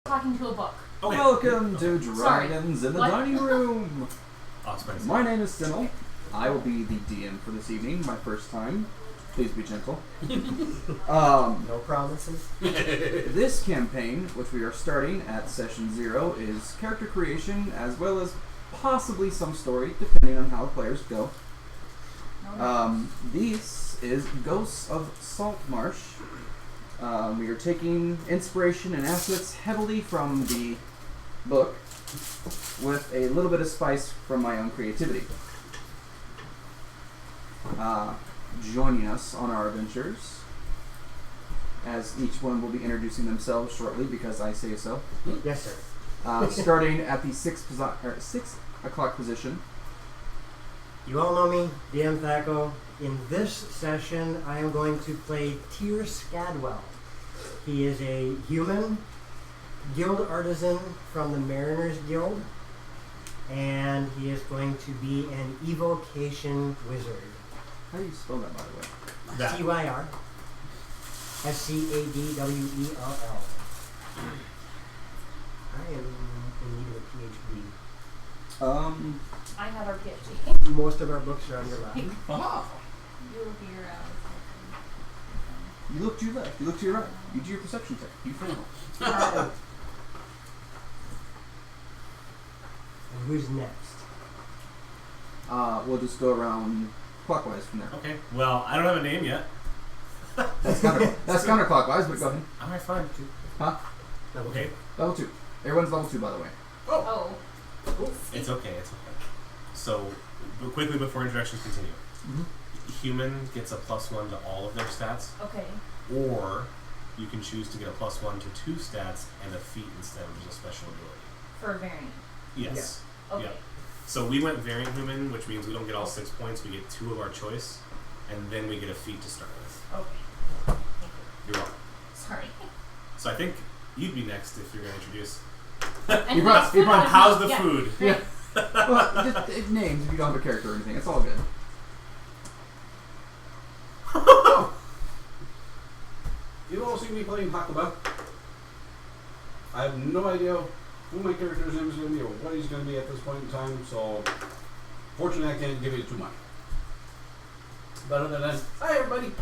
talking to a book. Okay. Welcome to Dragons in the Dining Room. My name is Synnal. I will be the DM for this evening, my first time. Please be gentle. No promises. This campaign, which we are starting at session 0, is character creation as well as possibly some story, depending on how the players go. This is Ghosts of Saltmarsh. We are taking inspiration and assets heavily from the book with a little bit of spice from my own creativity. Joining us on our adventures, as each one will be introducing themselves shortly because I say so. Yes, sir. Starting at the 6 o'clock position. You all know me, DM Thaco. In this session, I am going to play Tyr Scadwell. He is a human guild artisan from the Mariners Guild, and he is going to be an evocation wizard. How do you spell that, by the way? That. Tyr Scadwell. I am in need of a PhD. I have our PhD. Most of our books are on your lap. Aha! You'll figure out. You look to your left, you look to your right. You do your perception check. You fail. And who's next? We'll just go around clockwise from there. Okay. Well, I don't have a name yet. That's counterclockwise, but go ahead. Alright, fine. Huh? Okay. Level 2. Everyone's level 2, by the way. Oh. It's okay. It's okay. So, quickly before introductions continue, human gets a +1 to all of their stats, Okay. or you can choose to get a +1 to 2 stats and a feat instead, which is a special ability. For a variant. Yes. Okay. Yeah. So we went variant human, which means we don't get all 6 points. We get 2 of our choice, and then we get a feat to start with. Okay. Thank you. You're welcome. Sorry. So I think you'd be next if you're going to introduce. And How's the yeah. food? Great. Well, just names if you don't have a character or anything. It's all good. You've all seen me playing Hakuba. I have no idea who my character's name is going to be or what he's going to be at this point in time, so fortunately I can't give you too much. But other than that, hi everybody!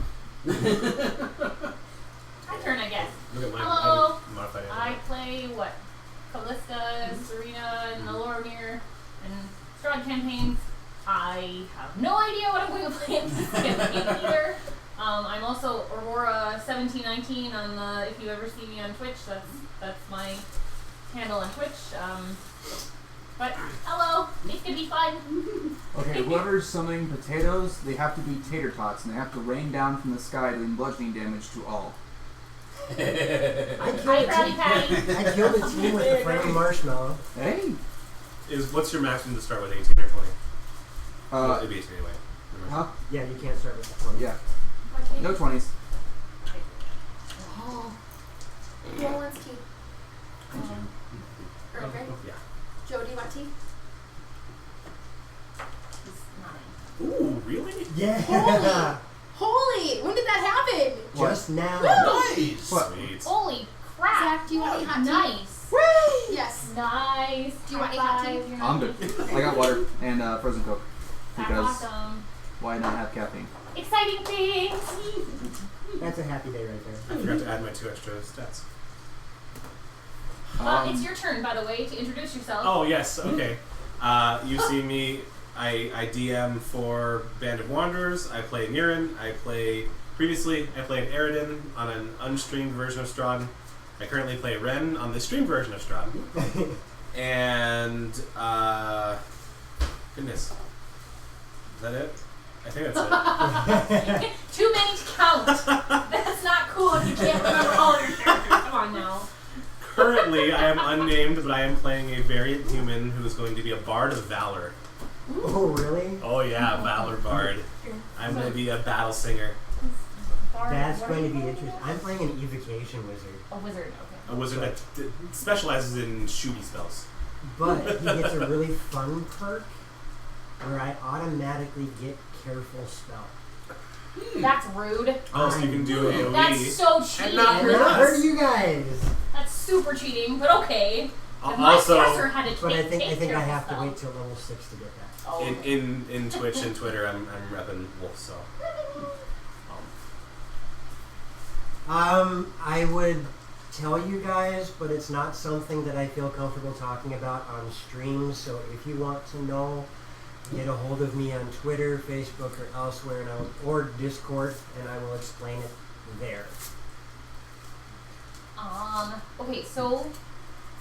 My turn, I guess. Look at mine. Hello. I modified it. I play what? Callista, Serena, and Loromir, and Strahd campaigns. I have no idea what I'm going to play in this campaign either. I'm also Aurora1719 on the. If you ever see me on Twitch, that's my handle on Twitch. But hello, this could be fun. Okay, whoever's summoning potatoes, they have to be tater tots, and they have to rain down from the sky doing bludgeoning damage to all. I Hi, Krabby Patty. killed a team with the flaming marshmallow. Hey! What's your maximum to start with, 18 or 20? It'd be 18 anyway. Remember. Huh? Yeah, you can't start with the 20. Yeah. No 20s. Oh. Who all wants tea? Earl Grey? Yeah. Joe, do you want tea? Ooh, really? Yeah. Holy! When did that happen? Just now. Nice! What? Sweet. Holy crap! Zach, do you want any hot tea? Nice. Yes. Nice. Do you want any hot tea? High five, I'm good. I got water and frozen Coke. That's Because awesome. why not have caffeine? Exciting things. That's a happy day right there. I forgot to add my 2 extra stats. It's your turn, by the way, to introduce yourself. Oh, yes, okay. You see me, I DM for Band of Wanderers. I play Niran. Previously, I played Eridan on an unstreamed version of Strahd. I currently play Ren on the streamed version of Strahd. And, goodness. Is that it? I think that's it. Too many to count. That's not cool if you can't remember all your characters. Come on now. Currently, I am unnamed, but I am playing a variant human who is going to be a Bard of Valor. Oh, really? Oh yeah, Valor Bard. I'm going to be a battle singer. That's going to be interesting. I'm playing an evocation wizard. A wizard, okay. A wizard that specializes in shooty spells. But he gets a really fun perk where I automatically get careful spell. That's rude. Oh, so you can do AoE. That's so cheap. And not And not hurt you guys. That's super cheating, but okay. And my Also, caster had to But I take think I care of have to stuff. wait till level 6 to get that. Oh, in Twitch and Twitter, I'm repping Wolf, so. I would tell you guys, but it's not something that I feel comfortable talking about on stream. So if you want to know, get a hold of me on Twitter, Facebook, or elsewhere, or Discord, and I will explain it there. Okay, so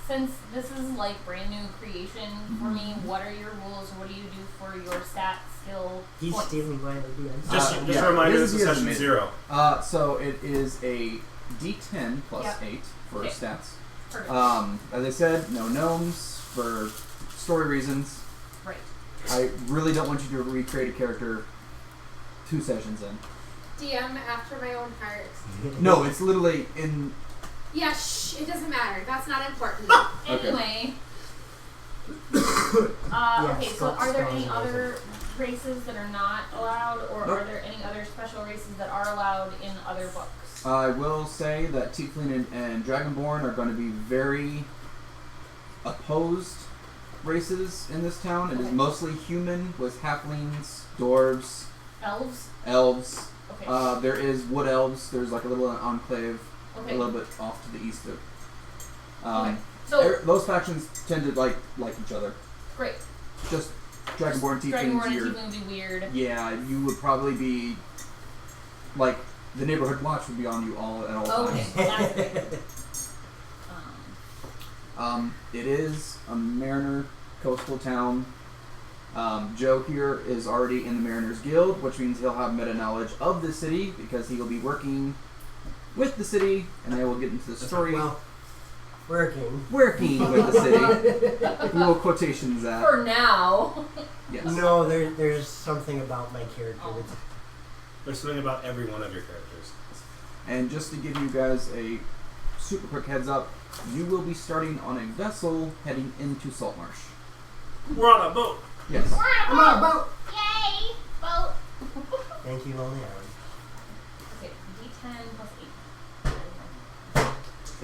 since this is like brand new creation for me, what are your rules? What do you do for your stat skill He's points? stealing my ideas. Just Yeah, a reminder, this this is is session amazing. 0. So it is a D10 plus Yep. 8 for Okay. stats. Perfect. As I said, no gnomes for story reasons. Right. I really don't want you to recreate a character 2 sessions in. DM after my own heart. No, it's literally in. Yeah, shh, it doesn't matter. That's not important. Okay. Anyway. Okay, so stop are there any spelling other races that are not allowed, or Nope. are there any other special races that are allowed in other books? I will say that Tiefling and Dragonborn are going to be very opposed races in this town. It is Okay. mostly human with halflings, dwarves, Elves? elves. Okay. There is wood elves. There's like a little enclave Okay. a little bit off to the east of. Okay. So, Those factions tend to like each other. great. Just Dragonborn, Dragonborn Tieflings, and you're. Tiefling would be weird. Yeah, you would probably be like the neighborhood watch would be on you all at all Okay, times. that's great. It is a mariner coastal town. Joe here is already in the Mariners Guild, which means he'll have meta knowledge of the city because he will be working with the city, and I will get into the story. Well, working. Working with the city. Little quotations that. For now. Yes. No, there's something about my character Oh. that's There's something about every one of your characters. And just to give you guys a super quick heads up, you will be starting on a vessel heading into Saltmarsh. We're on a boat. Yes. We're on I'm on a a boat! boat! Yay! Boat! Thank you, Lonely Island. Okay, D10 plus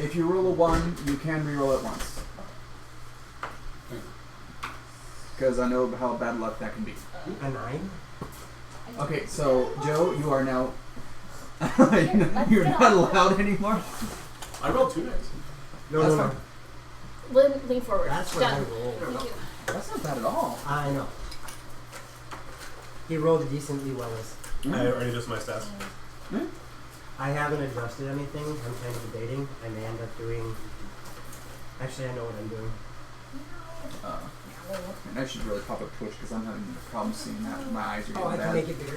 8. If you roll a 1, you can reroll it once. Because I know how bad luck that can be. A 9? Okay, so Joe, you are now. You're not allowed anymore. I rolled 2 dice. No, That's no, no. fine. Lean forward. That's what I Done. rolled. Thank you. That's not bad at all. I know. He rolled decently well. I already just my stats. I haven't adjusted anything. I'm kind of debating. I may end up doing. Actually, I know what I'm doing. And I should really pop up Twitch because I'm having problems seeing that. My eyes are getting Oh, I bad. can make it bigger.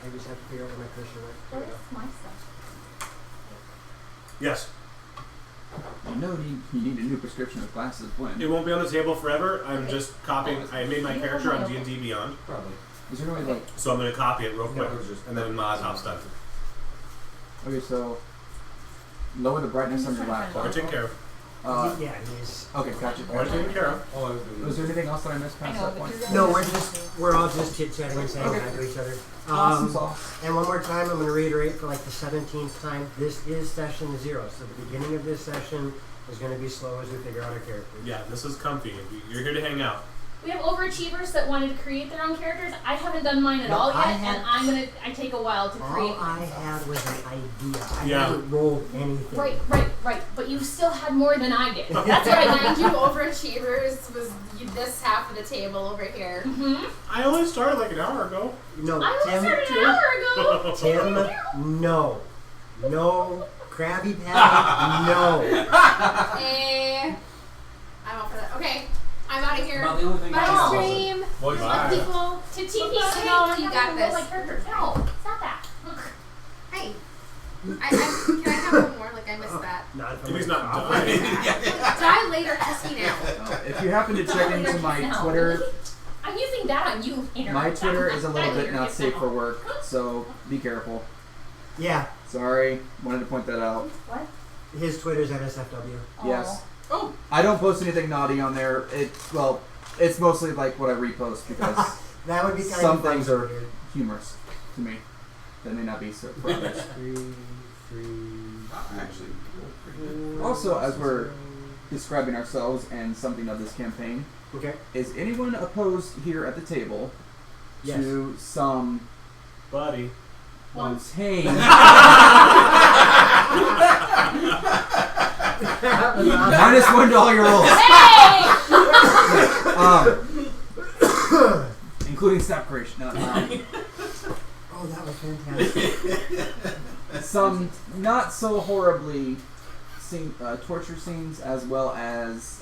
I just have to figure out where my cursor went. There we go. Where's my stuff? Yes. You know you need a new prescription of glasses when? It won't be on the table forever. I'm Okay. just copying. I made my character on D&D Beyond, Probably. Is there no way like... so I'm going to copy it real quick, No, it's just- and then Molotof's done. Okay, so... Lower the brightness on your laptop. Already taken care of. Yeah, he's. Okay, gotcha. Already taken care of. All I was doing Was there anything else that I missed I past know, that but point? you're No, we're all just chit chatting and saying hi to each other. Awesome sauce. And one more time, I'm going to reiterate for like the 17th time. This is session 0, so the beginning of this session is going to be slow as we figure out our characters. Yeah, this is comfy. You're here to hang out. We have overachievers that wanted to create their own characters. I haven't done mine at No, all yet, I have- and I take a while to create All I mine. had was an idea. I Yeah. haven't rolled anything. Right. But you still had more than I did. That's What what I I learned you overachievers was this half of the table over here. Mm-hmm. I only started like an hour ago. No, I only Tim. started an hour ago. Tim, no. No. Krabby Patty, no. I'm out for that. Okay, I'm out of here. About the only thing I Bye, know. stream. Boys, Love bye. people. To TP, Synnal, you got this. Like characters. No, it's not that. Hey. Can I have one more? Like I missed that. Not If he's not Like, dying. die later, kiss me now. If you happen to check into my Twitter, I'm using that on you. Internet. my Twitter is a little bit Later, not kiss safe now. for work, so be careful. Yeah, Sorry, wanted to point that out. What? his Twitter's at SFW. Yes. Oh. I don't post anything naughty on there. It's mostly like what I repost because That would be kind some of things are weird. humorous to me. That may not be so for others. Three. Actually, Also, as we're describing ourselves and something of this campaign, Okay. is anyone opposed here at the table Yes. to some Buddy. tame -1 to all your rolls, Hey! including staff creation. No, Oh, that was fantastic. some not so horribly torture scenes, as well as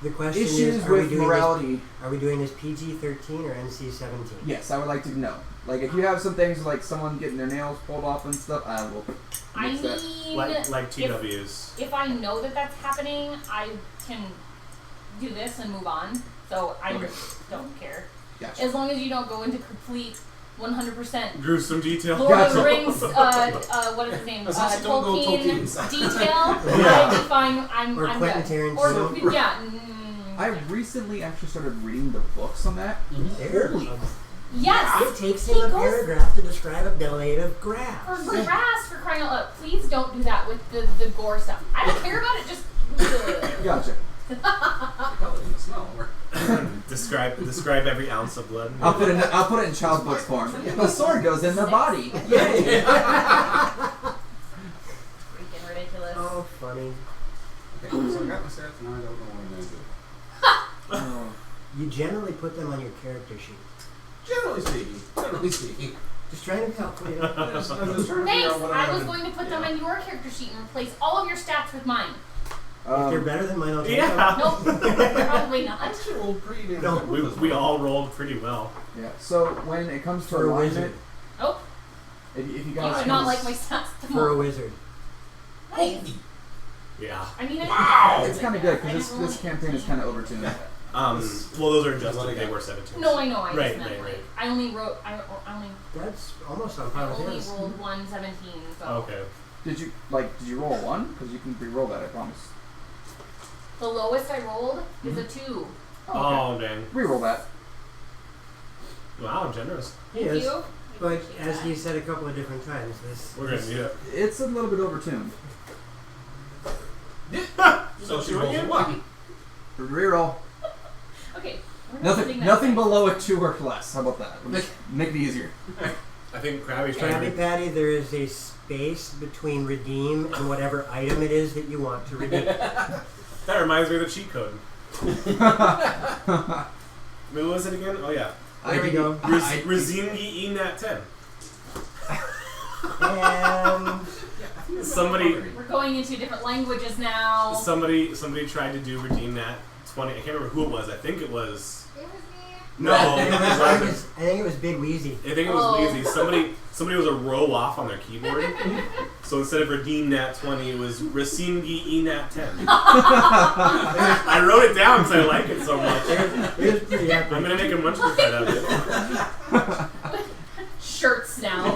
The question issues is, are we with doing morality. this? Are we doing this PG-13 or NC-17? Yes, I would like to know. Like, if you have some things like someone getting their nails pulled off and stuff, I will I mix that. mean, Like TWs. if I know that that's happening, I can do this and move on. So I Okay. don't care. Gotcha. As long as you don't go into complete 100% Gruesome detail. Lord of the Gotcha. Rings, what is his name? Don't go Tolkien Tolkien. detail. Yeah. I'd be fine. I'm Or Quentin good. Tarantino. Or yeah. I recently actually started reading the books on that. There. Holy Yes. It takes He him a goes- paragraph to describe a blade of grass. For grass, for crying out loud. Please don't do that with the gore stuff. I don't care about it, just. Gotcha. Describe every ounce of blood. I'll put it in child's books form. The sword goes in the body. Yay! Freaking ridiculous. Oh, funny. Okay, so I got my stats and I don't know what I'm going to do. Oh. You generally put them on your character sheet. Generally speaking. Just trying to help you. I'm just trying to figure Thanks. out what I I'm was gonna going to put them yeah. in your character sheet and replace all of your stats with mine. If they're better than mine, I'll take them. Yeah. Nope. Probably not. Actually rolled pretty damn No, good. We all rolled pretty well. Yeah. So when it comes to For a alignment, wizard. Oh, if you you guys would not like my stats the For a most. wizard. Nice. Yeah. I mean, Wow. it's kind of good because this campaign is kind of overtuned. Well, those are What I adjusted. They got. were 17. No, I know. I Right, just meant right, like right. I only That's almost on par with his. rolled 117. So Okay. Did you roll a 1? Because you can re-roll that, I promise. the lowest I rolled is a 2. Oh, dang. Re-roll that. Wow, generous. He Thank is. you. But as he said a couple of different times, We're going to need it. It's a little bit overtuned. So she rolls a 1. Re-roll. Okay. we're not putting Nothing that below a 2 or less. How about that? We'll just make it easier. I think Krabby's trying Krabby to... Patty, there is a space between redeem and whatever item it is that you want to redeem. That reminds me of the cheat code. What was it again? Oh, yeah. There we go. Rezingi Enat 10. And Somebody We're going into different languages now. somebody tried to do Redeem Nat 20. I can't remember who it was. I think it was... It was me. No, it wasn't. I think it was Big Wheezy. I think it was Oh. Wheezy. Somebody was a row off on their keyboard. So instead of Redeem Nat 20, it was Resingi Enat 10. I wrote it down because I like it so much. It was pretty epic. I'm going to make a munchkin fight out of it. Shirts now.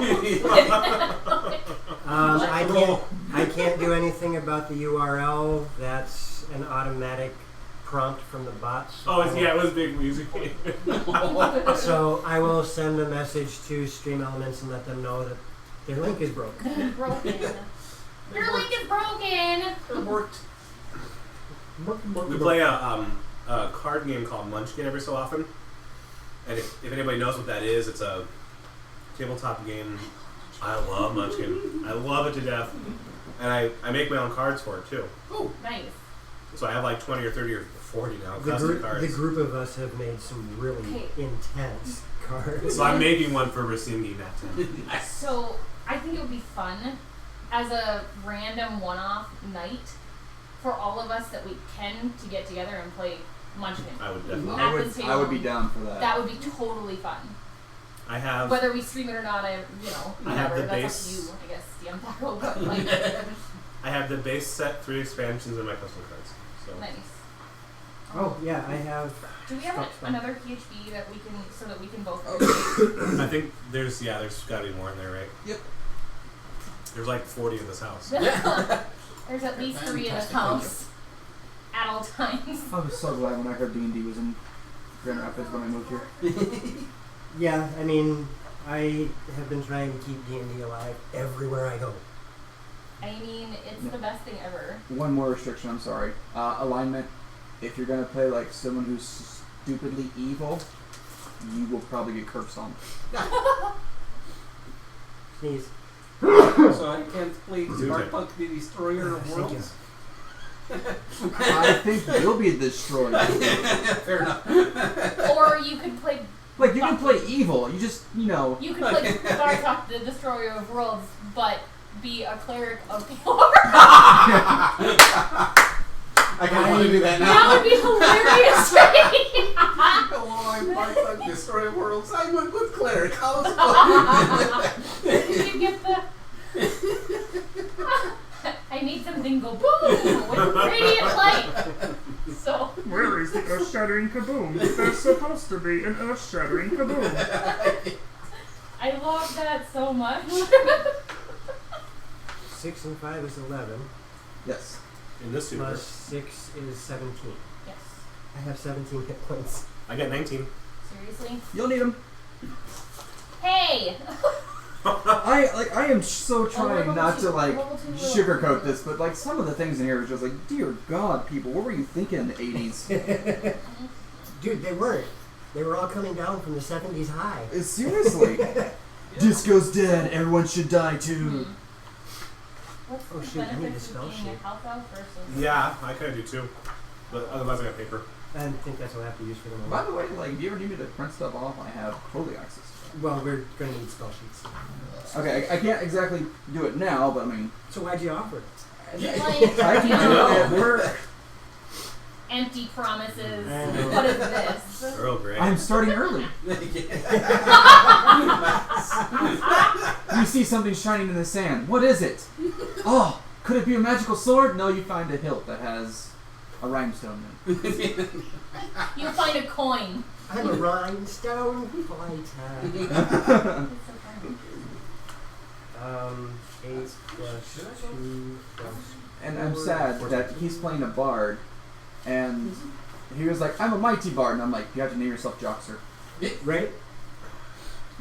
I can't do anything about the URL. That's an automatic prompt from the bots. Oh, it was Big Wheezy. So I will send a message to Stream Elements and let them know that their link is broken. Broken. Your link is broken. It worked. We play a card game called Munchkin every so often. And if anybody knows what that is, it's a tabletop game. I love Munchkin. I love it to death. And I make my own cards for it too. Oh, Nice. So I have like 20 or 30 or 40 now The custom group, cards. the group of us have made some really Okay. intense cards. So I'm making one for Racine that time. So I think it would be fun as a random one-off night for all of us that we can to get together and play Munchkin. I would definitely. At the table. I would be down for that. That would be totally fun. I have. Whether we stream it or not, I whatever. have the That's base- up to you, I guess. DM Taco, but like, I have the base set, 3 expansions, and my custom cards. So nice. Oh yeah, I have. Do we have Stuff. another PHB that we can so that we can both? I think there's got to be more in there, right? Yep. There's like 40 in this house. There's at least 3 in this Fantastic. house at all times. I was so glad when I heard D&D was in Grand Rapids when I moved here. Yeah, I mean, I have been trying to keep D&D alive everywhere I go. I mean, it's the best thing ever. One more restriction, I'm sorry. Alignment. If you're gonna play like someone who's stupidly evil, you will probably get cursed on. Sneeze. So I can't play Do Sparkpunk the Destroyer of Thank you. Worlds? I think you'll be destroyed. Fair enough. Or you could play. Like, you can play evil, you just, you know. You could play Bartok, the Destroyer of Worlds, but be a cleric of war. I kind of want to do that now. That would be hilarious. Hello, I'm Sparkpunk Destroyer of Worlds. I'm a good cleric. How's it going? You get the. I need something go boom with radiant light. So. Where is the earth-shattering kaboom? There's supposed to be an earth-shattering kaboom. I love that so much. 6 and 5 is 11. Yes. In this Plus universe, 6 is 17. Yes. I have 17 hit points. I got 19. Seriously? You'll need them. Hey! I am so trying level not two- to, like, level two, sugarcoat this, but, like, some of the things in here are just like, dear God, people, what were you thinking in the 80s? Dude, they weren't. They were all coming down from the 70s high. Seriously. Disco's dead, everyone should die too. What's Oh, the shoot, I need the benefits spell of being sheet. a house elf versus... Yeah, I kind of do too. But otherwise, I got paper. I think that's what I have to use for the moment. By the way, like, if you ever need me to print stuff off, I have totally access to that. Well, we're going to need spell sheets. Okay, I can't exactly do it now, but I mean... So why'd you offer it? Like, I can you do know, it at work. empty promises. I know. What is this? Earl Grey. I'm starting early. You see something shining in the sand. What is it? Oh, could it be a magical sword? No, you find a hilt that has a rhinestone in it. You find a coin. I'm a rhinestone fighter. 8 plus 2 plus... And I'm sad that he's playing a bard, and he was like, I'm a mighty bard, and I'm like, you have to name yourself Joxer. Right?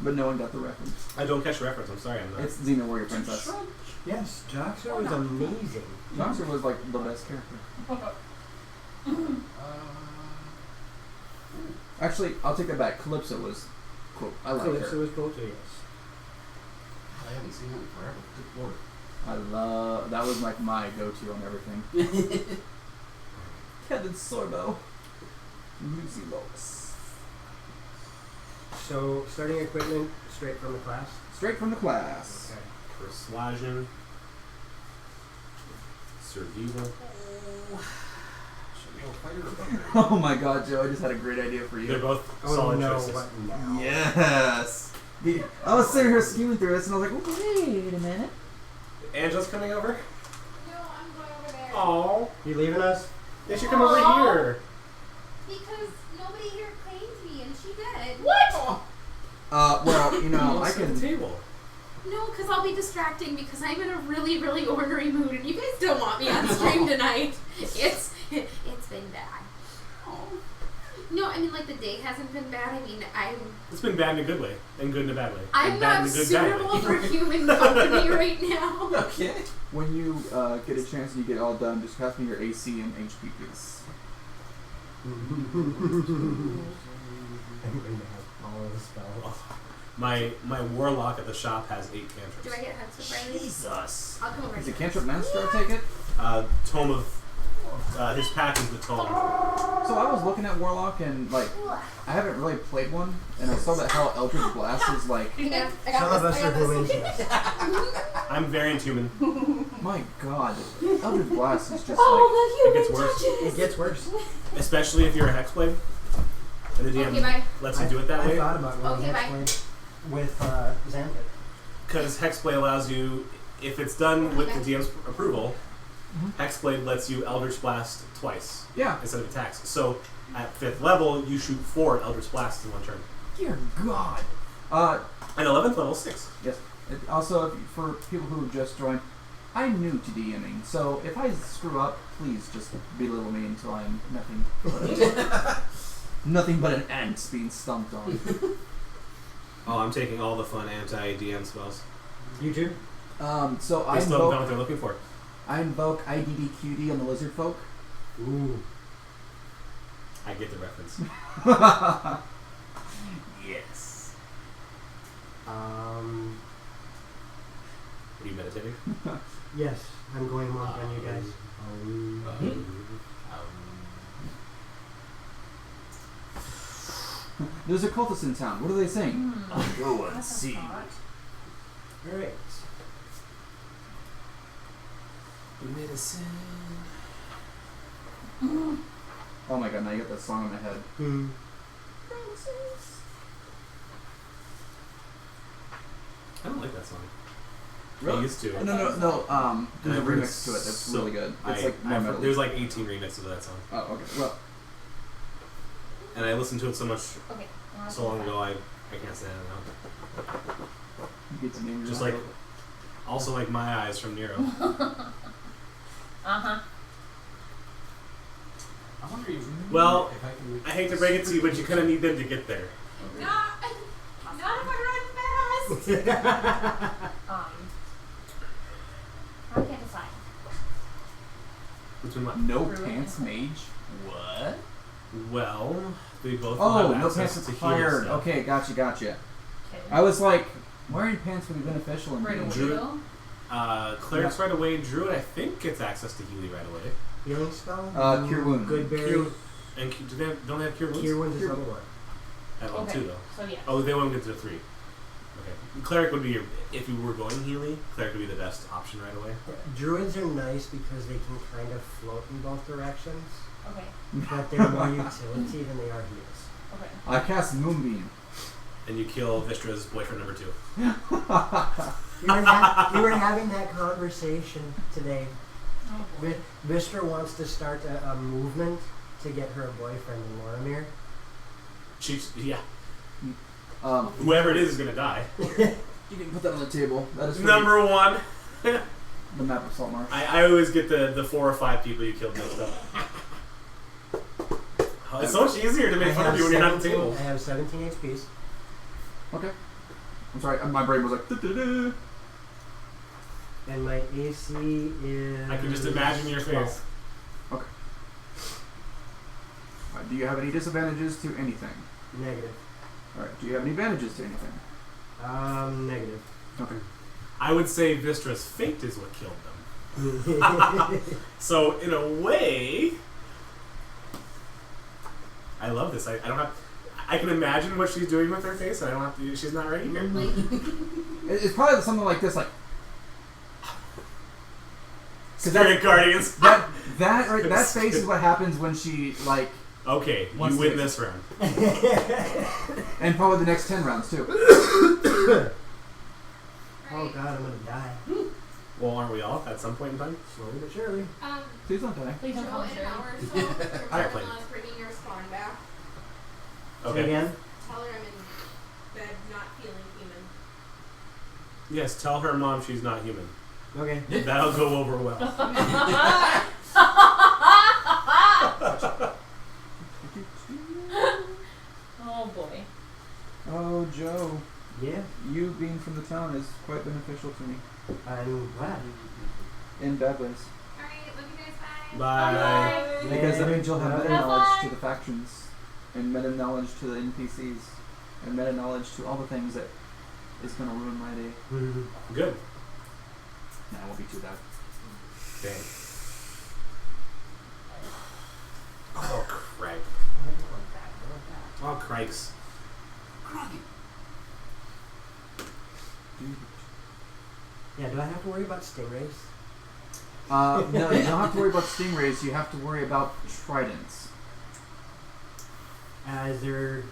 But no one got the reference. I don't catch the reference. I'm sorry. I'm not. It's Xena Warrior Princess. Yes, Joxer was amazing. Joxer was like the best character. Actually, I'll take that back. Calypso was cool. I like Calypso her. was cool too, yes. I haven't seen that in forever. Good lord. I love that was like my go-to on everything. Kevin Sorbo, Lucy Lois. So, starting equipment straight from the class. Straight from the class. Okay. Persuasion. Survival. Should we go fighter or barbarian? Oh my God, Joe! I just had a great idea for They're you. both Oh solid no, choices. what now? Yes. I was sitting here scheming through this, and I was like, wait a minute. Angela's coming over. No, I'm going over there. Oh, You leaving us? they should come over here. Because nobody here claimed me and she did. What? Well, you know, I Let's set can. the table. No, because I'll be distracting because I'm in a really, really ornery mood and you guys don't want me on stream tonight. It's been bad. No, I mean, like, the day hasn't been bad. I mean, It's been bad in a good way, and good in a bad way. I'm and bad not in a good bad suitable way. for human company right now. Okay. When you get a chance and you get all done, just pass me your AC and HP, please. I'm going to have all of the spells. My warlock at the shop has 8 Do I cantrips. get heads with Riley? Jesus. I'll come over Is here. it Cantrip Master, I take it? Tome of his pack is the tome. So I was looking at Warlock and, like, I haven't really played one, and I saw that how Eldritch Blast is, like, Yeah, I got Some of this, us I are got this. humans, yes. I'm variant human. my God, Eldritch Blast is just, Oh, It the gets human worse. It touches. gets worse. Especially if you're a hexblade. And the DM Okay, bye. lets you do it that I way. thought about going Okay, bye. Hexblade with Xanthic. Because Hexblade allows you, if it's done with the DM's approval, Hexblade lets you Eldritch Blast twice yeah. instead of attacks. So at 5th level, you shoot 4 Eldritch Blasts in one turn. Dear God. And 11th level, 6. Yes. Also, for people who have just joined, I'm new to DMing, so if I screw up, please just belittle me until I'm nothing nothing but an ant being stomped on. Oh, I'm taking all the fun anti-DM spells. You too? So I They still haven't found what invoke, they're looking for. I invoke IDDQD on the lizardfolk. Ooh. I get the reference. Yes. Are you meditating? Yes, I'm going monk on you guys. There's a cultist in town. What are they saying? Go and That's a see. thought. Alright. Medicine. Oh my god, now you got that song in my head. Hmm. I don't like that song. Really? I used to. No. There's a I've heard remix to it that's so- really good. It's I- like more I've heard- metal. there's like 18 remixes of that song. Oh, okay. Well, And I listened to it so much, Okay. so long ago, I can't stand it now. you get to name your Just like, also like My Eyes from Nero. Uh-huh. I wonder if Well, if I can. I hate to break it to you, but you kind of need them to get there. Okay. Not if I run fast. I can't decide. Between what? No Druid Pants and- Mage? What? Well, they both Oh, have no access pants to is healer fired. stuff. Okay, gotcha. Okay. I was like, wearing pants would be beneficial in Right away, Druid- though. Clerics right away. Druid, I think, gets access to Healy right away. Healing spell? Cure wound. Good berry. Cure, and do they have, don't they have Cure Wounds? Cure wounds is level 1. At level Okay. 2, though. So, yeah. Oh, they won't get to 3. Okay. Cleric would be your, if you were going Healy, Cleric would be the best option right away. Druids are nice because they can kind of float in both directions, Okay. but they're more utility than they are heals. Okay. I cast Moonbeam. And you kill Vistra's boyfriend number 2. You were having that conversation today. Oh, boy. Vistra wants to start a movement to get her a boyfriend in Lorimir. Yeah. Um, Whoever it is going to die. you can put that on the table. That is for Number 1. the map of Saltmarsh. I always get the 4 or 5 people you killed mixed up. Oh, it's so much easier to I make fun of have you when you're not at the 17 table. I have 17 HPs. Okay. I'm sorry, my brain was like, "Du-du-du." And my AC is. I can just imagine your face. 12. Alright, do you have any disadvantages to anything? Negative. Alright, do you have any advantages to anything? Negative. Okay. I would say Vistra's fate is what killed them. So, in a way, I love this. I don't have. I can imagine what she's doing with her face, and I don't have to. She's not right here. It's probably something like this, like Spirit Guardians. that face is what happens when she like, Okay, Once you win it- this round. and probably the next 10 rounds too. Oh god, I'm gonna die. Well, aren't we all at some point in time? Slowly but surely. Please don't die. Please Joe, don't call me in an Sherry. hour or so, you're Alright, working please. on bringing your spawn back. Say Okay. again? Tell her I'm in bed, not feeling human. Yes, tell her mom she's not human. Okay. That'll go over well. Oh, boy. Oh, Joe, Yeah, you being from the town is quite beneficial to me I'm glad. in bad ways. Alright, love you guys, bye. Bye. Because that means you'll have meta Have knowledge fun. to the factions, and meta knowledge to the NPCs, and meta knowledge to all the things that is going to ruin my day. Mhm. Good. Nah, it won't be too bad. Dang. Oh, crap. Oh, crikes. Yeah, do I have to worry about stingrays? No, you don't have to worry about stingrays. You have to worry about tridents. Is there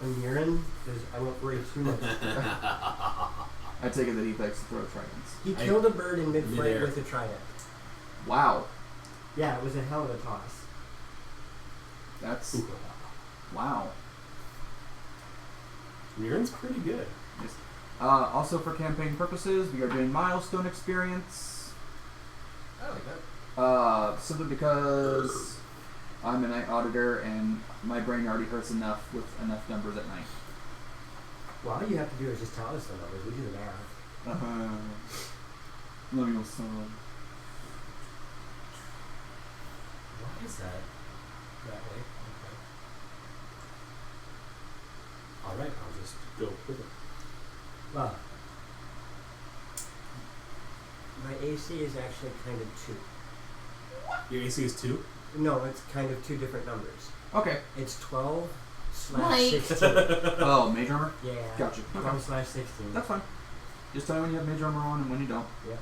a Mirren? Because I won't worry too much. I take it that he likes to throw tridents. He killed a bird in mid-flight Midair. with a trident. Wow, Yeah, it was a hell of a toss. that's wow. Mirren's pretty good. Also, for campaign purposes, we are doing milestone experience. I like that. Simply because I'm a night auditor and my brain already hurts enough with enough numbers at night. Well, all you have to do is just tell us the numbers. We do the math. Leviosa. Why is that way? Okay. Alright, I'll just go with it. Well, my AC is actually kind of 2. Your AC is 2? No, it's kind of 2 different numbers. Okay. It's 12 Mike. / 16. Oh, mage armor? Yeah. Gotcha. 12 / 16. That's fine. Just tell me when you have mage armor on and when you don't. Yep.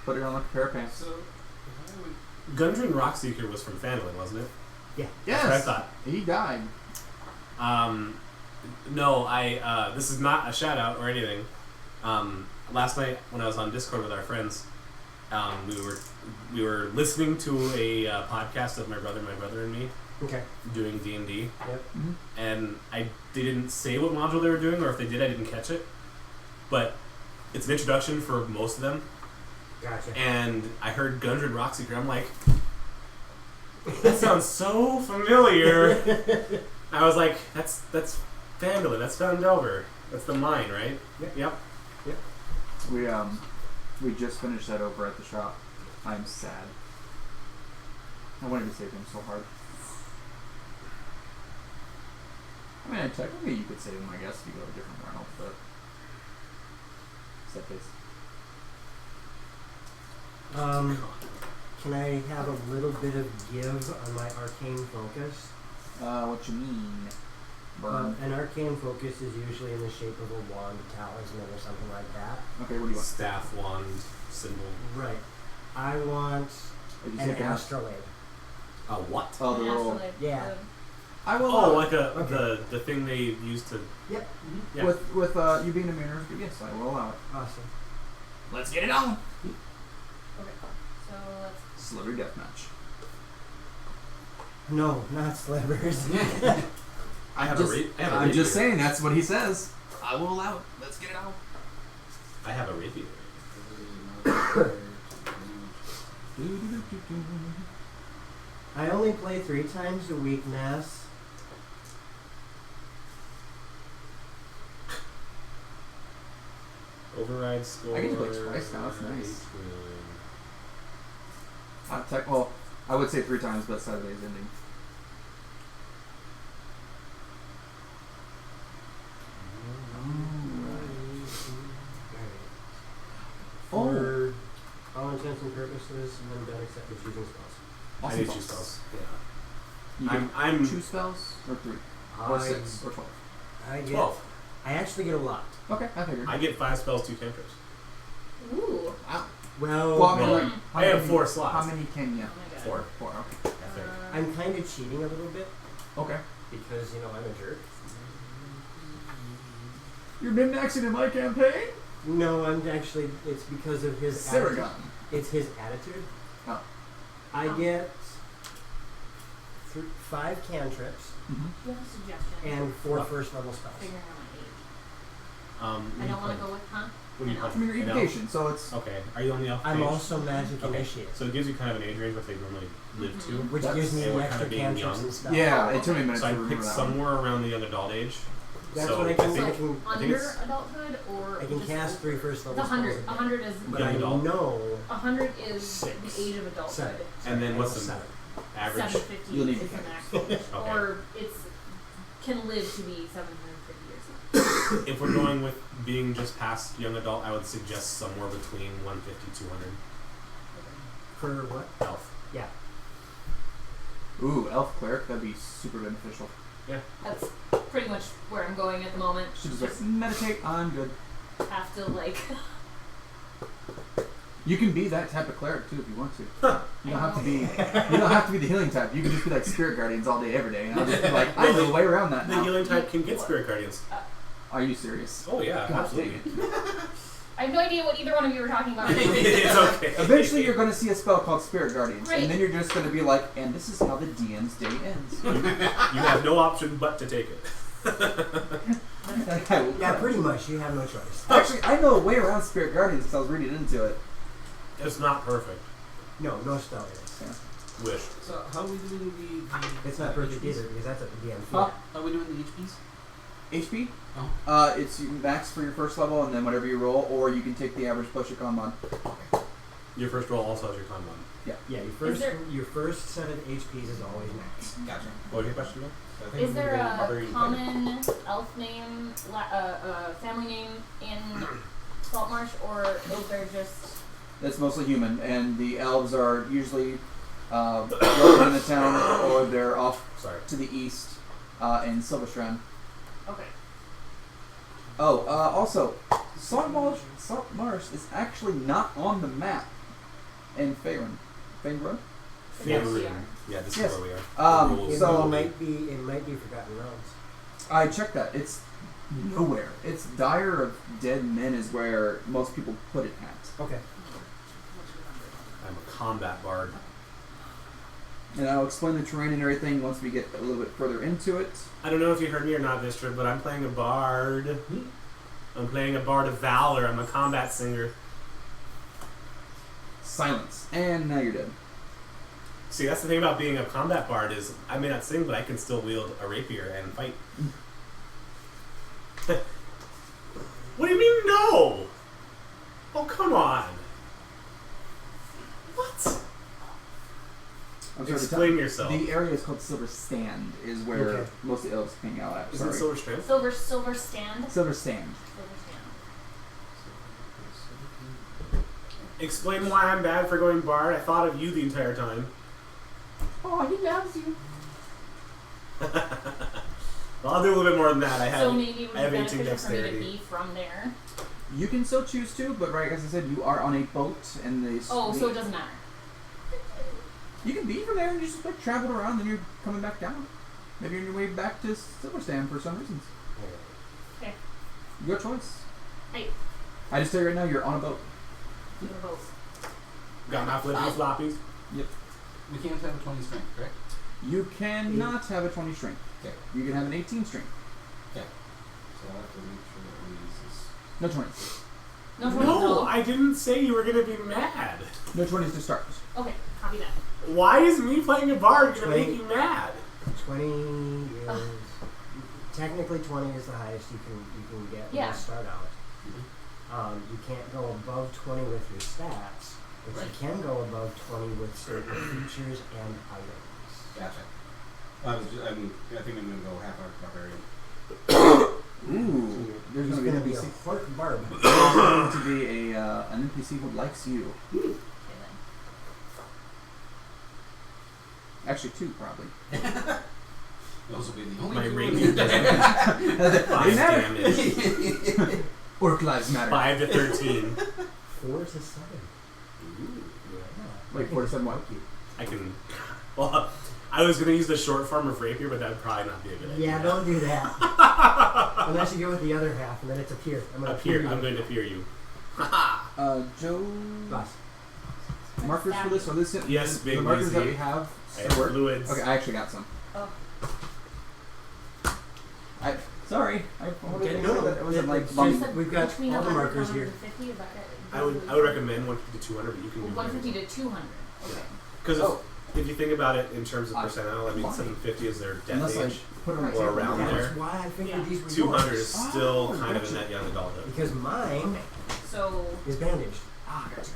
Put it on like a pair of pants. So, if I would Gundren Rockseeker was from Phandalin, wasn't it? Yeah. Yes! That's what I thought. He died. No, this is not a shout out or anything. Last night when I was on Discord with our friends, we were listening to a podcast of my brother and me Okay. doing D&D, Yep. Mm-hmm. and they didn't say what module they were doing, or if they did, I didn't catch it. But it's an introduction for most of them, Gotcha. and I heard Gundren Rockseeker. I'm like, that sounds so familiar. I was like, that's Phandalin, that's Phandelver, that's the mine, right? Yep. Yep. We just finished that over at the shop. I'm sad. I wanted to save him so hard. I mean, technically you could save him, I guess, if you go a different route, but set face. Can I have a little bit of give on my arcane focus? What you mean? Burn. An arcane focus is usually in the shape of a wand, a talisman, or something like that. Okay, what do you want? Staff, wand, symbol. Right. I want Did you an say cast? astrolabe. A what? Oh, the roll. Astrolabe. Yeah. I will. Oh, like Okay. the thing they used to. Yep. Yeah. With you being a mirror, yes, I will allow it. Awesome. Let's get it on. Okay. So let's. Celebrity deathmatch. No, not slivers. I have Just- a I have a I'm rapier. just saying that's what he says. I will allow it. Let's get it on. I have a rapier. I only play 3 times a week, Ness. Override score. I get to play twice now, that's nice. 18. Well, I would say 3 times, but Saturday's ending. For all intents and purposes, I'm done except for choosing spells. I need 2 spells. You Yeah. get I'm 2 spells or 3 or 6 or 12. I get 12. I actually get a lot. Okay, I figured. I get 5 spells, 2 cantrips. Ooh. Wow. Well, Well, I mean, Well, like, I have 4 slots. How many can you? Oh my god. 4. 4. Okay. I think. I'm kind of cheating a little bit Okay. because I'm a jerk. You're min-maxing in my campaign? No, I'm actually. It's because of his attitude. Saragon. It's his attitude. Oh. I get 5 cantrips Mm-hmm. You have a suggestion? and 4 What? first level spells. Figuring out my age. I don't want to go with, huh? When you No. punch I mean, your an elf. evocation, so it's... Okay. Are you on the elf I'm page? also magic Okay. initiate, So it gives you kind of an age range what they normally live to. which That's- gives me and we're extra kinda being cantrips young. and stuff. Yeah, it took me a minute So I to remember picked that one. somewhere around the young adult age. That's so what I I can. think I can. I think Under it's adulthood or I can just cast 3 first level the spells. 100. 100 is But Young I adult. know 100 is 6. the age of adulthood. 7. And then what's the 7? average? 750 You'll is need the to max, Okay. or it's can live to be 750 years. If we're going with being just past young adult, I would suggest somewhere between 150 200. For what? Elf. Yeah. Ooh, elf cleric, that'd be super beneficial. That's pretty much where I'm going at the moment. Should just like, meditate, I'm good. Have to like. You can be that type of cleric too if you want to. Huh. You don't have to be. You don't have to be the healing type. You can just be like spirit guardians all day, every day, and I'll just be like, I know the way around that The now. healing type can get spirit guardians. Are you serious? Oh yeah, God absolutely. dang it. I have no idea what either one of you were talking about. It's okay. Eventually, you're going to see a spell called Spirit Guardians, Right. and then you're just going to be like, and this is how the DM's day ends. You have no option but to take it. Yeah, pretty much. You have no choice. Actually, I know a way around Spirit Guardians because I was reading into it. It's not perfect. No spell is. Wish. So how are we doing the It's not perfect either because that's at the DM. Huh? How are we doing the HPs? HP. Oh. It's max for your first level, and then whatever you roll, or you can take the average plus your con mod. Your first roll also has your con mod. Yeah, your first set of HPs is always max. Gotcha. What was your question, Bill? Is there a common elf name, family name in Saltmarsh, or is there just... That's mostly human, and the elves are usually located in the town, or they're off to the east in Silverstrand. Okay. Oh, also, Saltmarsh is actually not on the map in Faerun. Faerun? Yes, we are. Yeah, this Yes. is where we are. So it might be Forgotten Realms. I checked that. It's nowhere. It's Dire of Dead Men is where most people put it at. Okay. I'm a combat bard. And I'll explain the terrain and everything once we get a little bit further into it. I don't know if you heard me or not, Vistra, but I'm playing a bard. I'm playing a bard of valor. I'm a combat singer. Silence. And now you're dead. See, that's the thing about being a combat bard is I may not sing, but I can still wield a rapier and fight. What do you mean no? Oh, come on. What? I'm sorry, Explain yourself. The area is called Silver Stand, is where Okay. most of the elves hang out at. Is it Silver Strand? Silver stand? Silver Stand. Silver stand. Explain why I'm bad for going bard. I thought of you the entire time. Oh, he loves you. Well, I'll do a little bit more than that. So maybe it would I have be 18 beneficial for me to dexterity. be from there. You can still choose to, but right as I said, you are on a boat, and they. Oh, so it doesn't matter. You can be from there and just like travel around, then you're coming back down. Maybe you're on your way back to Silver Stand for some reasons. Okay. Your choice. Hey. I just tell you right now, you're on a boat. We're both. Got my flippy floppies. Yep. We can't have a 20 strength, correct? You cannot have a 20 strength. Okay. You can have an 18 strength. Okay. So I'll have to make sure that we use this. No 20s. No, I didn't say you were gonna be mad. No 20s to start. Okay, copy that. Why is me playing a bard gonna 20. make you mad? 20 is technically 20 is the highest you can get when Yeah. you start out. You can't go above 20 with your stats, but you can go above 20 with certain features and items. Gotcha. I think I'm going to go half our barbarian. Ooh. There's He's going to going to be be a Hork Barb. There's going to be an NPC who likes you. Okay then. Actually, two probably. Those will be the only My two rapier doesn't They 5 matter. damage. Orc lives matter. 5 to 13. 4 to 7. Wait, 4 to 7 what? I can. Well, I was gonna use the short form of rapier, but that would probably not be a good idea. Yeah, don't do that. Unless you go with the other half, and then it's a pier. I'm going to Appear. I'm going to peer you. Joe. Last. Markers for this? Or this? Yes, the big markers that easy. we have I have still work? fluids. Okay, I actually got some. Oh. Sorry. Okay, no, That wasn't like it's bumpy. just- we've got Between all the 100 markers and here. 150, is that right? I would recommend 150 to 200, but you can do 150 to 200. Okay. Because Oh. if you think about it in terms of I- percentile, I mean fine. 750 is their death Unless I age. put it on the Or table. around That's there. why I figured Yeah. these were 200 yours. is still Oh, kind of gotcha. in that young adulthood. Because mine So. is bandaged. Ah, gotcha.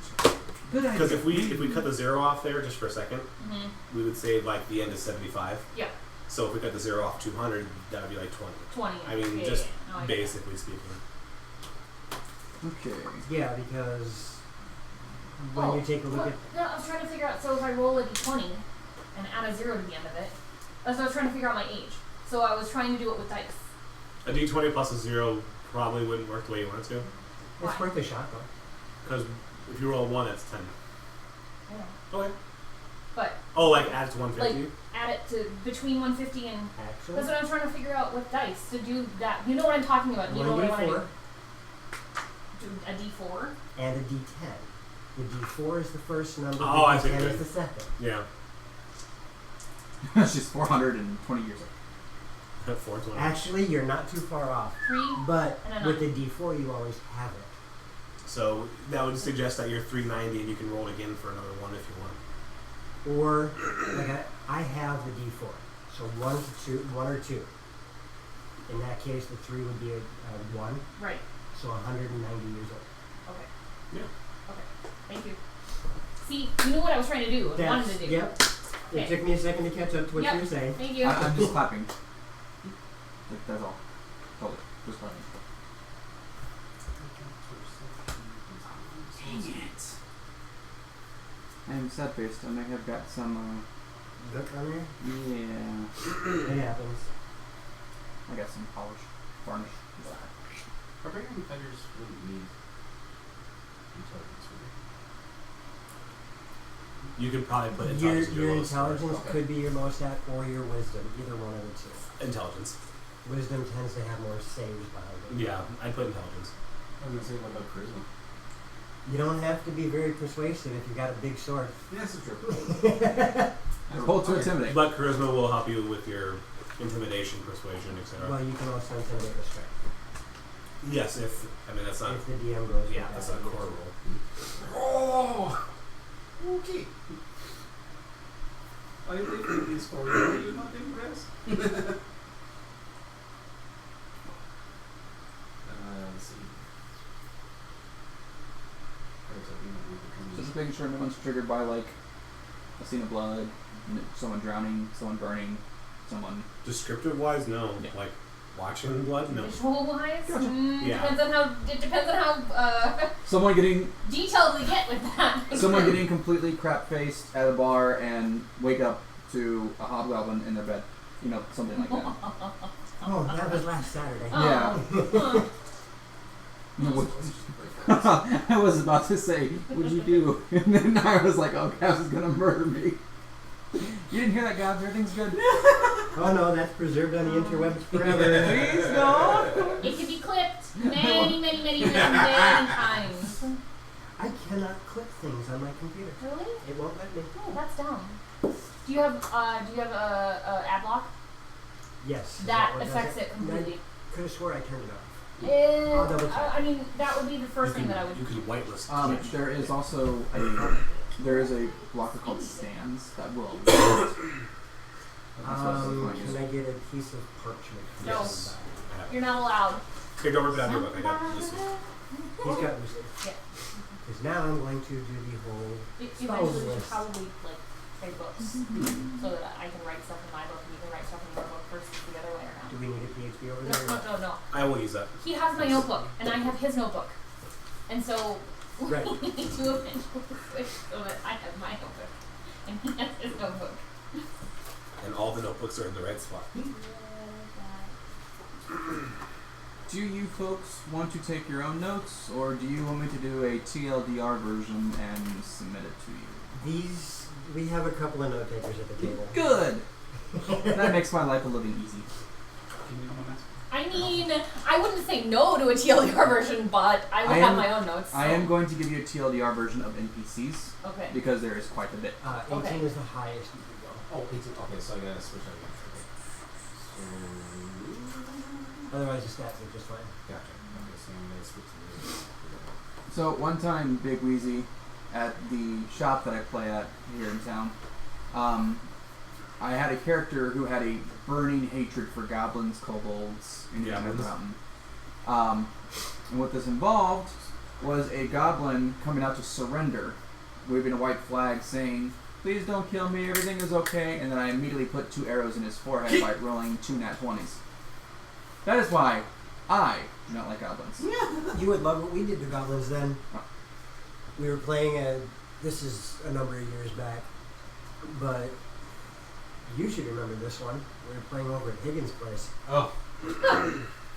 Good idea. Because if we cut the 0 off there just for a second, Mhm. we would say like the end is 75. Yeah. So if we cut the 0 off 200, that would be like 20. 20. I mean, Yeah, just yeah. No, I get basically speaking. Okay. Yeah, because when Oh, you take a look well, at no, I was trying to figure out. So if I roll a d20 and add a 0 to the end of it, that's what I was trying to figure out my age. So I was trying to do it with dice. A d20 plus a 0 probably wouldn't work the way you want it to. it's Why? worth a shot though. Because if you roll a 1, that's 10. I know. Okay. But Oh, like add it to 150? like add it to between 150 and. Actually, That's what I'm trying to figure out with dice to do that. You know what I'm talking about. You know what I want to 1d4 do. Do a d4. and a d10. The d4 is the first number. Oh, the I d10 see. is the second. Yeah. She's 420 years old. 420. Actually, you're not too far off. 3. But And a with the 9. d4, you always have it. So that would suggest that you're 390 and you can roll again for another 1 if you want. Or like I have the d4, so 1 or 2. In that case, the 3 would be a 1, Right. so 190 years old. Okay. Yeah. Okay. Thank you. See, you knew what I was trying to do. I wanted to do. Yep. Okay. It took me a second to catch up to what Yep. you were saying. Thank you. I'm just clapping. That's all. Totally. Just clapping. Dang it. I'm sad faced. I may have got some, Look on there? yeah. It happens. I got some polish. Varnish. Barbarian fighters wouldn't need intelligence, would they? You could probably put Your, intelligence. in your lowest intelligence score. could be your most at or your wisdom, either one of the two. Intelligence. Wisdom tends to have more saves behind it. Yeah, I'd put intelligence. I was gonna say, what about charisma? You don't have to be very persuasive if you've got a big sword. Yes, it's true. Roll to intimidate. But charisma will help you with your intimidation, persuasion, etc. Well, you can also intimidate with strength. Yes, if that's not. If the DM goes with Yeah, that. that's not a core rule. Oh! Okay. I think it's for you, not impressed. Let's see. So just making sure no one's triggered by like a scene of blood, someone drowning, someone burning, someone. Descriptive wise, no. Yeah. Like watching blood, no. Visual wise, Gotcha. Yeah. depends on how Someone getting detailed we get with that. someone getting completely crap faced at a bar and wake up to a hobgoblin in their bed. You know, something like that. Oh, that was last Saturday. Yeah. Oh. You know, I was about to say, what'd you do? And then I was like, oh, Cass is gonna murder me. You didn't hear that, Gabs? Everything's good. Oh no, that's preserved on the interwebs forever. Please, no. It can be clipped many times. I cannot clip things on my computer. Really? It won't let me. Oh, that's dumb. Do you have a ad block? Yes. is That what does affects it completely. I could have swore I turned it off. I'll double check. I mean, that would be the first thing that I would. You could whitelist. Twitch. There is also a blocker called stands that will. That's Can I get a piece of parchment? No. Yes. You're not allowed. Okay, don't rip it out of your book. I got this. He's got loosely. Yeah. Because now I'm going to do the whole. Eventually, we should list. probably like trade books so that I can write stuff in my book and you can write stuff in your book versus the other way around. Do we need a PHP over there? No. I will use that. He has my notebook and I have his notebook, and so Right. we need to eventually switch so that I have my notebook and he has his notebook. And all the notebooks are in the right spot. Do you folks want to take your own notes, or do you want me to do a TLDR version and submit it to you? We have a couple of note takers at the table. Good. That makes my life a living easy. I mean, I wouldn't say no to a TLDR version, but I would have my own notes. So. I am going to give you a TLDR version of NPCs Okay. because there is quite a bit. 18 Okay. is the highest you can go. Oh, 18. Okay, so I gotta switch out again. Okay. Otherwise, the stats are just fine. Gotcha. Okay, so I'm gonna switch to this. So one time, Big Wheezy, at the shop that I play at here in town, I had a character who had a burning hatred for goblins, kobolds, and Yeah, Nether Mountain. And what this involved was a goblin coming out to surrender, waving a white flag saying, "Please don't kill me, everything is okay," and then I immediately put 2 arrows in his forehead by rolling 2 nat 20s. That is why I do not like goblins. You would love what we did to goblins then. We were playing this is a number of years back, but you should remember this one. We were playing over at Higgins' place. Oh.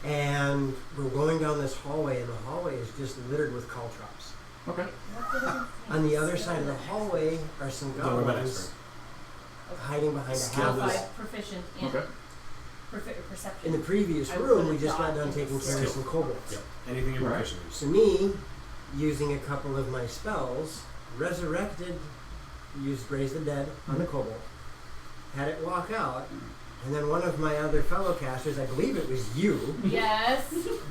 And we're going down this hallway, and the hallway is just littered with caltrops. Okay. On the other side of the hallway are some Don't worry about goblins hiding behind a Skill house. is- Proficient in Okay. perception. In the previous I would room, put we a just got dot done in taking the care of skill. some kobolds. Yep. Anything you're Right. proficient in. So me, using a couple of my spells, resurrected, used Raise the Dead on the kobold, had it walk out, and then one of my other fellow casters, I believe it was you, Yes.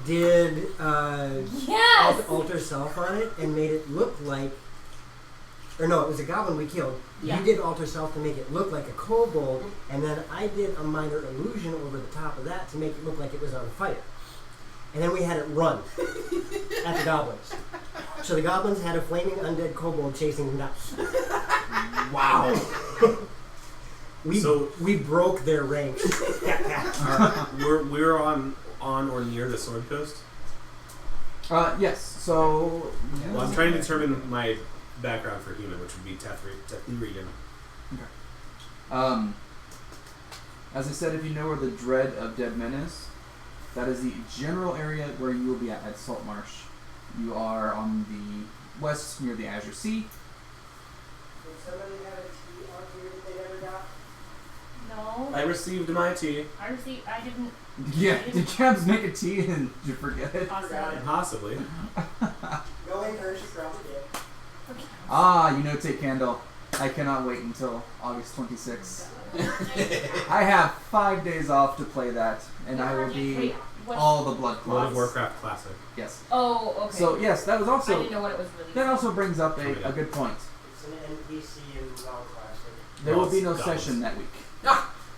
did Yes. alter self on it and made it look like or no, it was a goblin we killed. Yeah. You did alter self to make it look like a kobold, and then I did a minor illusion over the top of that to make it look like it was on fire. And then we had it run at the goblins. So the goblins had a flaming undead kobold chasing them down. Wow. We broke their ranks. We're on or near the Sword Coast. Yes. So. Well, I'm trying to determine my background for human, which would be Tetherian. As I said, if you know where the Dread of Dead Men is, that is the general area where you will be at Saltmarsh. You are on the west near the Azure Sea. Did somebody have a tea out here that they never got? No. I received my tea. I didn't. Yeah, did Cabs make a tea and did you forget it? Awesome. Possibly. No way, her, she probably did. Ah, you know, take candle. I cannot wait until August 26th. I have 5 days off to play that, and I will be Wait, what? all the blood World clots. of Warcraft Classic. Yes. Oh, okay. So yes, that was I also didn't know what it was really. that also brings up a good point. It's an NPC in WoW Classic. There will be no Goblins. session that week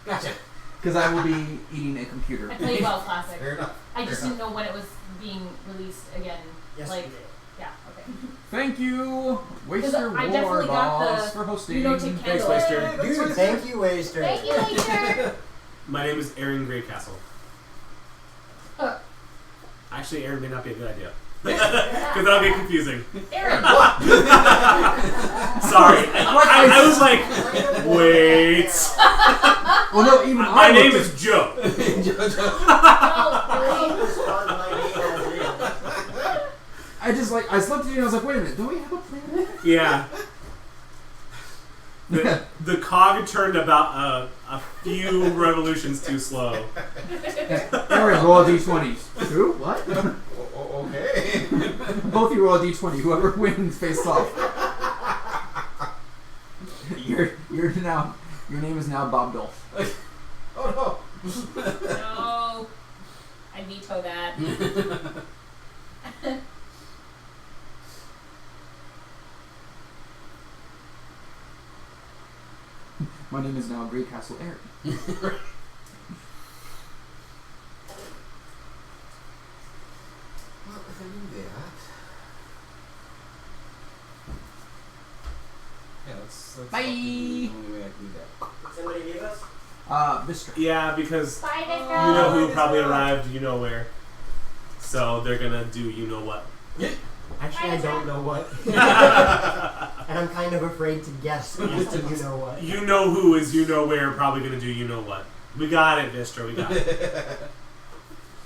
Gotcha. because I will be eating a computer. I played WoW Classic. Fair enough. I just didn't know when it was being released again. Yes, like, we did. yeah, okay. Thank you, Waster I definitely got Warboss, the- for hosting. You know, take Thanks, candle. Waster. Dude, thank you, Waster. Thank you, Waster. My name is Aaron Greycastle. Actually, Aaron may not be a good idea. Because that'll be confusing. Aaron. Sorry. I was like, wait. Well, no, even My I name looked is Joe. No, I just like I slept at you and I was like, wait a minute, do we have a plan? Yeah. The cog turned about a few revolutions too slow. Aaron, roll a d20. Who? What? Okay. Both of you roll a d20. Whoever wins face off. You're now. Your name is now Bob Dolph. Oh no. I veto that. My name is now Great Castle Aaron. Well, if I do that. Yeah, that's Bye. the only way I can do that. Did somebody give us? Mr. Yeah, because Bye, you know who probably arrived, you know where. So they're gonna do you know what. Actually, I don't know what. And I'm kind of afraid to guess as to you know what. You know who is you know where probably gonna do you know what. We got it, Vistra, we got it.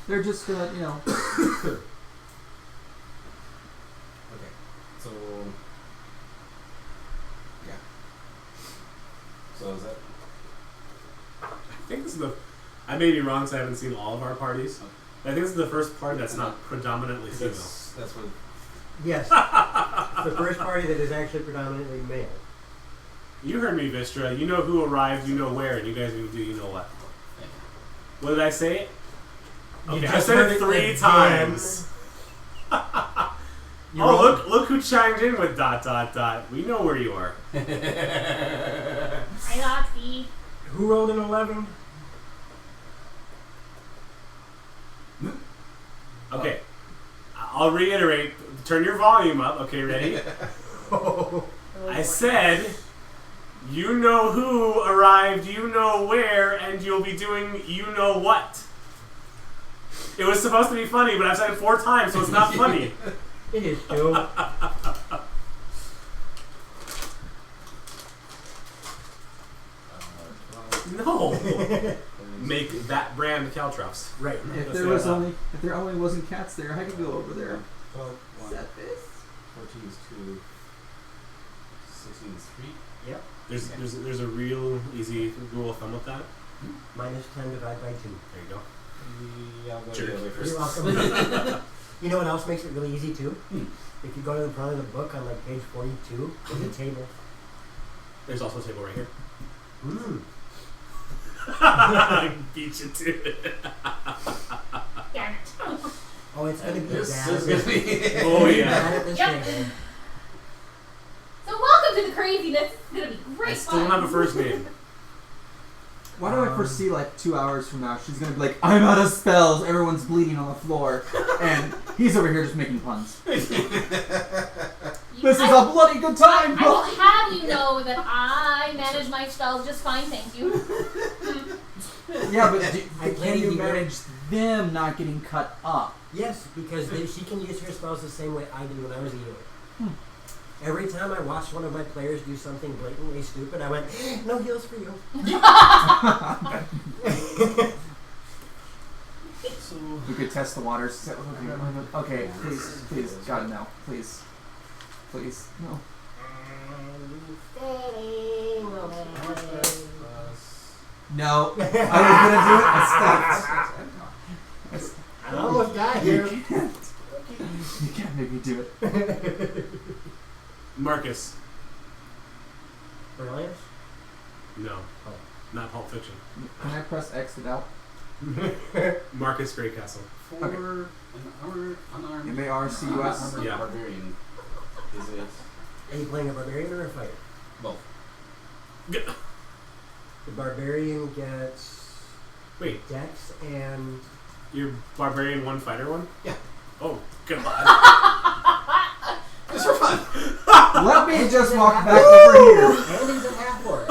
They're just you know. Okay. So. Yeah. So is that. I think this is the. I may be wrong because I haven't seen all of our parties. I think this is the first party that's not predominantly female. That's what. Yes. The first party that is actually predominantly male. You heard me, Vistra. You know who arrived, you know where, and you guys are gonna do you know what. What did I say? You Okay, I just said heard it it 3 again. times. You Oh, rolled- look who chimed in with ... We know where you are. Hi, Loxy. Who rolled an 11? Okay. I'll reiterate. Turn your volume up. Okay, ready? I said, you know who arrived, you know where, and you'll be doing you know what. It was supposed to be funny, but I've said it 4 times, so it's not funny. It is Joe. No. Make that brand Caltrops. Right. If there only wasn't cats there, I could go over there. 12, Is that this? 14 is 2. 16 is 3. There's a real easy rule of thumb with that. Minus 10 divided by 2. There you go. Yeah, I'll go Sure. the other way first. You're welcome. You know what else makes it really easy too? If you go to the front of the book on like page 42, there's a table. There's also a table right here. Mm. I beat you to it. Damn it. Oh, it's gonna be This bad. is gonna be. Oh, yeah. Bad at this Yep. table. So welcome going through the craziness. It's gonna be great I still don't have a first name. Why do I foresee like 2 hours from now she's gonna be like, I'm out of spells, everyone's bleeding on the floor, and he's over here just making puns. This is a bloody good time! I will have you know that I manage my spells just fine, thank you. Yeah, but I can you play here. manage them not getting cut up? Yes, because she can use her spells the same way I did when I was a healer. Every time I watched one of my players do something blatantly stupid, I went, no heals for you. So, We could test the waters. Okay, please, God, no. Please, no. No, I was gonna do it. I stopped. I almost got You here. can't make me do it. Marcus. Brilliant. No. Not Pulp Fiction. Can I press X to doubt? Marcus Greycastle. for an unarmed MARCUS? unarmored Yeah. barbarian, is it Are you playing a barbarian or a fighter? both? The barbarian gets Wait, dex and you're barbarian one, fighter one? Yeah. Oh, God. Just for fun. Let me just walk back over here. and he's a half orc.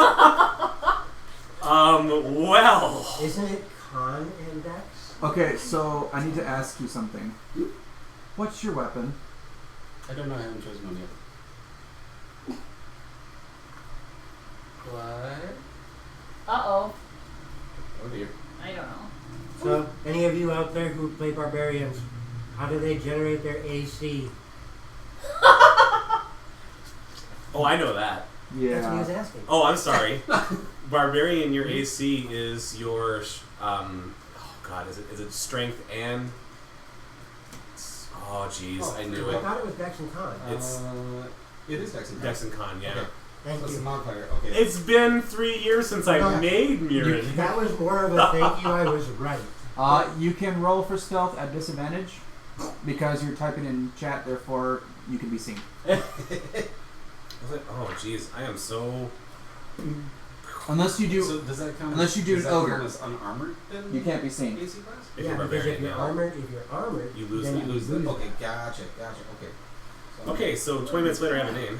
Well. Isn't it con and dex? Okay, so I need to ask you something. What's your weapon? I don't know. I haven't chosen one yet. What? Uh-oh. Oh dear. I don't know. So, any of you out there who play barbarians, how do they generate their AC? Oh, I know that. That's what he was Yeah. asking. Oh, I'm sorry. Barbarian, your AC is your, oh God, is it strength and? Oh, jeez, I knew I it. thought it was dex and con. It's it is Dex and Con. Dex and Con, yeah. Okay. Thank So it's a you. modifier. Okay. It's been 3 years since I No. made Mirren. That was more of a thank you, I was right. You can roll for stealth at disadvantage because you're typing in chat, therefore you can be seen. I was like, oh, jeez, I am so. Unless you do, So does that count? unless you do does an that ogre. count as unarmored then? you can't be seen. AC class? If Yeah, you're because if barbarian, you're yeah. armored, You lose then that. You lose that. Okay, gotcha. Okay. So, Okay, so 20 minutes later, I have a name.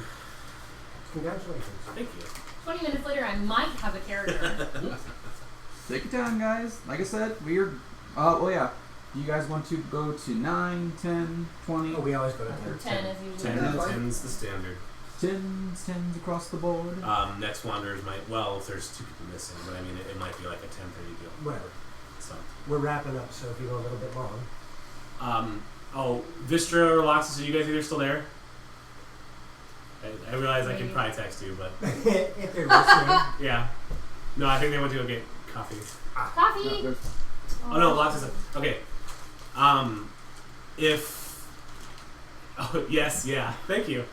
Congratulations. Thank you. 20 minutes later, I might have a character. Take your time, guys. Like I said, we're. Well, yeah. Do you guys want to go to 9, 10, 20? Oh, we always go to 10 is usually 10, the 10's the standard. 10s across the board. Next Wanderers might, well, if there's 2 people missing, but I mean, it might be like a 10:30 deal. Whatever. So. We're wrapping up, so if you go a little bit long. Oh, Vistra or Loxus, are you guys either still there? I realize I can probably text you, but If they're listening. yeah. No, I think they went to go get coffee. Coffee! Oh no, Loxus. Okay. If. Oh, yes, yeah. Thank you.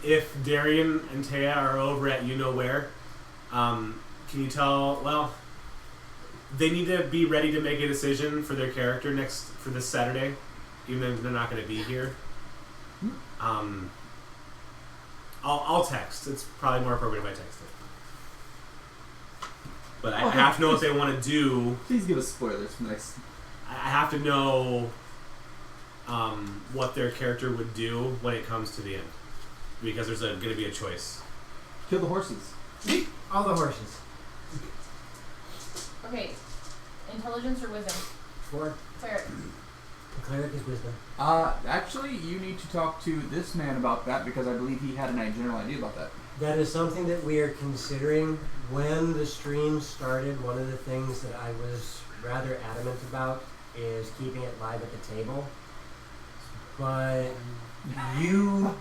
If Darian and Taya are over at you know where, can you tell? Well, they need to be ready to make a decision for their character for this Saturday, even if they're not going to be here. I'll text. It's probably more appropriate if I text it. But I have to know what they want to do. Please give us spoilers for next. I have to know what their character would do when it comes to the end, because there's going to be a choice. Kill the horses. All the horses. Okay. Intelligence or wisdom? 4. Cleric. The cleric is wisdom. Actually, you need to talk to this man about that because I believe he had a general idea about that. That is something that we are considering. When the stream started, one of the things that I was rather adamant about is keeping it live at the table. But you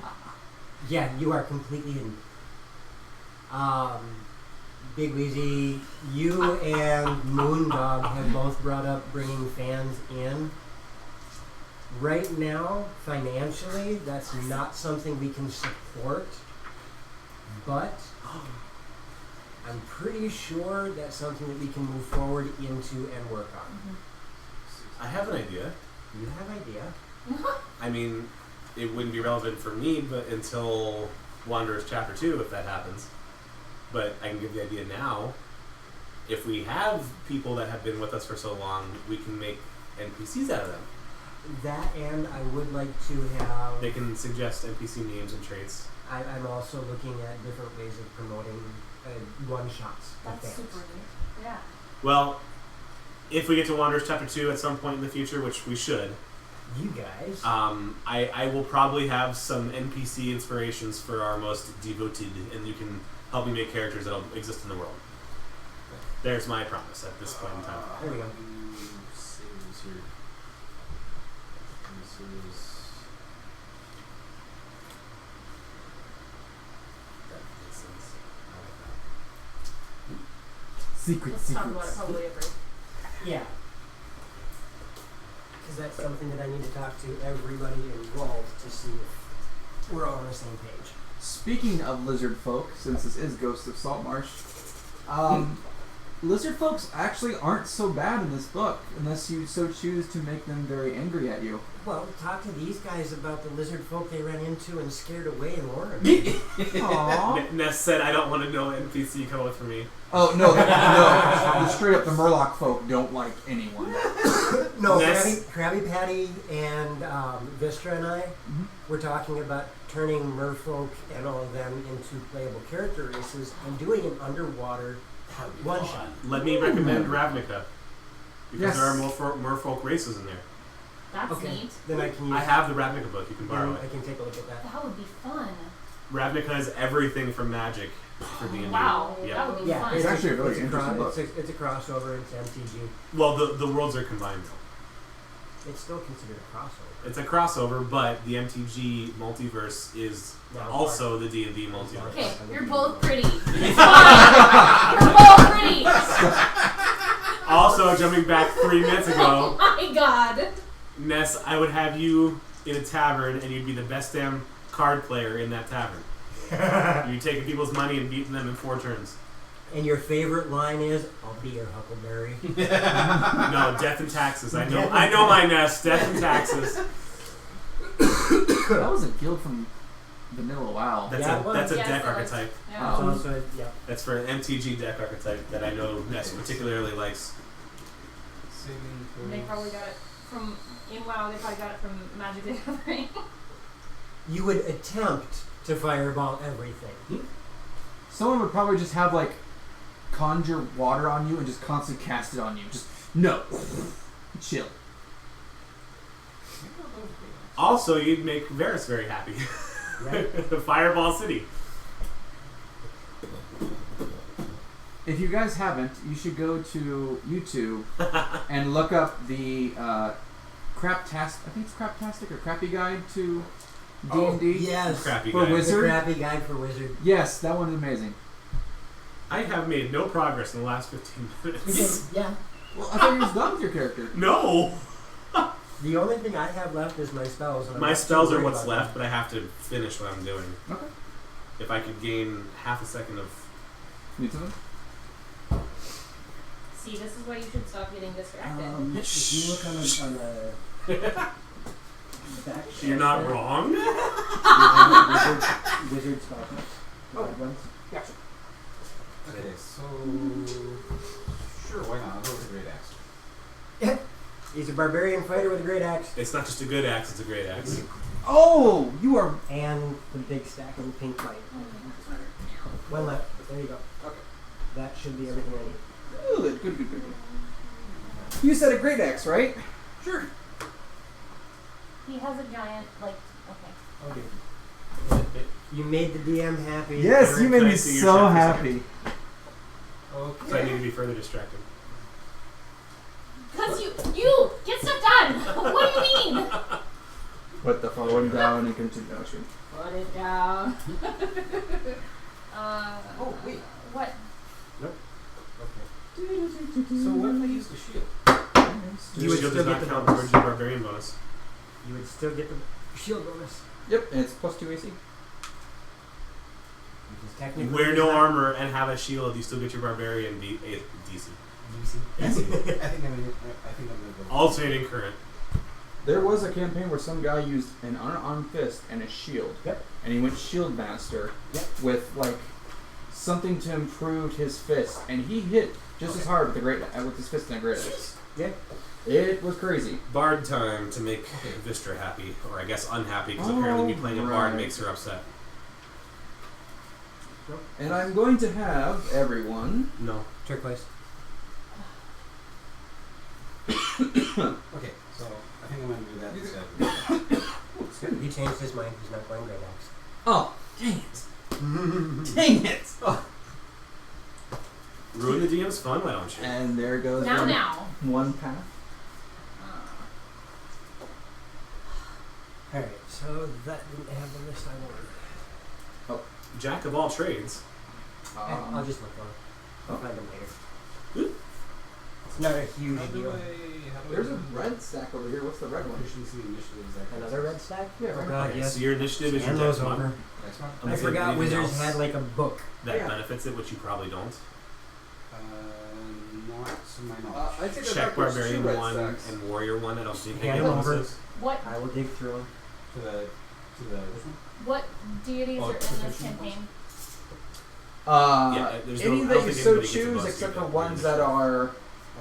are completely in. Big Wheezy, you and Moondog have both brought up bringing fans in. Right now, financially, that's not something we can support, but I'm pretty sure that's something that we can move forward into and work on. I have an idea. You have an idea? I mean, it wouldn't be relevant for me, but until Wanderers Chapter 2 if that happens. But I can give the idea now. If we have people that have been with us for so long, we can make NPCs out of them. That, and I would like to have... They can suggest NPC names and traits. I'm also looking at different ways of promoting one-shots. That's super neat. Yeah. Well, if we get to Wanderers Chapter 2 at some point in the future, which we should, You guys. I will probably have some NPC inspirations for our most devoted, and you can help me make characters that will exist in the world. There's my promise at this point in time. There we go. Save this here. This is... That makes sense. Let's talk about it probably every. Yeah. Because that's something that I need to talk to everybody involved to see if we're all on the same page. Speaking of lizard folk, since this is Ghosts of Saltmarsh, lizard folks actually aren't so bad in this book, unless you so choose to make them very angry at you. Well, talk to these guys about the lizard folk they ran into and scared away in Warren. Aww. Ness said, I don't want to know NPC come with for me. Oh, no, no. Straight up, the Murloc folk don't like anyone. No, Ness- Krabby Patty and Vistra and I were talking about turning merfolk and all of them into playable character races and doing an underwater one-shot. Let me recommend Ravnica. Because Yes. there are merfolk races in there. That's Okay, neat. then I can use I have the Ravnica book. You can borrow I it. can take a look at that. That would be fun. Ravnica has everything from Magic for D&D. Wow, Yeah. that would be Yeah, fun. It's actually a really it's interesting book. It's a crossover. It's MTG. Well, the worlds are combined though. It's still considered a crossover. It's a crossover, but the MTG multiverse is Yeah, also the D&D multiverse. Okay, you're both pretty. It's fine. You're both pretty. Also, jumping back 3 minutes Oh ago, my god. Ness, I would have you in a tavern, and you'd be the best damn card player in that tavern. You're taking people's money and beating them in 4 turns. And your favorite line is, "I'll be your Huckleberry." No, death and taxes. I know my Ness. Death and taxes. That was a guild from Vanilla WoW. That's Yeah, a that's a Yes, deck that was- archetype. Yeah. It's also, yeah. That's for an MTG deck archetype that I know Ness particularly likes. Saving They throws. probably got it from in WoW. They probably got it from Magic the Gathering. You would attempt to fireball everything. Someone would probably just have, like, conjure water on you and just constantly cast it on you. Just, no. Chill. Also, you'd make Varys very happy. Right? Fireball City. If you guys haven't, you should go to YouTube and look up the Craptastic, I think it's Craptastic or Crappy Guide to D&D. Yes. Crappy For guy. Wizard. The crappy guide for wizard. Yes, that one is amazing. I have made no progress in the last 15 minutes. Yeah. Well, I thought you were just done with your character. No! The only thing I have left is my spells. And I'm My not too spells are worried what's about left, but I have to finish what I'm doing. Okay. If I could gain half a second of... Need something? See, this is why you should stop getting distracted. If you look on the back You're not wrong? wizard spells. Ones. Gotcha. Okay, so... Sure, why not? I'll go with the Great Axe. He's a barbarian fighter with a great axe. It's not just a good axe, it's a great axe. Oh, you are... And the big stack of pink light. One left. There you go. Okay. That should be everything I need. Good. You said a great axe, right? Sure. He has a giant, like, okay. Okay. You made the DM happy. Yes, you made Can I me see your so shot for a happy. Okay. So I need to be further distracted. Because you get stuff done. What do you mean? Put the phone down and continue. Oh, sure. Put it down. Oh, wait. What? Okay. So what if I use the shield? You would Shield still does get not the count bonus. towards your barbarian bonus. You would still get the shield bonus. Yep, and it's plus 2 AC. Which is technically Wear no armor and have a shield, you still get your barbarian DC. I think I'm gonna go. Alternating current. There was a campaign where some guy used an unarmed fist and a shield. Yep. And he went shield master. Yep. With like something to improve his fist, and he hit just as hard with his fist and a great axe. Yeah. It was crazy. Bard time to make Vistra happy, or I guess unhappy, because apparently me playing a bard right. makes her upset. And I'm going to have everyone. No. Turquoise. Okay, so I think I'm going to do that instead. He changed his mind. He's not going great axe. Oh, dang it! Dang it! Oh. Ruin the DM's fun, why don't you? And there goes Now. one path. Alright, so that didn't have the list I wanted. Jack of all trades. I'll just look on it. I'll find them later. Oop. It's not a huge How do deal. There's a red stack over here. What's the red one? Efficiency initiatives. Another red stack? Yeah, Oh right. god, Okay, yes. so your initiative is your And dex those one. over. Next one? I Unless you have forgot anything wizards else had like a book. that Yeah. benefits it, which you probably don't. Not to my knowledge. I think Check barbarian one and warrior one. I don't see anything Hand them over. bonuses. What I will dig through them. to the which one? what deities Oh, are in this proficiency campaign? Yeah, there's no- Any I that don't you think so anybody gets a choose, bonus except to for your ones that initiative. are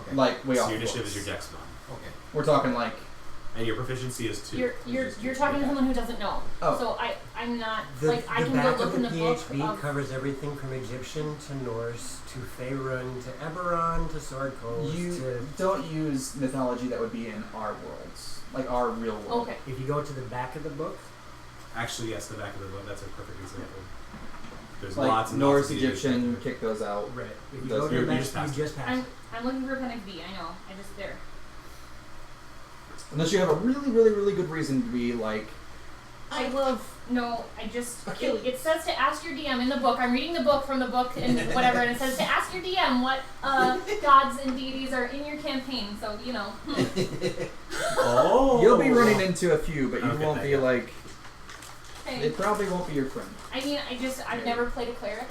Okay. like way So off. your the initiative books. is your dex mod. Okay. We're talking like And your proficiency is 2. You're talking to someone who doesn't know. Oh. So I'm not The, like I the can back go of look in the the book PHB of covers everything from Egyptian to Norse to Faerun to Eberron to Sword Coast you to... don't use mythology that would be in our worlds, like our real world. okay. If you go to the back of the book, Actually, yes, the back of the book. That's a perfect example. There's Like lots and Norse, lots of deities Egyptian, back there. kick those out. right. If you Those- go to you the back, just passed you just pass. I'm looking for Appendix B. I know. I just there. Unless you have a really, really, really good reason to be like, I love no. I just Okay. it says to ask your DM in the book. I'm reading the book from the book and whatever, and it says to ask your DM what gods and deities are in your campaign. So you know. Oh! you'll be running into a few, but you Okay, won't thank be you. like, Hey, it probably won't be your friend. I mean, I've never played a cleric,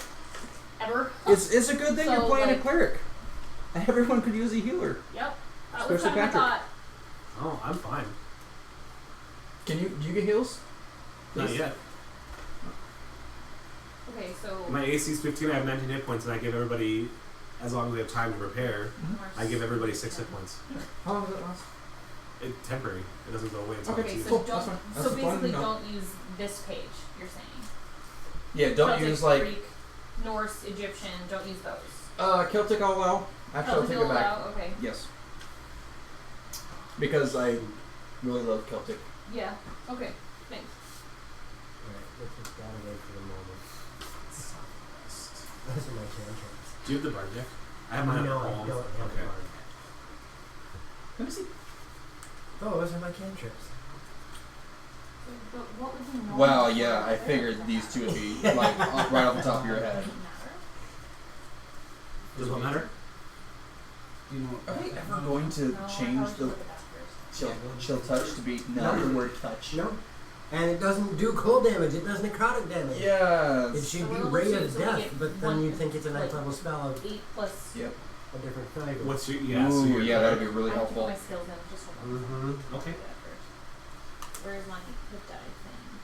ever. It's a good thing So, you're playing a like- cleric. Everyone could use a healer. Yep. That was Especially kind of my Patrick. thought. Oh, I'm fine. Do you get heals? Not Please? yet. Okay, so. My AC is 15. I have 19 hit points, and I give everybody, as long as we have time to prepare, I give everybody 6 hit points. How long does it last? It's temporary. It doesn't go away until Okay, it's Okay, used. so cool, that's don't. fine. That's So fine, basically, no. don't use this page. You're saying. Yeah, don't Celtic, use like Greek, Norse, Egyptian. Don't use those. Celtic. I'll allow. Actually, I'll take it back. Allow? Okay. Yes. Because I really love Celtic. Yeah. Okay. Thanks. Alright, let's put that away for the moment. Those are my cantrips. Do you have the bard deck? I have mine No, at I home. don't have Okay. the bard. Let me see. Oh, those are my cantrips. But what would you know? Well, yeah, I figured these two would be like right off the top of your head. Does what matter? Do you know? Are they ever going to change the chill touch to be not the word touch? No. And it doesn't do cold damage, it does necrotic damage. Yes. It should be So we'll rate see, of so we death, get but then one- you think it's a ninth like, level spell of 8 plus. Yep. a different flavor. What's your yeah? So Ooh, your yeah, that'd be really I have to put helpful. my skills in. Just hold on. Mm-hmm. Okay. Do that first. Where's my hit die thing?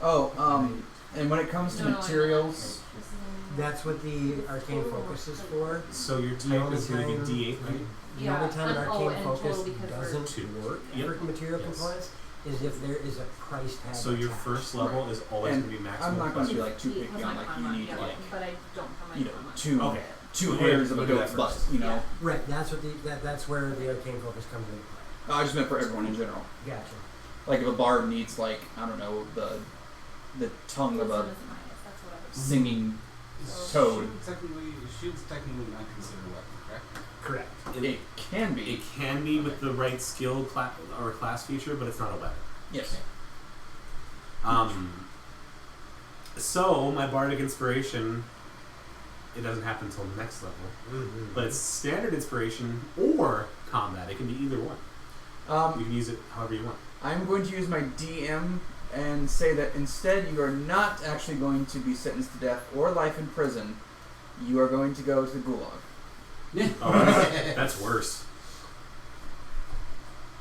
Oh, and when it comes to No, no, materials, This is That's what the arcane focus is for. So your The DM only is going to time- be D8, right? The Yeah, only time an and- oh, arcane and focus total because we're- doesn't Two. work Yep. for material Yes. components is if there is a price tag. So your attached. first level is always And going to be maximum. I'm not going to be plus like too Because picky my on like con you on, need yeah, like but I don't have my you know con on. two Okay. two Okay, hairs of a we'll do that goat's butt. first. You know, Right, that's what that's where the arcane focus comes into play. I just meant for everyone in general. Gotcha. Like if a bard needs like I don't know the tongue of a Wisdom is minus, that's what I was singing toad. Shield's technically not considered a weapon, correct? Correct. It can be. It can be with the right skill or class feature, but it's not a weapon. Yes. So my bardic inspiration, it doesn't happen until next level, Mm-hmm. but it's standard inspiration or combat. It can be either one. You can use it however you want. I'm going to use my DM and say that instead you are not actually going to be sentenced to death or life in prison. You are going to go to the gulag. Oh, that's worse.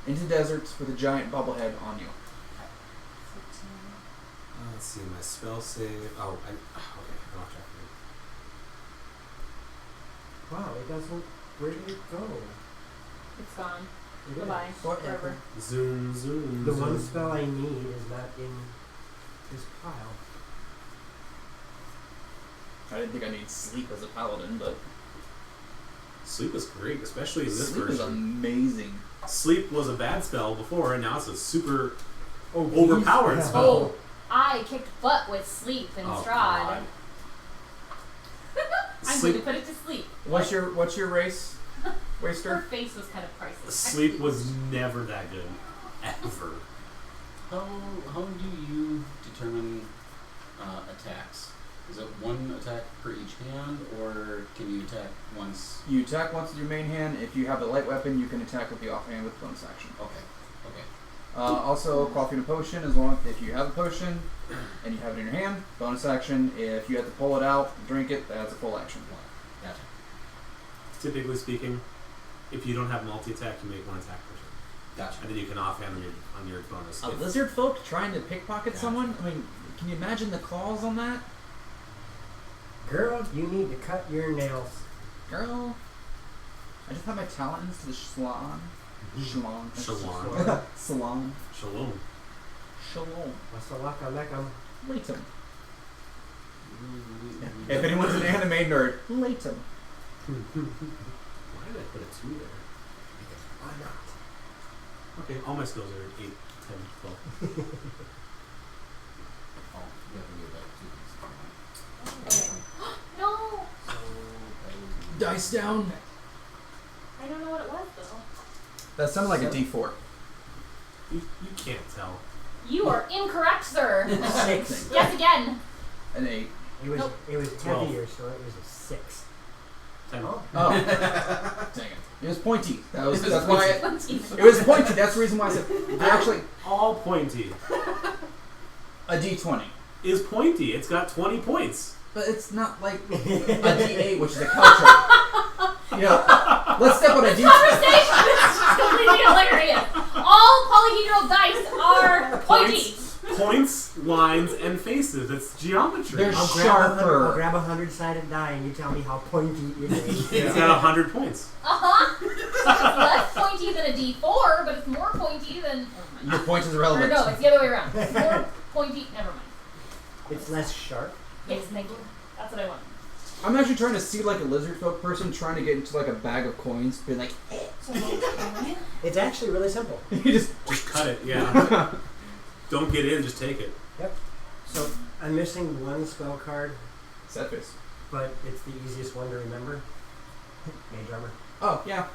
into deserts with a giant bobblehead on you. Let's see, my spell save. Oh, okay, I'm off track. Wow, it doesn't. Where did it go? It's gone. It is. Goodbye. What? Forever. Zoom, zoom. The zoom. one spell I need is not in this pile. I didn't think I need sleep as a paladin, but Sleep is great, especially in this sleep is version. amazing. Sleep was a bad spell before, and now it's a super Oh, overpowered geez. spell. Oh, I kicked butt with sleep and Oh, Strahd. God. I'm Sleep- going to put it to sleep. What's your race, Her Waster? face was kind of priceless. Sleep was never that good, ever. How do you determine attacks? Is it one attack per each hand, or can you attack once? You attack once with your main hand. If you have the light weapon, you can attack with the offhand with bonus action. Okay. Also, coffee and a potion, as long if you have a potion and you have it in your hand, bonus action. If you have to pull it out, drink it, that's a full action. Gotcha. Typically speaking, if you don't have multi-attack, you make one attack per turn. Gotcha. And then you can offhand on your bonus. A If- lizard folk trying to pickpocket Yeah. someone? I mean, can you imagine the claws on that? Girl, you need to cut your nails. Girl, I just have my talons to the salon. Shalom. Shalom. Salon. Shalom. Shalom. Wasalaka lekam. Latum. If anyone's an anime nerd, Latum. Why did I put a 2 there? Why not? Okay, all my skills are 8, 10, 12. Oh, you have to do that too. Okay. No! So Dice down. I don't know what it was, though. That sounded like a D4. You can't tell. You are incorrect, sir. 6. Yes, again. An 8. It was Nope. it was 12. heavier, so it was a 6. 10. Oh. Oh. Dang it. It was pointy. That's why it It was pointy. That's the reason why I said actually All pointy. a D20. Is pointy. It's got 20 points. But it's not like a D8, which is a caltrip. Yeah. Let's step on a This D20. conversation is completely hilarious. All polyhedral dice are pointy. Points, lines, and faces. It's geometry. They're I'll sharper. grab a 100-sided die and you tell me how pointy it is. It's got 100 points. So it's less pointy than a D4, but it's more pointy than. Your point is Or irrelevant. no, it's the other way around. It's more pointy. Never mind. It's less sharp. Yes, thank you. That's what I want. I'm actually trying to see like a lizard folk person trying to get into like a bag of coins, being like, It's actually really simple. you just Just cut it, yeah. Don't get in, just take it. So I'm missing one spell card, sad face. but it's the easiest one to remember. Mage armor. Oh yeah.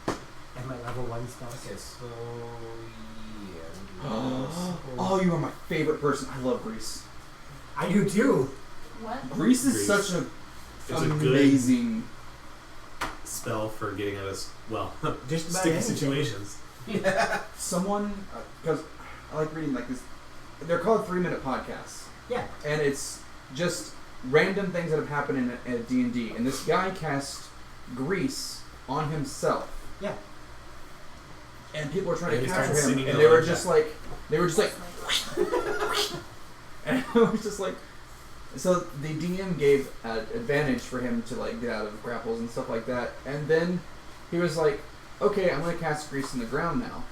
And my level 1 spells. okay, so yeah. we'll do this. Oh, you are my favorite person. I love Grease. I do too. What? Grease is Grease. such a It's a good amazing. spell for getting out of, well, Just about sticky anything. situations. Someone, because I like reading like this. They're called 3-minute podcasts. Yeah. And it's just random things that have happened in a D&D. And this guy cast Grease on himself. Yeah. And people were trying And to he capture started him, singing and the they were like just that. like, and I was just like, so the DM gave advantage for him to like get out of grapples and stuff like that, and then he was like, okay, I'm gonna cast Grease in the ground now.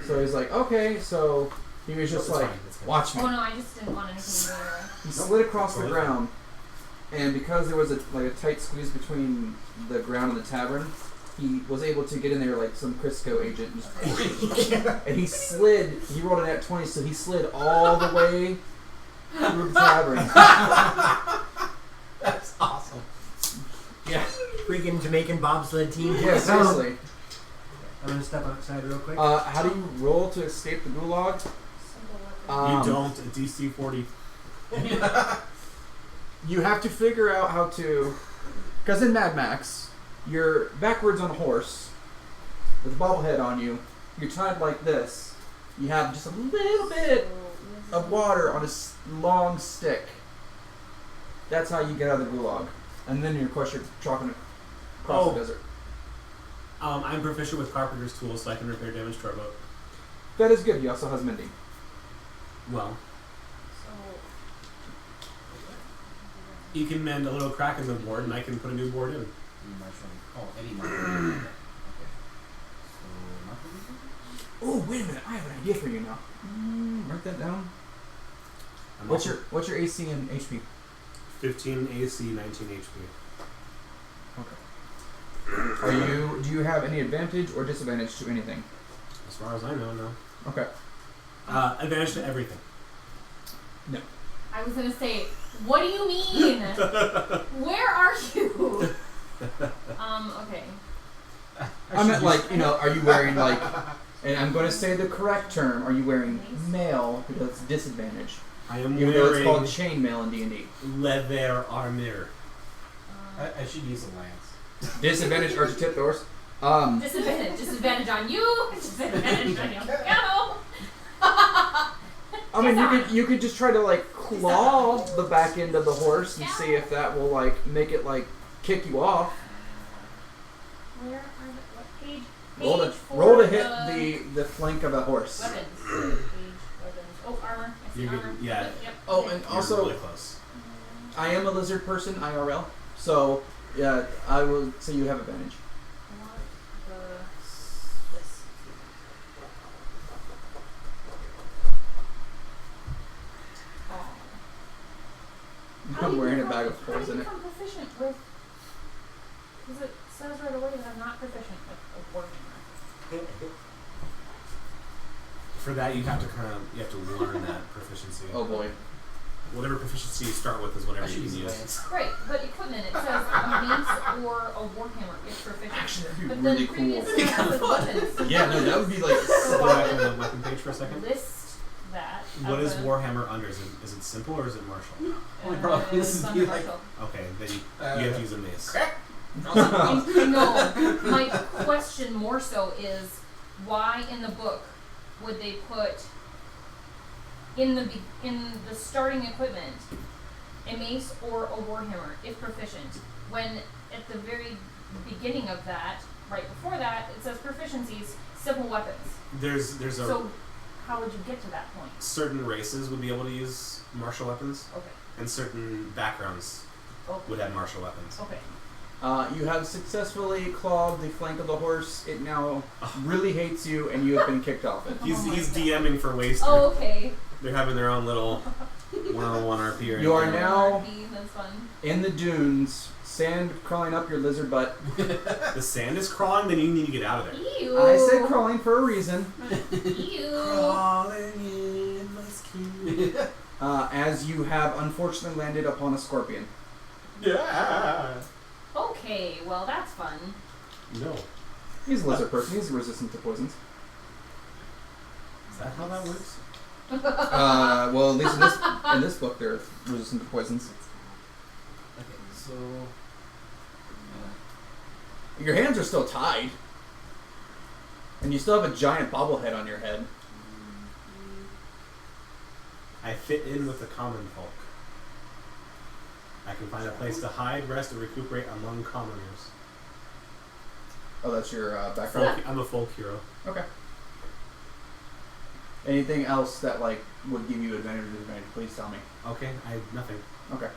So he's like, okay, so he was just It's like, fine, it's fine. watch me. Oh no, I just didn't want anything to go He slid across the Really? ground, and because there was a tight squeeze between the ground and the tavern, he was able to get in there like some Crisco agent. And he slid, he rolled a nat 20, so he slid all the way through the tavern. That's awesome. Yeah. Freaking Jamaican bobsled team. Yeah, seriously. I'm gonna step outside real quick. How do you roll to escape the gulag? You don't, a DC 40. You have to figure out how to... Because in Mad Max, you're backwards on a horse with a bobblehead on you. You're tied like this. You have just a little bit of water on a long stick. That's how you get out of the gulag. And then, of course, you're chalking across the desert. I'm proficient with carpenter's tools, so I can repair damage to our boat. That is good. He also has mending. Well, So. you can mend a little crack in the board, and I can put a new board in. Any marshal? Oh, any marshal. Okay. So nothing. Oh, wait a minute! I have an idea for you now. Write that down. What's your AC and HP? 15 AC, 19 HP. Do you have any advantage or disadvantage to anything? As far as I know, no. Okay. Advantage to everything. No. I was gonna say, what do you mean? Where are you? Okay. I meant like, are you wearing like, and I'm going to say the correct term, are you wearing mail because it's disadvantage? I am Even though it's called wearing chainmail in D&D. leather armor. I should use a lance. Disadvantage or to tip doors? Disadvantage on you. Disadvantage on your go. I mean, you could just try to like claw the back end of the horse and see if that will like make it like kick you off. Where are the what page? Roll to hit the flank of a horse. Weapons. Page weapons. Oh, armor. I see You're armor. good. Yeah. Yep. Oh, and You're also, really close. I am a lizard person IRL, so yeah, I will say you have advantage. This. Oh. I'm wearing a bag of holes in it. How do you become proficient with? Because it says right away that I'm not proficient with a warhammer. For that, you have to learn that proficiency. Oh boy. Whatever proficiency you start with is whatever I you should can use a use. lance. Right, but equipment, it says a mace or a warhammer if proficient. Actually, that'd be But really then cool. previously it says weapons. Yeah, no, that would be like. So Go why back to would the weapon page for a second. list that? What as is a- Warhammer under? Is it simple or is it martial? Only problem is it's be under like- martial. Okay, then you have to use a mace. No, my question more so is why in the book would they put in the starting equipment a mace or a warhammer if proficient, when at the very beginning of that, right before that, it says proficiencies, simple weapons. There's a So how would you get to that point? certain races would be able to use martial weapons, Okay. and certain backgrounds would have martial weapons. Okay. You have successfully clawed the flank of the horse. It now really hates you, and you have been kicked off it. He's DMing for Waster. Oh, okay. They're having their own little 101 RP right You are now. now That's fun. in the dunes, sand crawling up your lizard butt. The sand is crawling, then you need to get out of there. Ew. I said crawling for a reason. Ew. Crawling in my skin. As you have unfortunately landed upon a scorpion. Yeah. Okay, well that's fun. No. He's a lizard person. He's resistant to poisons. Is that how that works? Well, at least in this book, they're resistant to poisons. Okay, so. Your hands are still tied. And you still have a giant bobblehead on your head. I fit in with the common folk. I can find a place to hide, rest, and recuperate among commoners. Oh, that's your background? I'm a folk hero. Okay. Anything else that, like, would give you advantage or disadvantage, please tell me. Okay, I have nothing. Okay.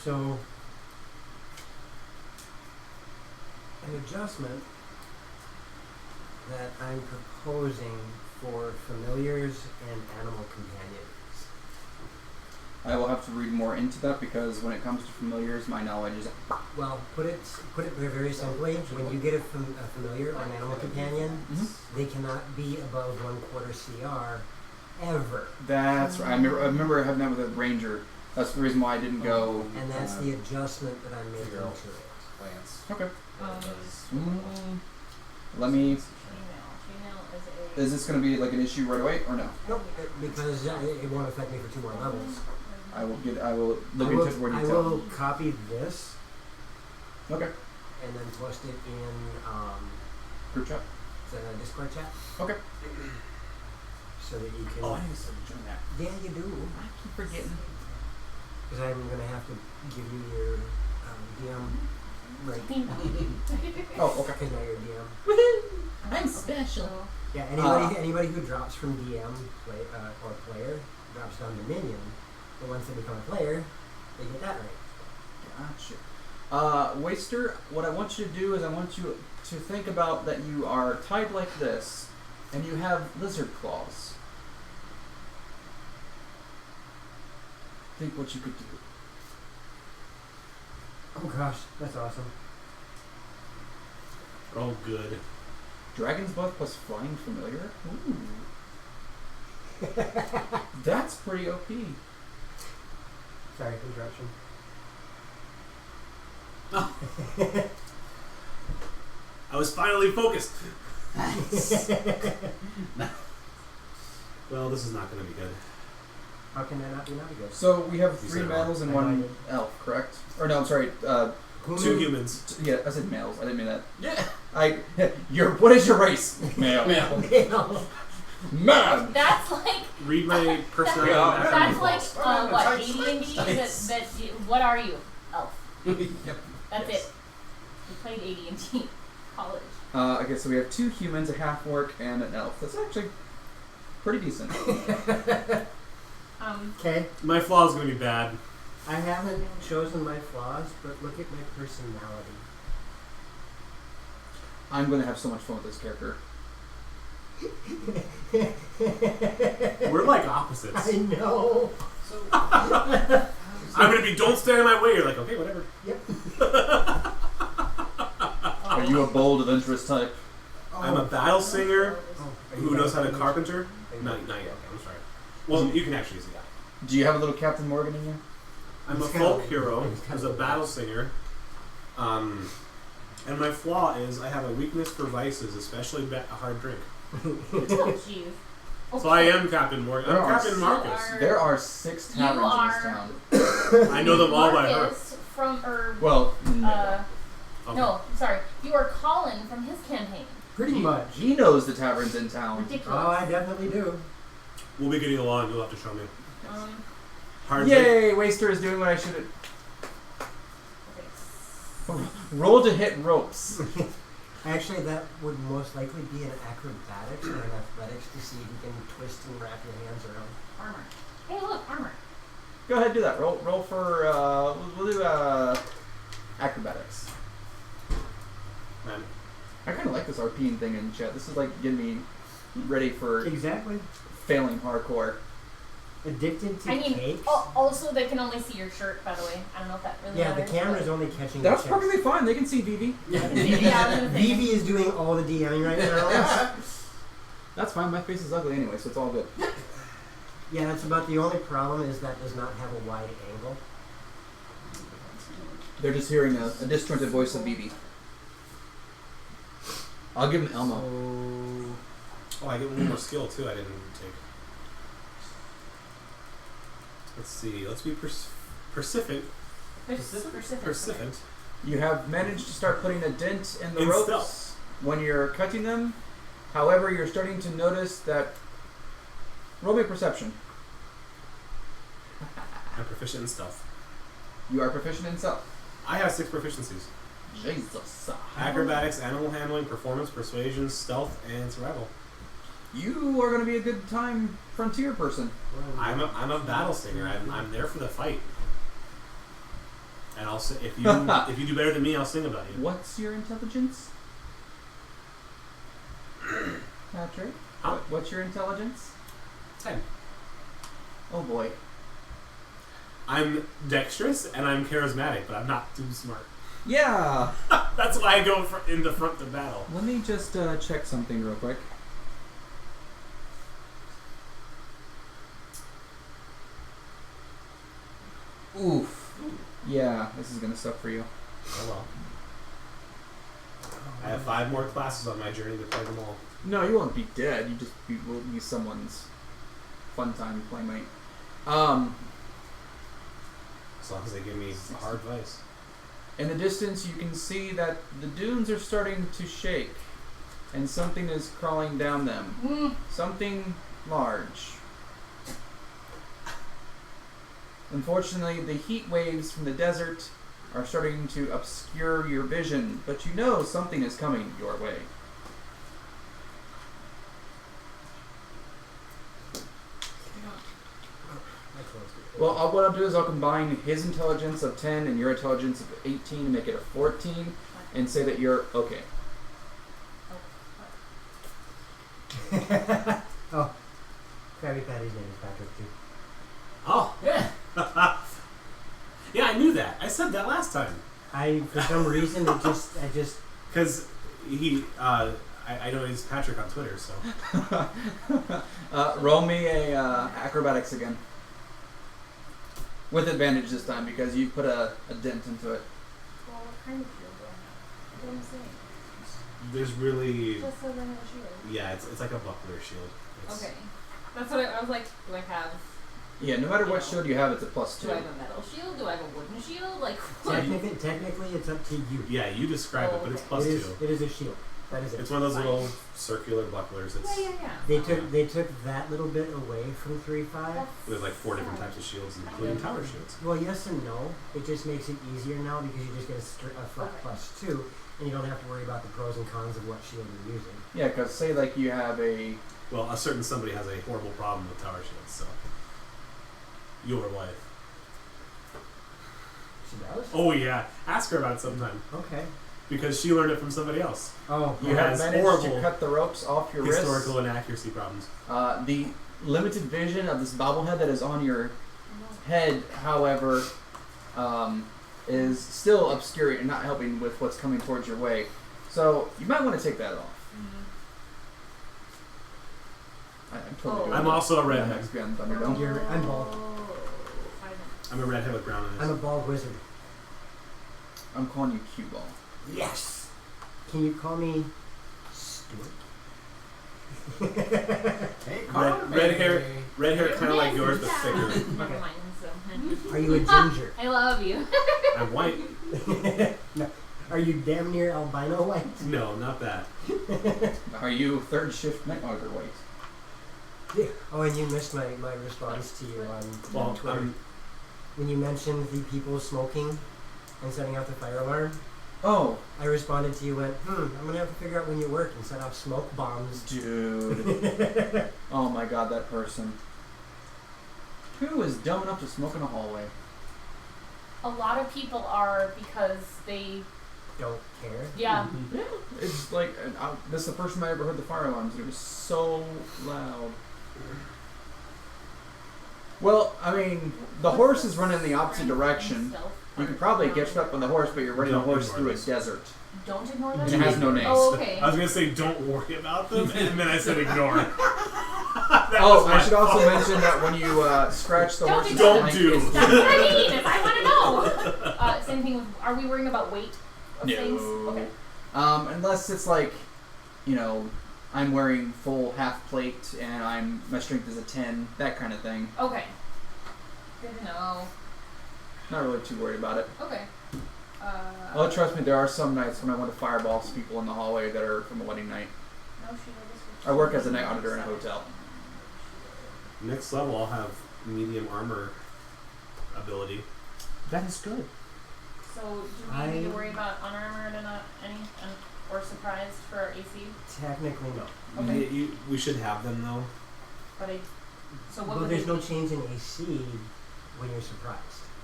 So, an adjustment that I'm proposing for familiars and animal companions. I will have to read more into that because when it comes to familiars, my knowledge is... Well, put it very simply. When you get a familiar or an animal companion, they cannot be above 1/4 CR ever. That's right. I remember having that with a ranger. That's the reason why I didn't go... And that's the adjustment that I'm making to it. Lance. Okay. Um, Let me... Chainmail Is this going to be like an issue right away or no? Nope, because it won't affect me for 2 more levels. I will look into it more I detail. will copy this Okay. and then post it in Group chat? the Discord chat Okay. so that you can. Oh, I need to join that. Yeah, you do. I keep forgetting. Because I'm going to have to give you your DM Right. Oh, okay. Because now you're DM. I'm special. Yeah, anybody who drops from DM or player drops down to minion, but once they become a player, they get that right. Gotcha. Waster, what I want you to do is I want you to think about that you are tied like this, and you have lizard claws. Think what you could do. Oh gosh, that's awesome. Oh, good. Dragon's Breath plus Flying Familiar? Ooh. That's pretty OP. Sorry, interruption. I was finally focused. Well, this is not going to be good. How can that not be good? So we have You 3 said it males and wrong. I 1 did. elf, correct? Or no, I'm sorry. 2 humans. Yeah, I said males. I didn't mean that. Yeah. What is your race? Male. Male. Man. That's like Read my personality. Yeah. that's like Oh, what tight 80 and D. stripes. What are you? Elf. Yep. That's it. We played 80 and D. College. Okay, so we have 2 humans, a half-orc, and an elf. That's actually pretty decent. Okay, My flaw is going to be bad. I haven't chosen my flaws, but look at my personality. I'm going to have so much fun with this character. We're like opposites. I know. I'm going to be, don't stand in my way. You're like, okay, whatever. Yep. Are you a bold, adventurous type? I'm a battle singer Are you who knows how to guys- carpenter. Are you Not guys- yet. I'm sorry. Well, you can actually use the guy. Do you have a little Captain Morgan in you? I'm a He's kinda- folk hero he's kinda who's a battle singer. And my flaw is I have a weakness for vices, especially a hard drink. Oh jeez. So I am Captain Morgan. There I'm are Captain You Marcus. are- There are 6 You taverns in are- this town. I know them all by heart. Marcus from Well, Okay. no, sorry. You are Colin from his campaign. Pretty much. he knows the taverns in town. Ridiculous. Oh, I definitely do. We'll be getting along. You'll have to show me. Um, Hard drink. Yay! Waster is doing what I should have. okay. Roll to hit ropes. Actually, that would most likely be an acrobatics or an athletics to see if you can twist and wrap your hands around. Armor. Hey, look, armor. Go ahead, do that. Roll for. We'll do acrobatics. Man. I kind of like this RPing thing in chat. This is like getting me ready for Exactly. failing hardcore. Addicted to I mean, cakes. also they can only see your shirt, by the way. I don't know if that really Yeah, the matters. camera's only catching That's the chest. perfectly fine. They can see Vivi. Yeah, I was gonna say. Vivi is doing all the DMing right now. That's fine. My face is ugly anyway, so it's all good. Yeah, that's about the only problem is that does not have a wide angle. They're just hearing a disjointed voice of Vivi. I'll give him Elmo. Oh, I get one more skill too. I didn't take. Let's see. Let's be persistent. Persistent. You have managed to start putting a dent in the In ropes stealth. when you're cutting them. However, you're starting to notice that. Roll me perception. I'm proficient in stealth. You are proficient in stealth. I have 6 proficiencies: Jesus. acrobatics, animal handling, performance, persuasion, stealth, and survival. You are going to be a good time frontier person. I'm a battle singer. I'm there for the fight. And I'll say if you do better than me, I'll sing about you. What's your intelligence? Patrick? Huh? What's your intelligence? 10. Oh boy. I'm dexterous and I'm charismatic, but I'm not too smart. Yeah. That's why I go in the front to battle. Let me just check something real quick. Oof. Yeah, this is gonna suck for you. Oh well. I have 5 more classes on my journey to play them all. No, you won't be dead. You will be someone's fun time playmate. As long as they give me hard advice. In the distance, you can see that the dunes are starting to shake, and something is crawling down them. Something large. Unfortunately, the heat waves from the desert are starting to obscure your vision, but you know something is coming your way. Well, what I'll do is I'll combine his intelligence of 10 and your intelligence of 18 and make it a 14 and say that you're okay. Oh, Krabby Patty's name is Patrick too. Oh, yeah. Yeah, I knew that. I said that last time. For some reason, I just. Because I know he's Patrick on Twitter, so. Roll me a acrobatics again. With advantage this time because you put a dent into it. Well, what kind of shield do I have? What am I saying? There's really. Just a regular shield. Yeah, it's like a buckler shield. Okay. That's what I was like, do I have... Yeah, no matter what shield you have, it's a +2. Do I have a metal shield? Do I have a wooden shield? Like, what? Technically, it's up to you. Yeah, you describe it, but it's +2. It is a shield. That is it. It's one of those little circular bucklers. It's They took that little bit away from 3.5. There's like 4 different types of shields, including tower shields. Well, yes and no. It just makes it easier now because you just get a flat +2, and you don't have to worry about the pros and cons of what shield you're using. Yeah, because say like you have a... Well, a certain somebody has a horrible problem with tower shields, so... Your wife. She does? Oh yeah, ask her about it sometime. Okay. Because she learned it from somebody else. Oh, You have managed to cut the ropes off your wrists. Historical inaccuracy problems. The limited vision of this bobblehead that is on your head, however, is still obscuring and not helping with what's coming towards your way. So you might want to take that off. I'm totally doing I'm it. also a redhead. Next beyond Thunderdome. I'm bald. I'm a redhead with brown eyes. I'm a bald wizard. I'm calling you Cue Ball. Yes! Can you call me Stuart? Hey, Red hair, kind of like yours, but thicker. Never mind. So. Are you a ginger? I love you. I'm white. No. Are you damn near albino white? No, not that. Are you third shift night auger white? Yeah. Oh, and you missed my response to you on Twitter. When you mentioned the people smoking and setting off the fire alarm, Oh, I responded to you, I'm going to have to figure out when you work and set off smoke bombs. dude. Oh my god, that person. Who is dumb enough to smoke in a hallway? A lot of people are because they... Don't care. Yeah. Yeah, it's like, this is the first time I ever heard the fire alarms, and it was so loud. Well, I mean, the horse is running in the opposite direction. You could probably get stuck on the horse, but you're running the horse through a desert. Don't ignore them? And it has no names. Oh, okay. I was gonna say don't worry about them, and then I said ignore. I should also mention that when you scratch the horse's Don't flank, do. it's- That's what I mean. Is I want to know. Same thing with, are we worrying about weight of things? Okay. Unless it's like, you know, I'm wearing full half plate and my strength is a 10, that kind of thing. Okay. Good to know. Not really too worried about it. Okay. Well, trust me, there are some nights when I want to fireball people in the hallway that are from a wedding night. No shield. I work as a night auditor in a hotel. Next level, I'll have medium armor ability. That is good. So, do we need to worry about unarmored and or surprised for our AC? Technically, no. Okay. We should have them though. But so what Well, would there's they no be? change in AC when you're surprised.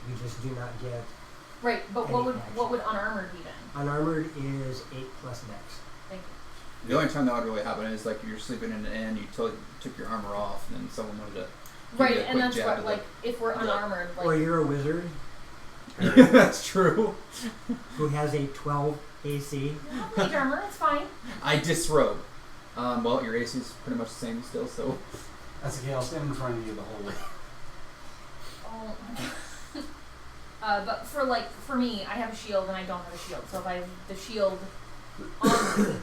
You just do not get... Right, but any what would unarmored be then? Unarmored is 8 plus dex. Thank you. The only time that would really happen is like if you're sleeping in an inn, you took your armor off, and then someone wanted to give Right, you a and quick that's jab what, to like, if we're unarmored, like... Or you're a wizard That's true. who has a 12 AC. Mage armor, it's fine. I disrobe. Well, your AC is pretty much the same still, so... That's okay, I'll stand in front of you the whole way. Oh. But for me, I have a shield and I don't have a shield. So if I have the shield on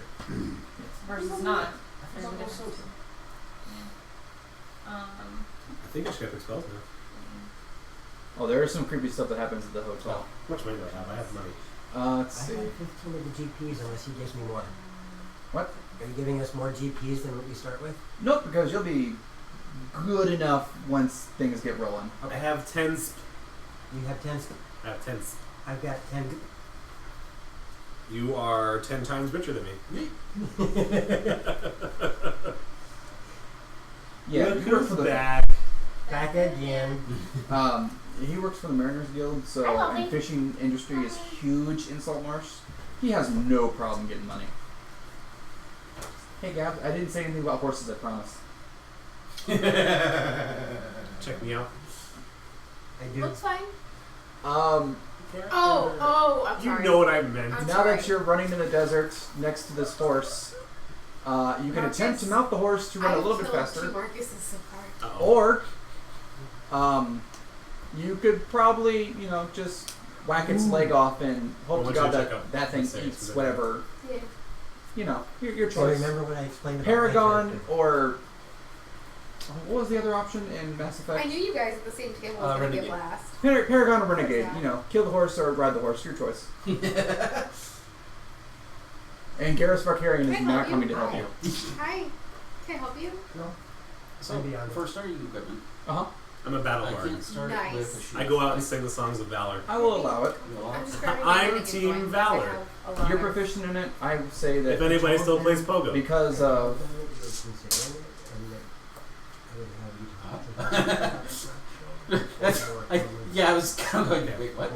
versus not, there's a difference. Yeah. I think I should have expelled now. Oh, there is some creepy stuff that happens at the hotel. How much money do I have? I have money. Let's I see. have 15 of the GPs unless he gives me more. What? Are you giving us more GPs than what we start with? Nope, because you'll be good enough once things get rolling. I have 10. You have 10. I have 10. I've got 10. You are 10 times richer than me. Yeah, Look you work who's for the back. Back again. He works for the Mariners Guild, so Hi, and Lovely. fishing industry is huge in Saltmarsh. He has no problem getting money. Hey Gab, I didn't say anything about horses, I promise. Check me out. I do. Looks fine. Um, I'm You sorry. know what I meant. I'm now sorry. that you're running in the desert next to this horse, you can attempt to mount the horse to run a little bit faster, Marcus is so hard. Uh-oh. or you could probably, just whack its leg off and hope to Well, God once you check that out that thing the saves, eats then- whatever. Yeah. Your So choice. remember what I explained about Paragon my character. or what was the other option in Mass Effect? I knew you guys at the same table was going to get Renegade. last. Paragon or Renegade. What's that? Kill the horse or ride the horse. Your choice. And Garrus Varkarian is Can I not help coming you? to help you. Hi. Can I help you? So, Maybe on for starting equipment, I'm a battle I bard. can't start Nice. with a shield. I go out and sing the songs of valor. I will allow it. You know, I'm just grabbing I'm everything Team and going because I Valor. have a lot You're of- proficient in it. I would say that If anybody still plays pogo. because of yeah, I was kind of going, wait, what?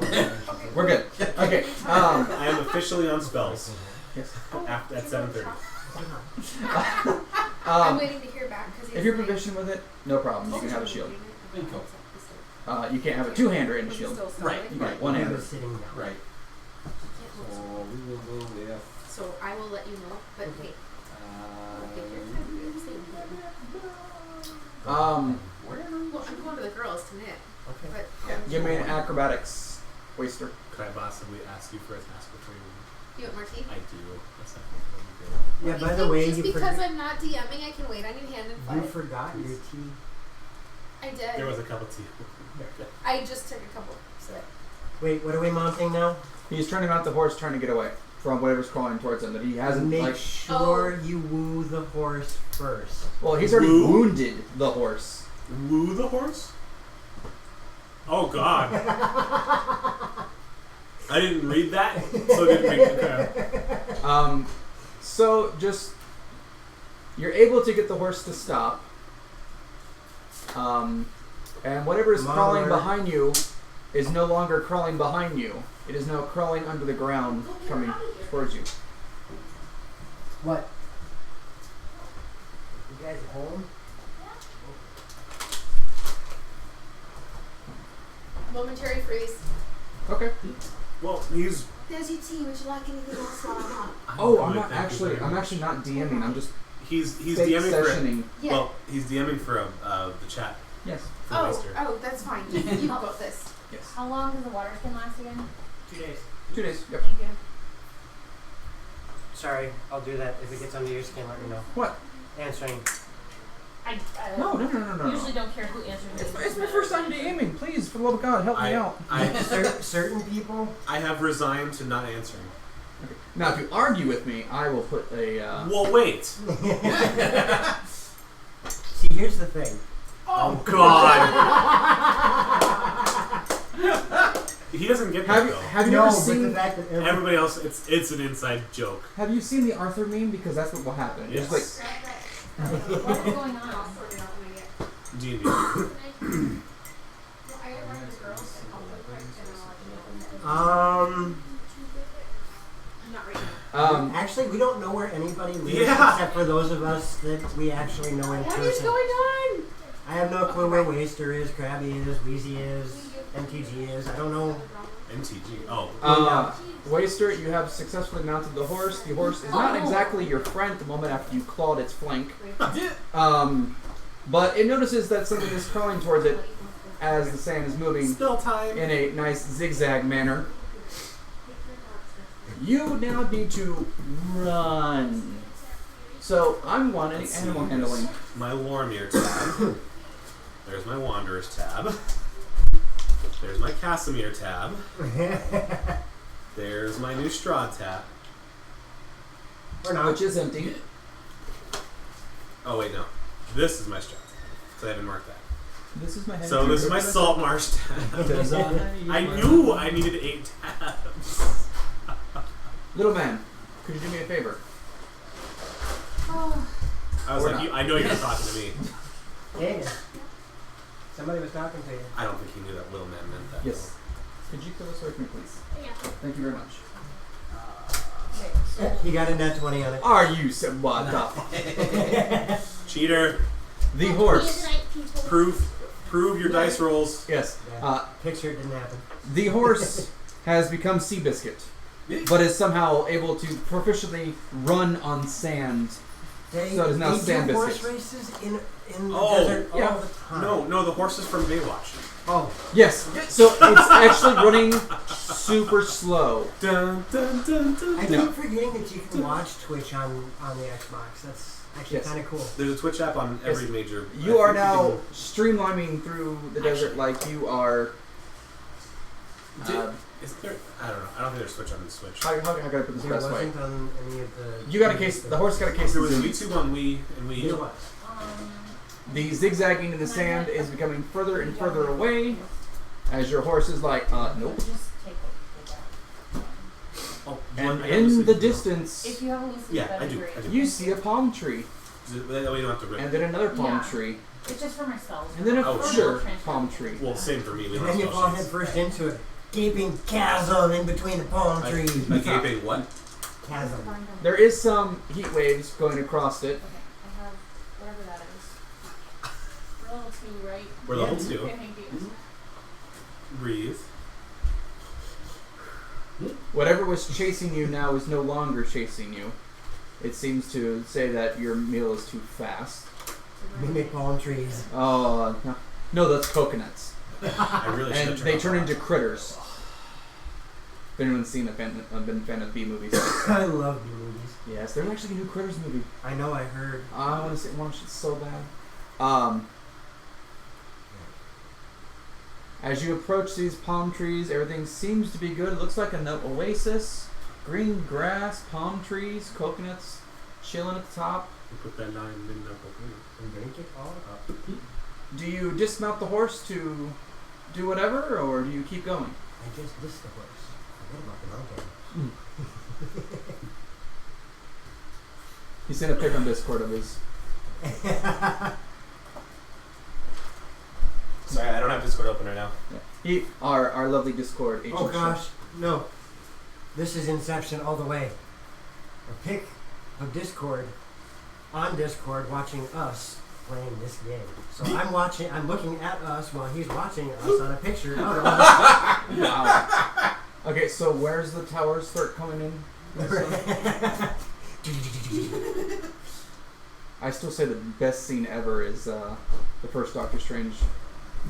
we're good. Okay. I am officially on spells Yes. at 7:30. I'm waiting to hear back because If you're proficient with it, no problem. You can have a shield. Thank you. You can't have a two-hander in a shield. Right. You can have I one-hander. was sitting down. Right. So we will go with. So I will let you know, but hey, take your time. Do the same. Where? Well, I'm going to the girls to knit. Okay. But Give me an acrobatics, waster. Could I possibly ask you for a task before you? you want more tea? I do. That's not Yeah, What do by you the think? way, just you because forgot. I'm not DMing, I can wait on you hand and You foot. forgot your tea. I did. There was a cup of tea. I just took a couple sips. Wait, what are we mounting now? He's turning out the horse, trying to get away from whatever's crawling towards him. That he hasn't Make sure you woo the horse first. Well, he's already Woo? wounded the horse. Woo the horse? Oh God! I didn't read that, so it didn't make the So just you're able to get the horse to stop. And whatever is crawling Mother. behind you is no longer crawling behind you. It is now crawling under the ground, coming towards you. What? You guys home? Momentary freeze. Okay. Well, he's There's your tea. Would you like anything else while I'm on? Oh, good, I'm not thank you actually. very I'm much. actually not DMing. I'm just he's fake DMing for sessioning. Yeah. well, he's DMing for the chat Yes. for Oh, Waster. that's fine. You got this. Yes. How long does the water skin last again? 2 days. 2 days. Yep. Thank you. Sorry, I'll do that. If it gets under your skin, let me know. What? Answering. I No. usually don't care who answers It's, me. it's my first time DMing. Please, for the love of God, help me out. Certain people. I have resigned to not answering. Okay. Now, if you argue with me, I will put a. Well, wait. See, here's the thing. Oh God. He doesn't get that though. Have you No, ever but the seen? fact that Everybody else, it's an inside joke. Have you seen the Arthur meme? Because that's what will happen. Yes. It's What is going on? D&D. Actually, we don't know where anybody lives Yeah. except for those of us that we actually know in What is person. going on? I have no clue where Waster is, Krabby is, Wheezy is, MTG is. I don't know. MTG. Oh. Waster, you have successfully mounted the horse. The horse is not exactly your friend the moment after you clawed its flank. But it notices that something is crawling towards it as the sand is moving Spell time. in a nice zigzag manner. You now need to run. So I'm wanting Let's see. animal handling. My Lormir tab. There's my Wanderers tab. There's my Casimir tab. There's my new Straw tab. Or not. Which is empty. Oh wait, no. This is my Straw tab. So I didn't mark that. This is my head. So this is my Saltmarsh tab. I knew I needed 8 tabs. Little man, could you do me a favor? I was Or like, not. I know you're not talking to me. Dang it. Somebody was talking to you. I don't think he knew that little man meant that. Yes. Could you kill this away from me, please? Yeah. Thank you very much. He got a net 20 on it. Are you some what the? Cheater. The horse. Prove your dice rolls. Yes. Picture it didn't happen. The horse has become Seabiscuit, but is somehow able to proficiently run on sand. So it is now they sand do horse biscuits. races in the Oh, desert yeah. all the time. No, the horse is from Baywatch. Oh, Yes. So it's actually running super slow. Dun, dun, dun, dun. I No. keep forgetting that you can watch Twitch on the Xbox. That's actually Yes. kind of cool. There's a Twitch app on every Yes. major. You I are think now streamlining through the desert like you are. Is there? I don't know. I don't think there's Twitch on the Switch. How can I put this the There best way? wasn't on any of the... You got a case. The horse got a case There of was zoomies. YouTube on Wii and Wii. There was. The zigzagging in the sand is becoming further and further away as your horse is like, nope. Just take it. Oh, And I got in this the thing. distance, If you have a lease, Yeah, that'd I be do, great. I do. you see a palm tree, That way you don't have to rip. and then another palm Yeah. tree, It's just for myself. and then a Oh, further sure. palm tree. Well, same for me. We And don't then you have fall spell head sheets. first into a gaping chasm in between the palm trees. A gaping what? Chasm. There is some heat waves going across it. Okay, I have whatever that is. We're level 2, right? We're level Yeah. 2. Okay, thank you. Breathe. Whatever was chasing you now is no longer chasing you. It seems to say that your meal is too fast. Mimic palm trees. Oh, no, that's coconuts. I really should And have they turn into critters. If anyone's been a fan of B movies. I love B movies. Yes, there's actually a new Critters movie. I know, I heard. I want to watch it so bad. As you approach these palm trees, everything seems to be good. It looks like an oasis. Green grass, palm trees, coconuts chilling at the top. You put that 9 in the And drink it all up. Do you dismount the horse to do whatever, or do you keep going? I just dissed the horse. Forget about the mountain. He sent a pic on Discord of his. Sorry, I don't have Discord open right now. Our lovely Discord agent. Oh gosh, no. This is Inception all the way. A pic of Discord on Discord watching us playing this game. So I'm looking at us while he's watching us on a picture out of us. Wow. Okay, so where's the towers start coming in? I still say the best scene ever is the first Doctor Strange.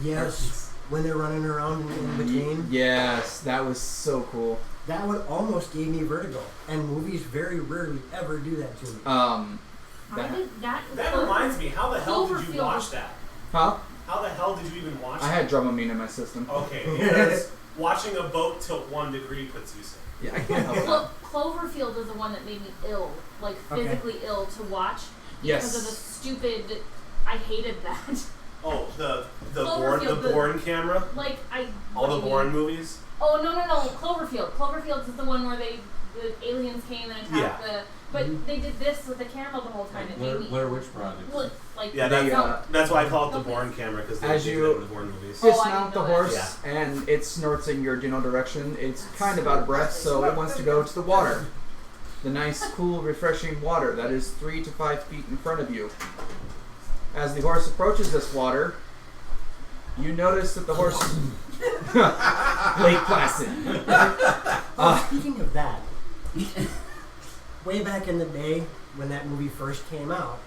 Yes, when they're running around in between. Yes, that was so cool. That one almost gave me vertigo. And movies very rarely ever do that to me. I did that. That reminds me, how the hell did you Cloverfield watch was- that? Huh? How the hell did you even watch I that? had Dramamine in my system. Okay, because watching a boat tilt 1 degree puts you sick. Yeah, I can't help that. Cloverfield is the one that made me ill, like physically ill to watch because of the Yes. stupid. I hated that. Oh, the Cloverfield, Bourne camera? Like All the what do you Bourne mean? movies? Oh no! Cloverfield. Cloverfield is the one where the aliens came and attacked the. But they did this with the camera the whole time. It made me. Blair Witch Project. Like Yeah, They, that's why I call it the Okay. Bourne camera, because they As did you- that in the Bourne movies. Oh, I Dismount the didn't know horse, that. and it snorts in your general direction. It's kind of out of breath, so it wants to go to the water. The nice, cool, refreshing water that is 3 to 5 feet in front of you. As the horse approaches this water, you notice that the horse Lake Placid. Speaking of that, way back in the day when that movie first came out,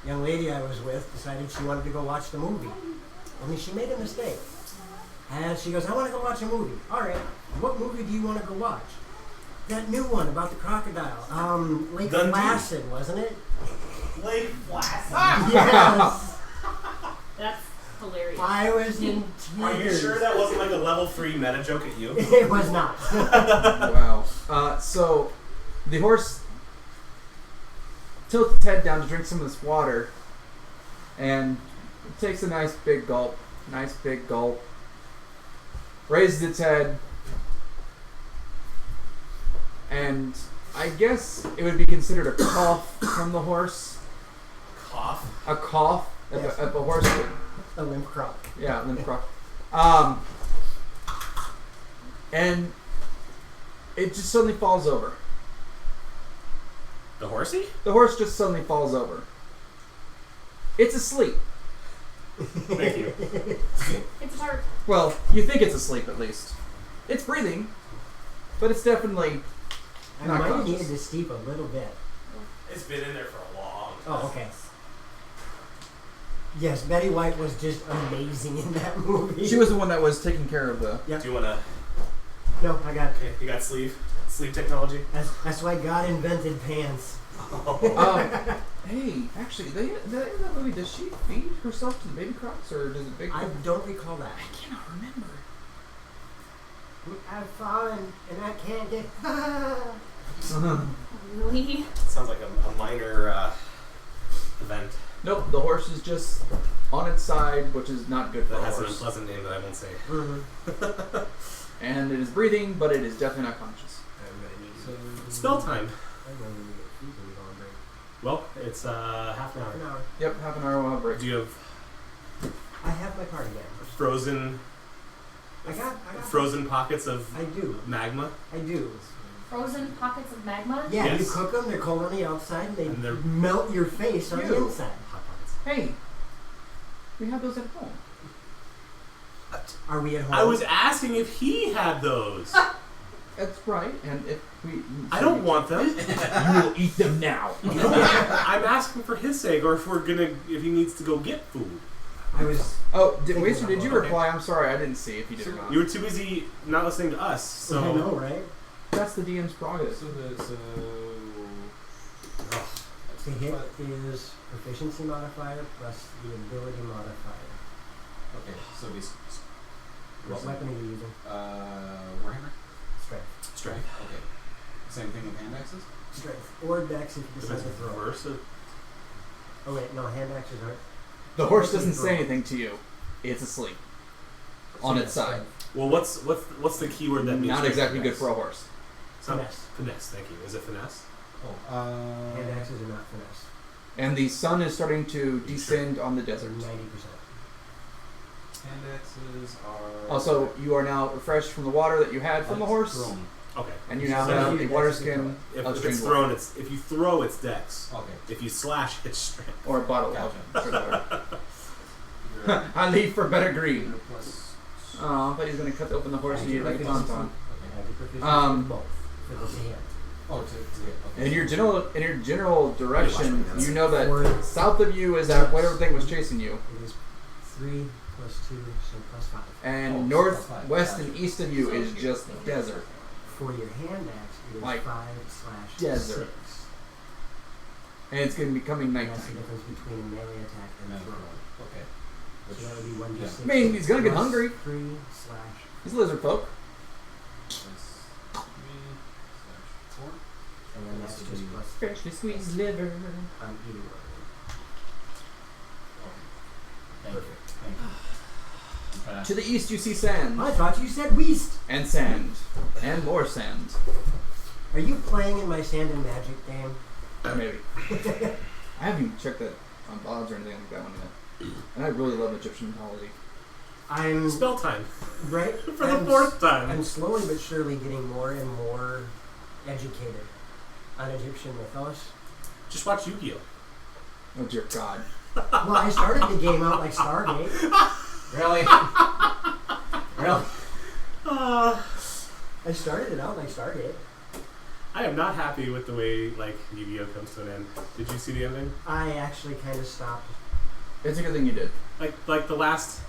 young lady I was with decided she wanted to go watch the movie. Only she made a mistake. And she goes, I want to go watch a movie. All right, what movie do you want to go watch? That new one about the crocodile. Lake Dundee. Placid, wasn't it? Lake Placid. Yes. That's hilarious. I was in tears. Are you sure that wasn't like a level 3 meta joke at you? It was not. Wow. So the horse tilts its head down to drink some of this water, and it takes a nice big gulp. Raises its head, and I guess it would be considered a cough from the horse. Cough. A cough Yes. if a horse. A limp crop. Yeah, limp crop. And it just suddenly falls over. The horsey? The horse just suddenly falls over. It's asleep. Thank you. It's a tart. Well, you think it's asleep at least. It's breathing, but it's definitely I not might have conscious. needed to steep a little bit. It's been in there for a long time. Oh, okay. Yes, Betty White was just amazing in that movie. She was the one that was taking care of the. Yep. Do you wanna? No, I got. Okay, you got sleeve technology. That's why God invented pants. Hey, actually, in that movie, does she feed herself to the baby crocs, or does it bake? I don't recall that. I cannot remember. I've fallen and I can't get. Really? Sounds like a minor event Nope, the horse is just on its side, which is not good for that a has an horse. unpleasant name that I won't say. And it is breathing, but it is definitely not conscious. Spell time. I'm going to get freezing on break. Well, it's half an hour. No, Yep, half an hour we'll have a break. Do you have I have my cardigan. frozen I got. frozen pockets of I do. magma? I do. Frozen pockets of magma? Yeah, you Yes. cook them. They're cold on the outside. And they And they're- melt your face on the Ew. inside. Hot pockets. Hey, we have those at home. Are we at home? I was asking if he had those. That's right, and if we... I don't want them. You will eat them now. I'm asking for his sake, or if he needs to go get food. I was. Oh, Thinking Waster, did you about it. reply? I'm sorry, I didn't see if you did or not. You were too busy not listening to us, so. I know, right? That's the DM's prerogative. The hit is proficiency modifier plus the ability modifier. Okay, so What weapon are you using? Warhammer? Strength. Strength. Okay. Same thing with hand axes? Strength. Or dex if you decide to throw. Reverse it. Oh wait, no, hand axes aren't. The horse doesn't say anything to you. It's asleep. On its side. Well, what's the keyword that means? Not strength exactly and good dex? for a horse. Finesse. Finesse. Thank you. Is it finesse? Oh, Hand axes are not finesse. And the sun is starting to descend on the They're desert. 90%. hand axes are. Also, you are now refreshed from the water that you had from the horse, Thrown. Okay. and you now So have you- the water that's a skin If of it's stream thrown, if you throw, it's dex. Okay. If you slash, it's strength. or a bottle. Gotcha. Okay. I leave for better green. Plus. Oh, I thought he was going to cut open the horse and eat it like a tauntaun. I have the proficiency Um, in both for this hand. Oh, to get. Okay. In your general direction, Watch my you know that Or- south of you is that whatever thing was chasing you, It is 3 plus 2, so plus 5. and Oh, north, plus 5. west, Gotcha. and east of you is just desert. For your hand axe, it is Like 5/6. desert. And it's going to be coming And that's the nighttime. difference between a melee attack and And throw. okay. So that would be 1d6. I mean, he's gonna get plus hungry. 3/. He's lizard folk. That's 3/4. And then that's just plus Freshly squeezed liver. on either one. Thank you. Thank you. To the east, you see sand. I thought you said Weast! And sand. And more sand. Are you playing in my Sand and Magic game? Maybe. I haven't even checked that on odds or anything like that one yet. And I really love Egyptian mythology. I'm Spell time. right For the fourth time. I'm slowly but surely getting more and more educated on Egyptian mythos. Just watch Yu-Gi-Oh. Oh dear God. Well, I started the game out like Stargate. Really? Really? I started it out like Stargate. I am not happy with the way Yu-Gi-Oh comes to an end. Did you see the ending? I actually kind of stopped. It's a good thing you did. Like the last,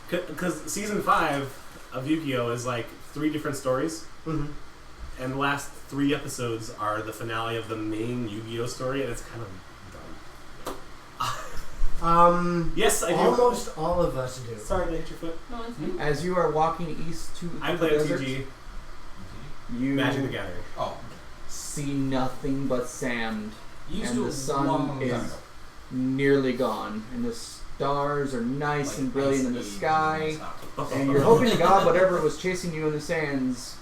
because season 5 of Yu-Gi-Oh is 3 different stories, Mm-hmm. and the last 3 episodes are the finale of the main Yu-Gi-Oh story, and it's kind of dumb. Yes, I do. Almost all of us do. Sorry to hit your foot. No, it's fine. As you are walking east to I the play a desert, TG. you Magic the Gathering. Oh. see nothing but sand. Used And to the sun long time is ago. nearly gone, and the stars are nice Like and brilliant in the ice sky. age and stuff. And you're hoping to God whatever was chasing you in the sands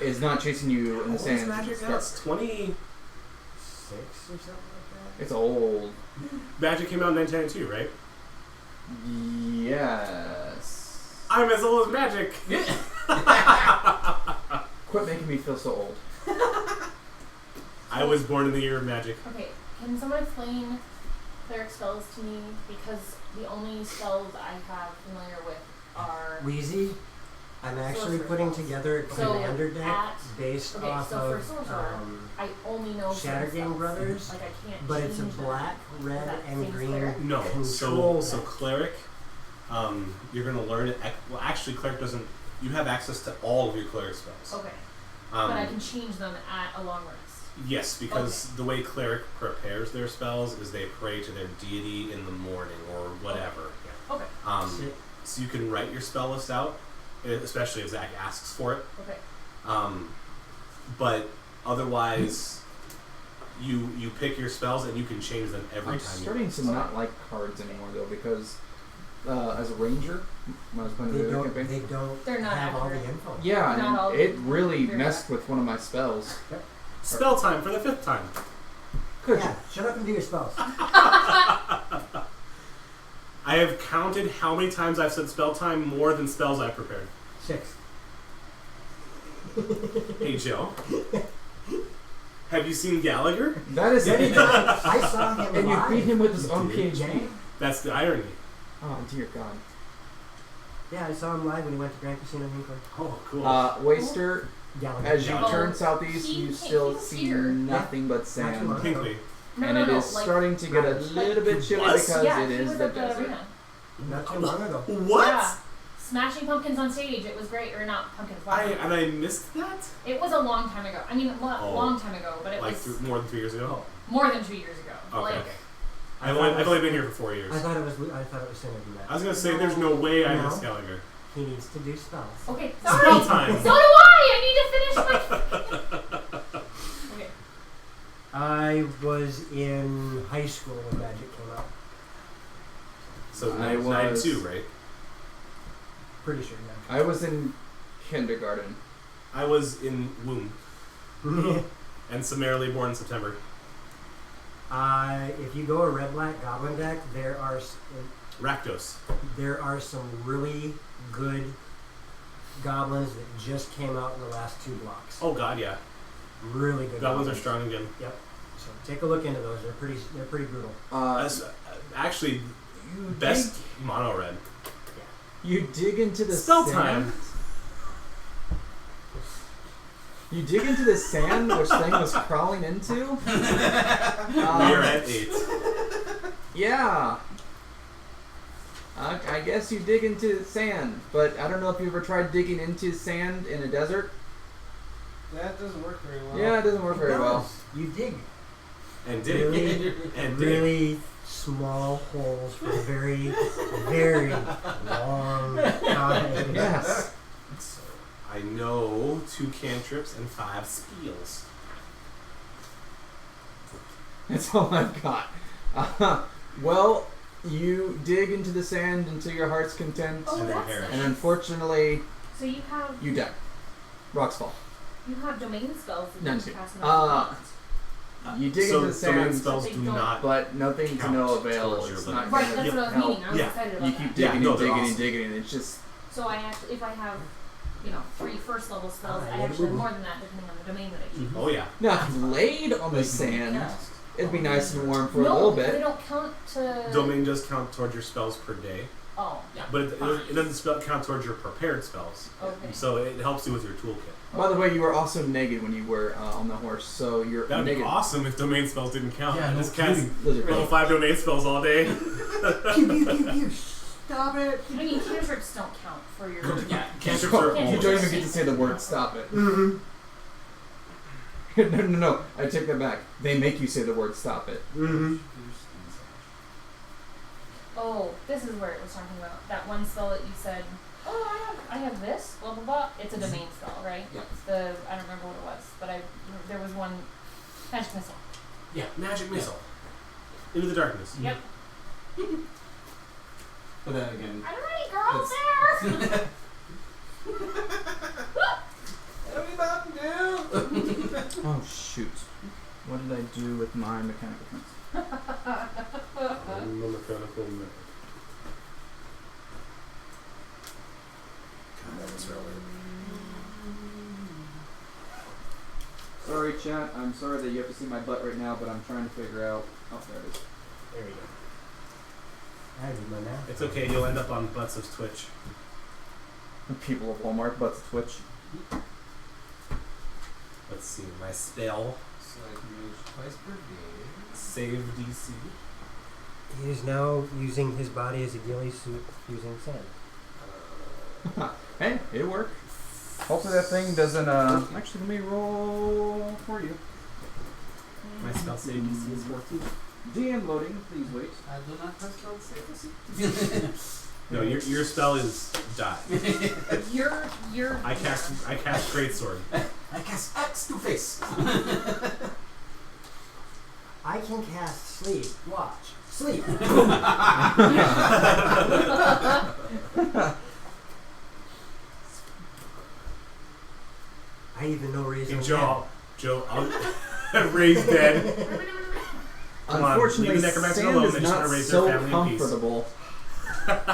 is not chasing you in the How old is sand. Magic now? It's 20. 6 or something like It's old. Magic came out in 1992, right? Yes. I'm as old as Magic. Quit making me feel so old. I was born in the year of Magic. Okay, can someone explain cleric spells to me? Because the only spells I have familiar with are... that. Wheezy, I'm actually Sorcerer putting spells. together a So, commander deck at- based okay, off so for of sorcerer, I only know certain Shattergame spells. Brothers, Like I can't but it's a change them. black, red, that and same green cleric? No, control so deck. cleric, you're gonna learn it. Well, actually, cleric doesn't. You have access to all of your cleric spells. Okay, but I can change them at a long rest. Yes, because the way cleric prepares their spells is they pray to their deity in the morning or whatever. Okay, So you can write your spell list out, especially if Zach asks for it. okay. But otherwise, you pick your spells and you can change them every I'm time. starting to not like cards anymore though, because as a ranger, when I was playing the campaign, They're not have all the accurate. info. yeah, Not all and it really very messed with one of my spells. Spell time for the 5th time. Could Yeah, shut up and do your spells. I have counted how many times I've said spell time more than spells I've prepared. 6. Hey Joe, have you seen Gallagher? That is it. I saw him And you live. beat him with his own Did you? PhD. That's the irony. Oh dear God. Yeah, I saw him live when he went to Grand Casino Hinckley. Oh, cool. Waster, Gallagher. as you Oh, turn southeast, he you came still here. see nothing but Not too sand. long. Pinkley. No, And no, it no, is like, starting to get a Like, little bit chilly what? because yeah, it he is was the at the desert. arena. Not too long ago. What? Yeah. Smashing pumpkins on stage. It was great, or not pumpkins. I missed that? It was a long time ago. I mean, Oh. long time ago, but it Like was more than 3 years ago? more than 2 years ago. Okay. Like, I've only been here for 4 years. I thought it was sooner than that. I was gonna say there's no way I No. missed Gallagher. He needs to do spells. okay, Spell sorry. time. So do I. I need to finish my. Okay. I was in high school when Magic came out. So I was- 92, right? Pretty sure, I was in kindergarten. I was in womb yeah. and summarily born in September. If you go a red-black goblin deck, there are Rakdos. some really good goblins that just came out in the last 2 blocks. Oh god, yeah. Really good. Goblins are strong again. Yep. So take a look into those. They're pretty brutal. Actually, You best mono red. You dig into the Spell sand. time. You dig into the sand, which thing was crawling into. We're at 8. Yeah. I guess you dig into sand, but I don't know if you ever tried digging into sand in a desert. That doesn't work very well. Yeah, it doesn't work very well. You dig And dig. really, And dig. really small holes for a very, very long time. Yes. So I know 2 cantrips and 5 spells. That's all I've got. Well, you dig into the sand until your heart's content, Oh, And then that's perish. and nice. unfortunately, So you have you die. Rocks fall. domain spells that No, you I'm can cast kidding. You dig so into the domain sand, spells They do don't- not. but nothing to count no avail. towards your It's limit. not Right, gonna that's what I was help. meaning. I was Yeah. excited about You that. keep Yeah, digging no, and they're digging awesome. and digging, and it's just So I actually, if I have, 3 first level spells, I yeah, actually have we- more than that depending on the domain that I choose. Oh yeah. now if you laid on the sand. Yeah. It'd be nice and warm for a No, little they bit. don't count to. Domain does count towards your spells per day, Oh, yeah. but it doesn't count towards your prepared spells. Okay. So it helps you with your toolkit. By the way, you were also naked when you were on the horse, so you're That would be naked. awesome if domain spells didn't count. Yeah, I no just cast Lizard level folk. 5 domain spells all day. Pew, pew, pew, pew. Stop it. I mean, cantrips don't count for your. Yeah, cantrips are You don't always. even get to say the word "stop it." Mm-hmm. No. I take that back. They make you say the word "stop it." Mm-hmm. Oh, this is where it was talking about that one spell that you said. Oh, I have this. Blah blah blah. It's a domain spell, right? Yeah. It's the I don't remember what it was, but there was one magic missile. Yeah, magic missile. Into the darkness. Yep. But then again, I'm ready, girls. There. everybody. Oh shoot! What did I do with my mechanical things? I'm a mechanical man. God, that was relevant. Sorry, chat. I'm sorry that you have to see my butt right now, but I'm trying to figure out. Oh, there it is. There we go. I did my math. It's okay, you'll end up on Butts of Twitch. People of Hallmark, butts of Twitch. Let's see, my spell. So I can use twice per day. Save DC. He is now using his body as a ghillie suit using sand. Hey, it worked. Hopefully that thing doesn't, actually let me roll for you. My spell save DC is 14. DM loading, please wait. I do not have spell save this. No, your spell is die. You're. I cast Greatsword. I cast Axe to Face. I can cast sleep. Watch. Sleep. I even know reason. Hey, Joe, I'll raise dead. Come on, Unfortunately, leave the necromancer sand alone. is They just not want to raise so their family in peace. comfortable.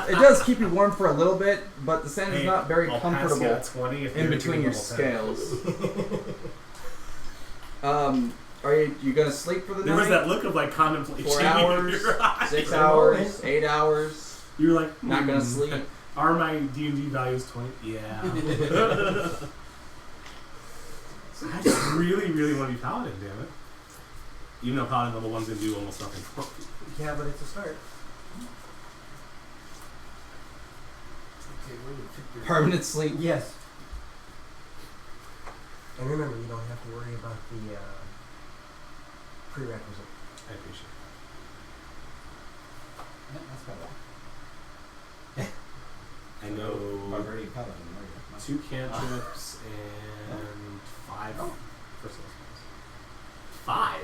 It does keep you warm for a little bit, but the sand is not very I'll comfortable pass you at 20 if in you're between your level 10. scales. Are you gonna sleep for the There night? was that look of like contemplation 4 in hours, your eyes. 6 hours, 8 hours. You were like, Not gonna sleep. Are my D&D values 20? Yeah. I just really, really want to be paladin, damn it. Even though paladin level 1's gonna do almost nothing for me. Yeah, but it's a start. Okay, where do you pick your Permanent sleep. Yes. And remember, you don't have to worry about the prerequisite. I appreciate Yeah, that's better. it. I know Already paladin, are you? 2 cantrips and 5 Oh. personal spells. 5?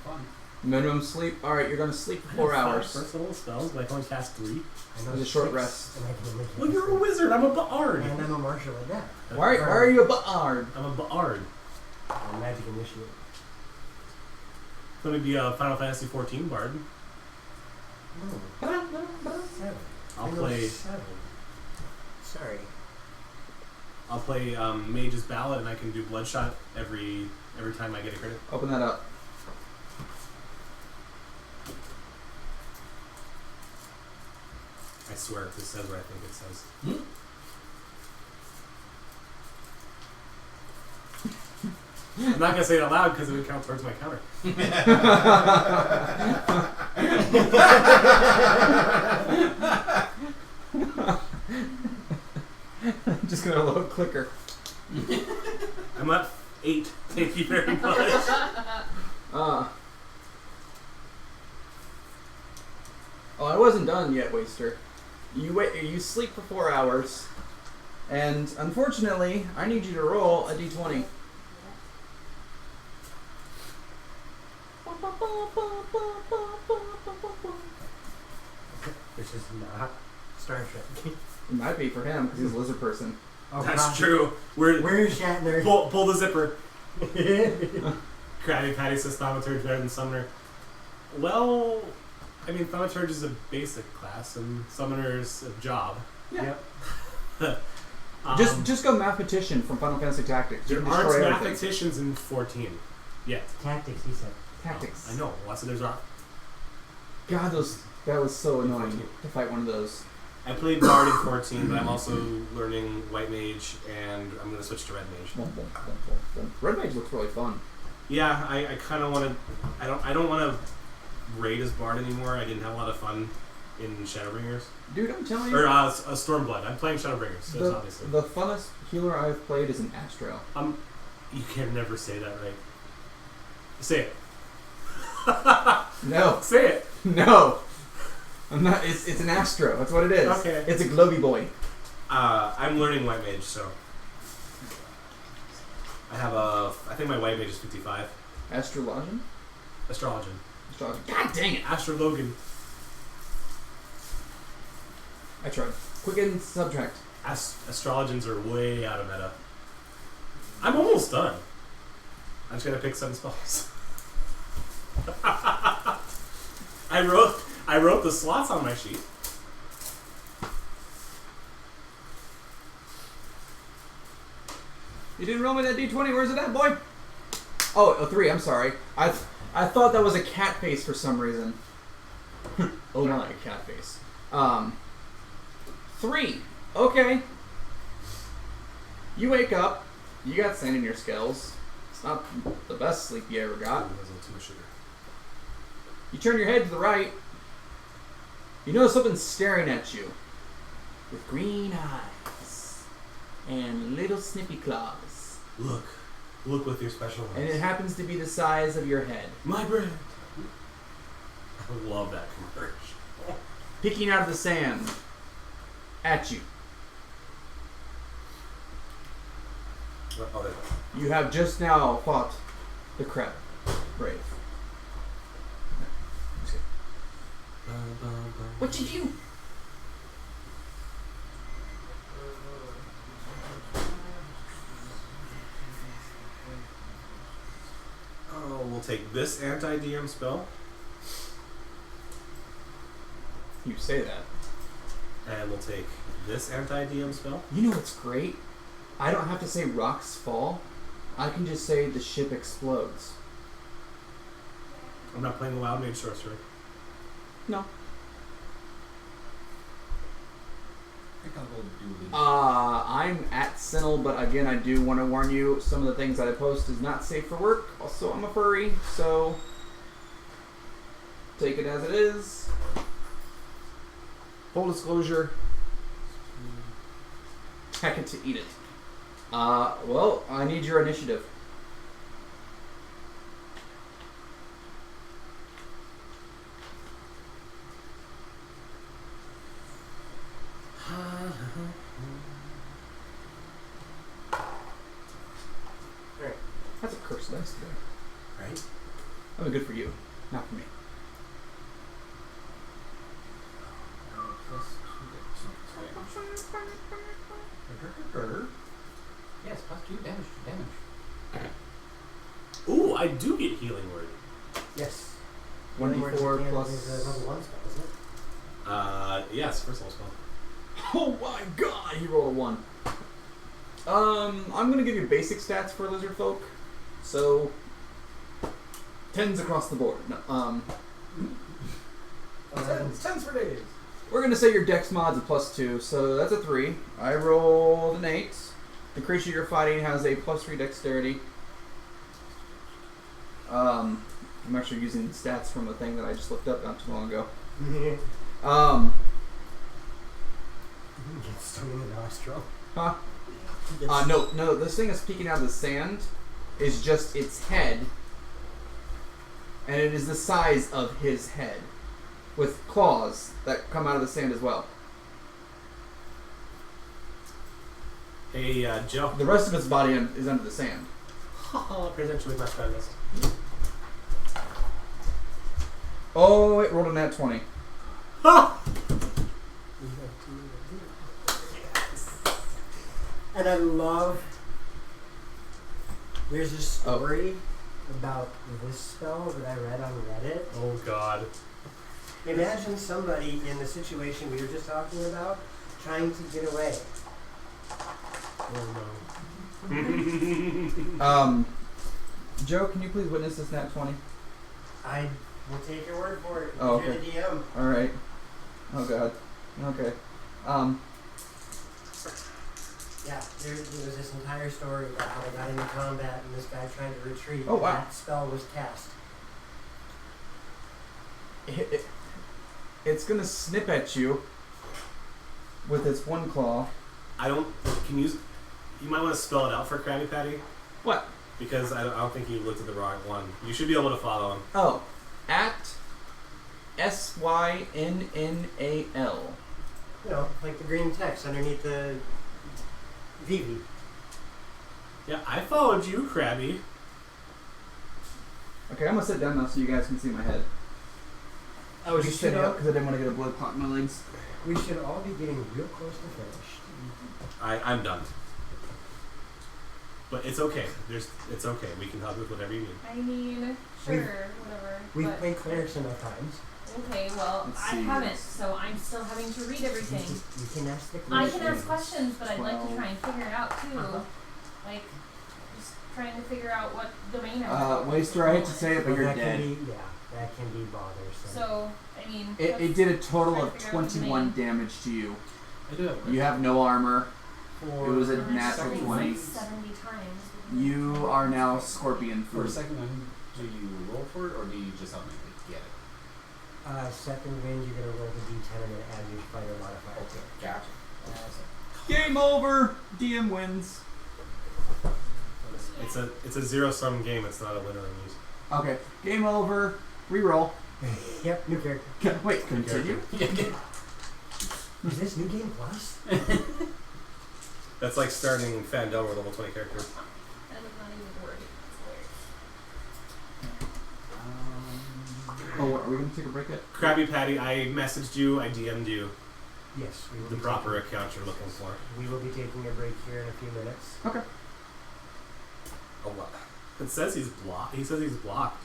Fun. Minimum sleep. All right, you're gonna sleep for 4 hours. 5 personal spells, but I can only cast 3. I know With a short 6, rest. And I can only Well, cast you're a 3. wizard. I'm a bard. And I'm a martial adept. Why are you a bard? I'm a bard. I'm a magic initiate. Let me be a Final Fantasy 14 bard. No. 7. I'll I know play 7. Sorry. Mage's Ballad, and I can do Bloodshot every time I get a crit. Open that up. I swear, if this says what I think it says. I'm not gonna say it out loud because it would count towards my counter. I'm just gonna load clicker. I'm at 8. Thank you very much. Oh, I wasn't done yet, Waster. You sleep for 4 hours, and unfortunately, I need you to roll a d20. This is not Star Trek. It might be for him because he's a lizard person. Oh, That's God. true. Where's Shatner? Pull the zipper. Krabby Patty says Thaumaturge better than Summoner. Well, I mean, Thaumaturge is a basic class, and Summoner's a job. Yeah. Yep. Just go mathematician from Final Fantasy Tactics. You There can aren't destroy everything. mathematicians in 14 yet. Tactics, he said. Tactics. I know. Lots of there's not. God, that was so annoying to fight one of those. I played Bard in 14, but I'm also learning White Mage, and I'm going to switch to Red Mage. Red Mage looks really fun. Yeah, I kind of want to. I don't want to raid as Bard anymore. I didn't have a lot of fun in Shadowbringers Dude, I'm telling you, or Stormblood. I'm playing Shadowbringers, so it's obviously. the funnest healer I've played is an Astro. You can never say that right. Say it. No, Say it. no, I'm not. It's an Astro. That's what it is. Okay. It's a globy boy. I'm learning White Mage, so I have I think my White Mage is 55. Astrologian. Astrologian. God dang it! Astrologan. I tried. Quicken subtract. Astrologians are way out of meta. I'm almost done. I'm just gonna pick 7 spells. I wrote the slots on my sheet. You didn't roll me that d20. Where's it at, boy? Oh, a 3. I'm sorry. I thought that was a cat face for some reason. Oh my, cat face. 3. Okay. You wake up. You got sand in your scales. It's not the best sleep you ever got. There's a little too much sugar. You turn your head to the right. You notice something staring at you with green eyes and little snippy claws. Look with your special eyes. And it happens to be the size of your head. My bread. I love that commercial. Picking out of the sand at you. Oh, there. You have just now fought the crab brave. What you do? Oh, we'll take this anti-DM spell. You say that. And we'll take this anti-DM spell. You know what's great? I don't have to say rocks fall. I can just say the ship explodes. I'm not playing the Wild Mage Sorcerer. No. I think I'll go do I'm at Synnal, but again, I do want to warn you, some of the things that I post is not safe for work. Also, I'm a furry, so take it as it is. Full disclosure. Heck it to eat it. Well, I need your initiative. That's a curse dice today. Right? That'd be good for you, not for me. plus 2 damage. Yes, plus 2 damage. Ooh, I do get Healing Word. Yes. 1d4 plus. Is a level 1 spell, isn't it? Yes, first level spell. Oh my god, he rolled a 1. I'm gonna give you basic stats for lizardfolk. So, 10s across the board. No, 10s for days. we're gonna say your dex mod's a +2, so that's a 3. I rolled an 8. The creature you're fighting has a +3 dexterity. I'm actually using stats from a thing that I just looked up not too long ago. Get stung in the nostril. Huh? No, this thing that's peeking out of the sand is just its head, and it is the size of his head, with claws that come out of the sand as well. Hey, Joe. The rest of its body is under the sand. Potentially my strongest. Oh, it rolled a nat 20. And I love. There's a story about this spell that I read on Reddit. Oh, God. Imagine somebody in the situation we were just talking about trying to get away. Oh, no. Joe, can you please witness this nat 20? I will take your word for it. Oh, You're okay. the DM. Alright. Oh god. Okay. Yeah, there was this entire story about how they got into combat and this guy trying to retreat. Oh, wow. That spell was cast. It's gonna snip at you with its one claw. You might want to spell it out for Krabby Patty. What? Because I don't think you looked at the wrong one. You should be able to follow him. Oh. At Synnal. You know, like the green text underneath the VV. Yeah, I followed you, Krabby. Okay, I'm gonna sit down now so you guys can see my head. I was just sitting up because I didn't want to get a blood clot in my legs. We should all be getting real close to finish. I'm done. But it's okay. It's okay. We can help with whatever you need. I mean, sure, whatever. We've but- played clerics enough times. Okay, well, Let's I see. haven't, so I'm still having to read everything. You can ask the I questions. can ask questions, but I'd like to 12. try and figure it out too. Uh-huh. Like, just trying to figure out what domain Waster, I hate to say it, but Well, you're that dead. Can be, yeah, that can be bothersome. So, I mean, It did a total try of to figure out the 21 damage to you. I do have a You have no armor. for, It was a and natural it's 20. 70 times. You are now scorpion for a food. second wind, do you roll for it or do you just automatically get it? Second wind, you're going to roll the d10 and then add your fighter modifier. Okay, gotcha. Game over. DM wins. It's a zero-sum game. It's not a winner and lose. Okay. Game over. Reroll. Yep, new character. Wait, continue? Is this new game plus? That's like starting Fandel with level 20 character. That is not even a word. It's hilarious. Oh, what, are we going to take a break yet? Krabby Patty, I messaged you. I DM'd you Yes, we will the be proper account you're looking for. We will be taking a break here in a few minutes. Okay. Oh, what? It says he's blocked. He says he's blocked.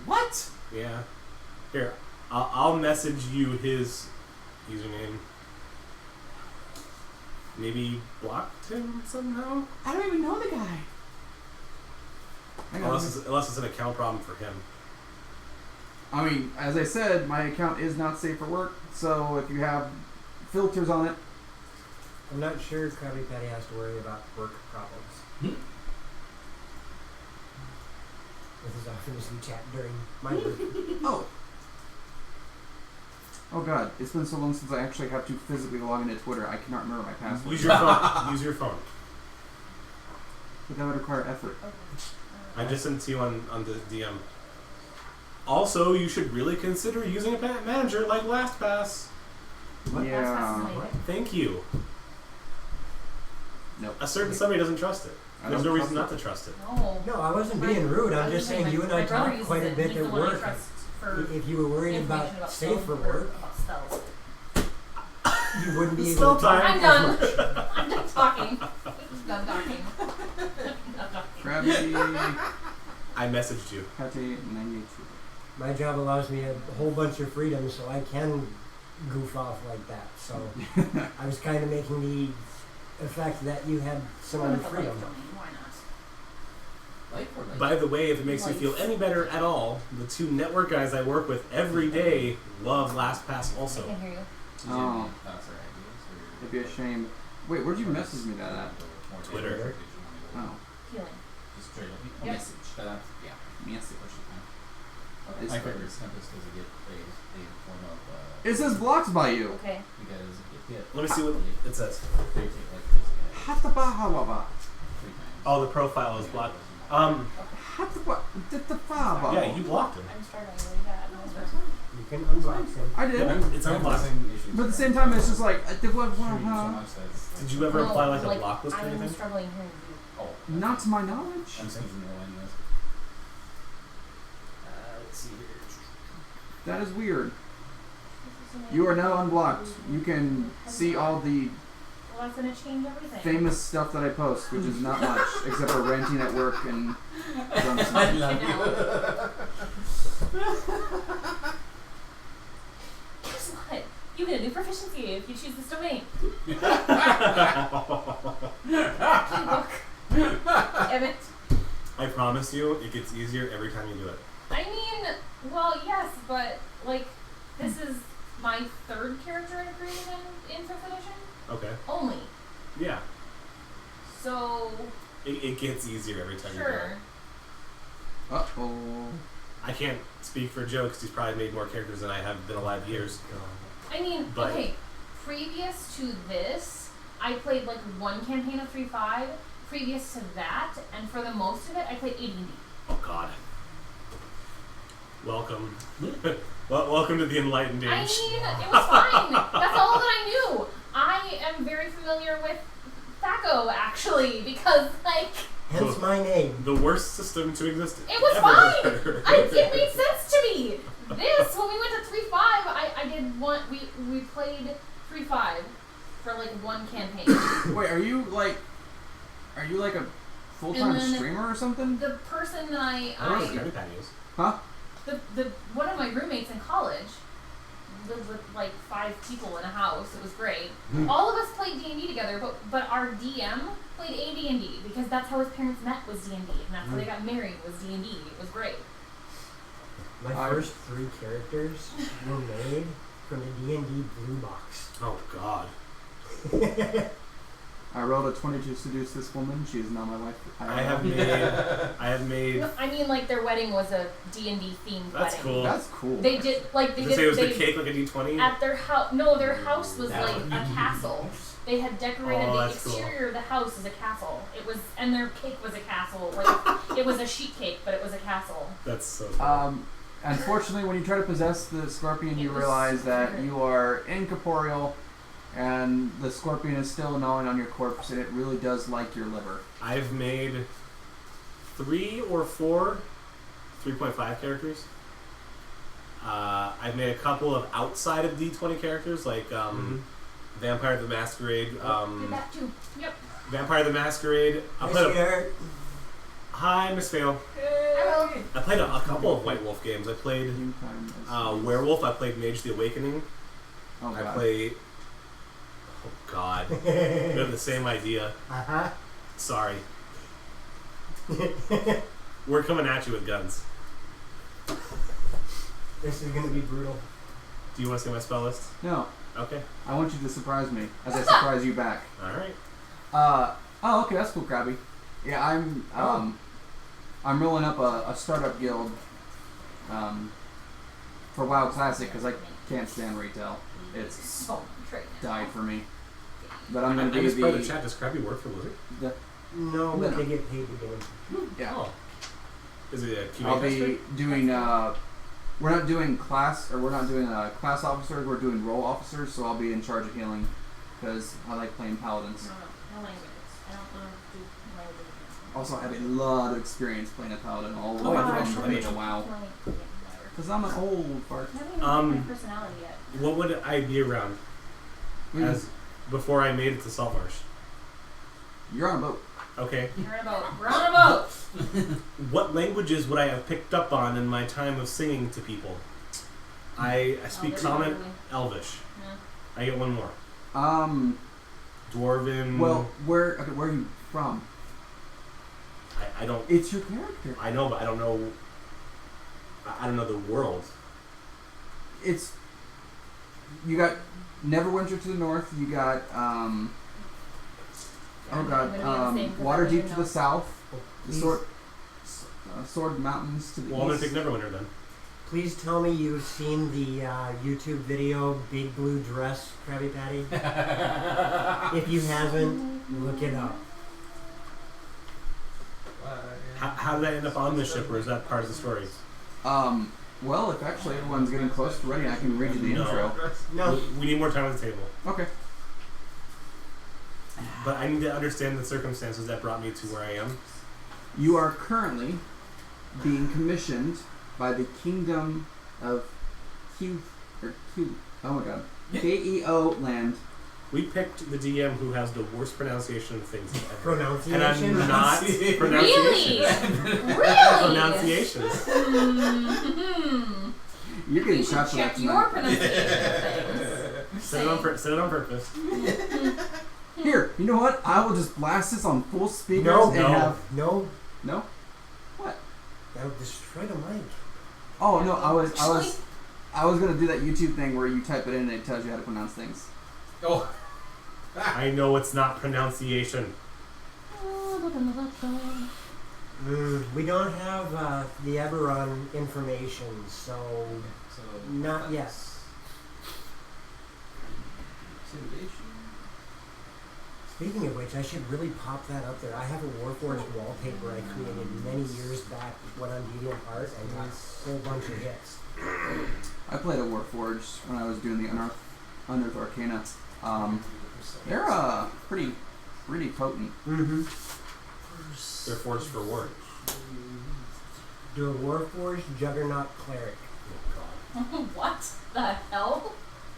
What? Yeah. Here, I'll message you his username. Maybe you blocked him somehow? I don't even know the guy. Hang on. Unless it's an account problem for him. I mean, as I said, my account is not safe for work, so if you have filters on it, I'm not sure Krabby Patty has to worry about work problems. This is often as we chat during my work. Oh god, it's been so long since I actually have to physically log into Twitter, I cannot remember my password. Use your phone. Use your phone. But that would require effort. I just sent to you on the DM. Also, you should really consider using a manager like LastPass. Yeah. Thank you. Nope. A certain somebody doesn't trust it. I There's don't no reason trust not to trust it. No. No, I wasn't being rude. I'm just saying you and I talk quite a bit at work. If you were worried about safer work, you wouldn't be able Still to talk time. I'm done. I'm done talking. I'm done talking. I'm done talking. Krabby I messaged you. Patty 98. My job allows me a whole bunch of freedom, so I can goof off like that. So I was kind of making the effect that you had some Why not? freedom. Why not? Light or light? By the way, if it makes you feel any better at all, the two network guys I work with every day love LastPass I also. can hear you. Did you have Oh. any thoughts or ideas, or It'd be a shame. Wait, where'd you message me that at? more Twitter. did you want to go Oh. Healing. just straight up a Yep. message? Yeah. Message. Push it down. Okay. My favorite is Tempest because they form up It says blocked by you. Okay. because if you hit Let me see what it says. they take like this Hataba 3 times. Oh, the profile is blocked. Hataba. Yeah, you blocked him. I'm struggling really bad. No, it's working. You can unblock them. I did. It's I have the unblocked. same issues. But at the same time, it's just like, Shooting so much that's Did you ever apply like a like, block list or I'm anything? struggling hearing you. Oh, not to my knowledge. I'm thinking no anyways. Let's see here. That is weird. You are now unblocked. You can see all the Well, that's gonna change everything. famous stuff that I post, which is not much, except for ranting at work and drunk I stuff. love you. Guess what? You get a new proficiency if you choose this domain. Look. Damn it. I promise you, it gets easier every time you do it. I mean, well, yes, but like, this is my third character I've created in 5th edition. Okay. Only. Yeah. So, It gets easier every time you do sure. it. Uh-oh. I can't speak for Joe because he's probably made more characters than I have been alive years. I mean, But- okay, previous to this, I played like one campaign of 3.5. Previous to that, and for the most of it, I played AD&D. Oh God. Welcome. Welcome to the enlightened age. I mean, it was fine. That's all that I knew. I am very familiar with THACO, actually, because, like, Hence my name. The worst system to exist. it was ever. fine. It made sense to me. This, when we went to 3.5, I did one. We played 3.5 for like one campaign. Wait, are you like a full-time And then streamer or something? The person that I don't know what Krabby Patty is. Huh? the one of my roommates in college lived with like 5 people in a house. It was great. All of us played D&D together, but our DM played AD&D because that's how his parents met was D&D, and that's how they got married was D&D. It was great. My first 3 characters were made from the D&D blue box. Oh God. I rolled a 20 to seduce this woman. She is now my wife. I have made. No, I mean, like their wedding was a D&D themed That's wedding. cool. That's cool. They did like they Did it say it was they, the cake like a D20? at their house. No, their house was That like would a be castle. They had decorated Oh, the that's cool. exterior of the house as a castle. It was, and their cake was a castle. Like it was a sheet cake, but it was a castle. That's so cool. Unfortunately, when you try to possess the scorpion, you It was realize that weird. you are incorporeal, and the scorpion is still gnawing on your corpse, and it really does like your liver. I've made 3 or 4 3.5 characters. I've made a couple of outside of D20 characters, like Vampire the Masquerade. Did that too. Yep. Vampire the Masquerade. I played a, Hi, Miss Vale. I played a couple of White Wolf games. I played You kind of- Werewolf. I played Mage the Awakening. Oh, I God. played. Oh God, we have the same idea. Uh-huh. Sorry. We're coming at you with guns. This is going to be brutal. Do you want to see my spell list? No, Okay. I want you to surprise me as I surprise you back. All right. Oh, okay, that's cool, Krabby. Yeah, I'm rolling up a startup guild for WoW Classic because I can't stand retail. It's So much right now. died for me. But I'm gonna I do just put in the the chat. Does Krabby work for Blizzard? No, but No. they get paid to do it. yeah. Oh. Is it a QA I'll tester? be doing we're not doing class class officers. We're doing role officers. So I'll be in charge of healing because I like playing paladins. No languages. I don't want to do languages. Also, I have a lot of experience playing a paladin all the Oh, way I from actually playing do. a WoW. Because I'm an old fart. I haven't even Um, picked my personality yet. What would I be around as before I made it to Saltmarsh? You're on a boat. Okay. You're on a boat. We're on a boat. What languages would I have picked up on in my time of singing to people? I speak Elvish, Common, probably. Elvish. Yeah. I get one more. Dwarven. Well, where are you from? I don't. It's your character. I know, but I don't know. I don't know the world. It's you got Neverwinter to the north. You got I'm gonna be on the same 'cause I don't Waterdeep even to know. the south. The Please, Sword Mountains to the Well, I'm gonna east. pick Neverwinter then. please tell me you've seen the YouTube video Big Blue Dress Krabby Patty. If you haven't, look it up. How did I end up on this ship, or is that part of the story? Well, if actually everyone's getting close to ready, I can read you the No. intro. No, We need more time at the table. Okay. But I need to understand the circumstances that brought me to where I am. You are currently being commissioned by the Kingdom of oh my god. KEO land. We picked the DM who has the worst pronunciation of things ever. And pronunciation. I'm not Really? pronunciation. Really? Pronunciations. Mm-hmm. You're getting You should shots for that check your tonight. pronunciation of things. Said it on purpose. Here, you know what? I will just blast this on full speakers No, and no. have No, no. What? that would destroy the mic. Oh no, I was gonna do that YouTube thing where you type it in and it tells you how to pronounce things. Oh. I know it's not pronunciation. We don't have the Eberron information, so not yet. Speaking of which, I should really pop that up there. I have a Warforged wallpaper I created many years back when on DeviantArt and got a whole bunch of hits. I played a Warforged when I was doing the Unearthed Arcana. They're pretty potent. Mm-hmm. They're forged for war. Do a Warforged Juggernaut Cleric. Oh God. What the hell?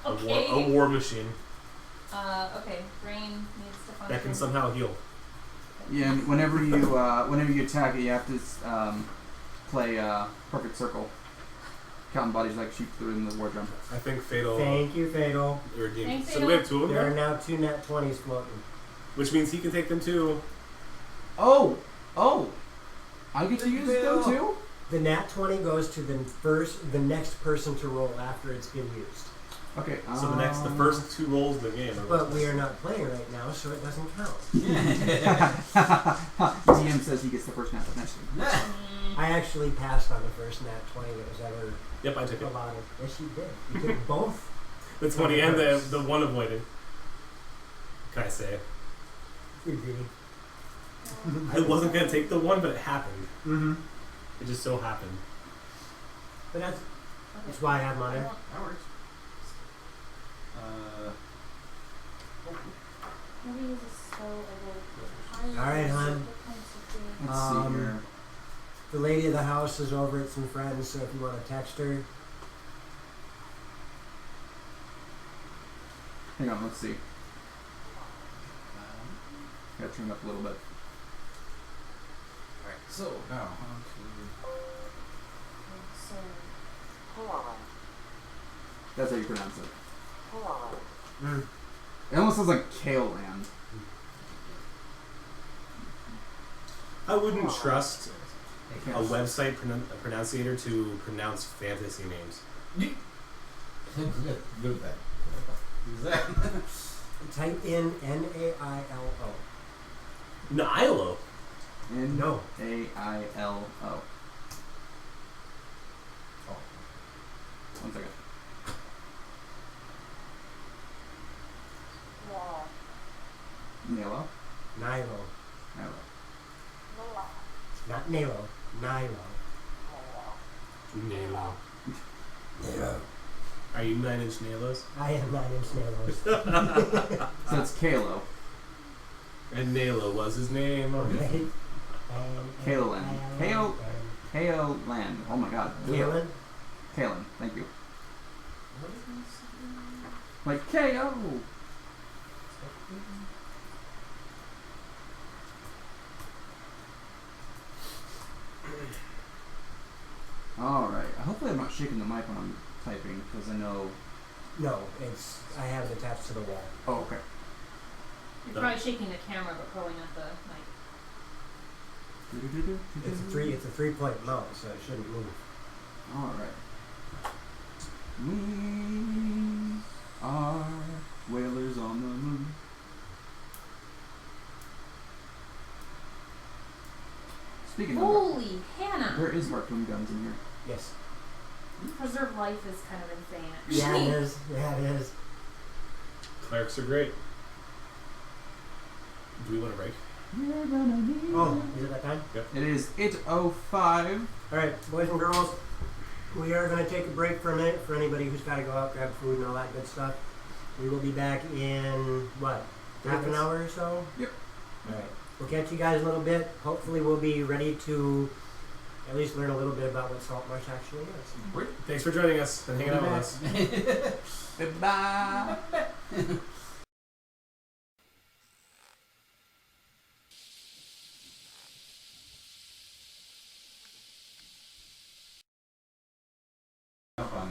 Okay. A war machine Okay. Brain needs to function. that can somehow heal. Yeah, and whenever you attack it, you have to play perfect circle, counting bodies like sheep in the war drum. I think Fatal. Thank you, Fatal. Redeemed. Thanks, So we have two of There are them, now 2 nat 20s floating. which means he can take them too. Oh, I get to use them too. The nat 20 goes to the next person to roll after it's been used. Okay. So the first 2 rolls in the game. But we are not playing right now, so it doesn't count. DM says he gets the first nap next week. I actually passed on the first nat 20 that was ever Yep, I took it. allotted. Yes, you did. You took both. The 20 and the one avoided. Can I say it? You're greedy. I wasn't gonna take the one, but it happened. Mm-hmm. It just so happened. But that's why I have them on there. That works. Maybe use a spell Alright, hon. Let's see here. The lady of the house is over at some friends, so if you want to text her. Hang on, let's see. Gotta turn it up a little bit. Alright, so now on That's how you pronounce it. Mm. It almost sounds like Kale Land. I wouldn't trust I a can't- website pronunciator to pronounce fantasy names. Good at that. Use that. Type in Nailo. Nilo. No. Nailo. Oh. 1 second. Nilo? Nilo. Nilo. Not Nilo. Nilo. Nalo. Are you 9 Inch Nalos? I am 9 Inch Nalos. So it's Kalo. And Nalo was his name. Right? Kalen. Kale Land. Oh my god. Kalen? Kalen. Thank you. Like KO. Alright. Hopefully I'm not shaking the mic when I'm typing, because I know... No, I have it attached to the wall. Oh, okay. You're probably shaking the camera, but probably not the mic. It's a 3-point mount, so it shouldn't move. Alright. We are whalers on the moon. Speaking of, Holy Hannah! there is harpoon guns in here. Yes. Preserve life is kind of insane. Yeah, it is. Yeah, it is. Clerics are great. Do we want a break? You're gonna need Oh, is it that time? It is 8:05. Alright, boys and girls, we are going to take a break for a minute for anybody who's got to go out, grab food and all that good stuff. We will be back in, what, half an hour or so? Yep. Alright, we'll catch you guys in a little bit. Hopefully we'll be ready to at least learn a little bit about what Saltmarsh actually is. Thanks for joining us and hanging out with us. Goodbye.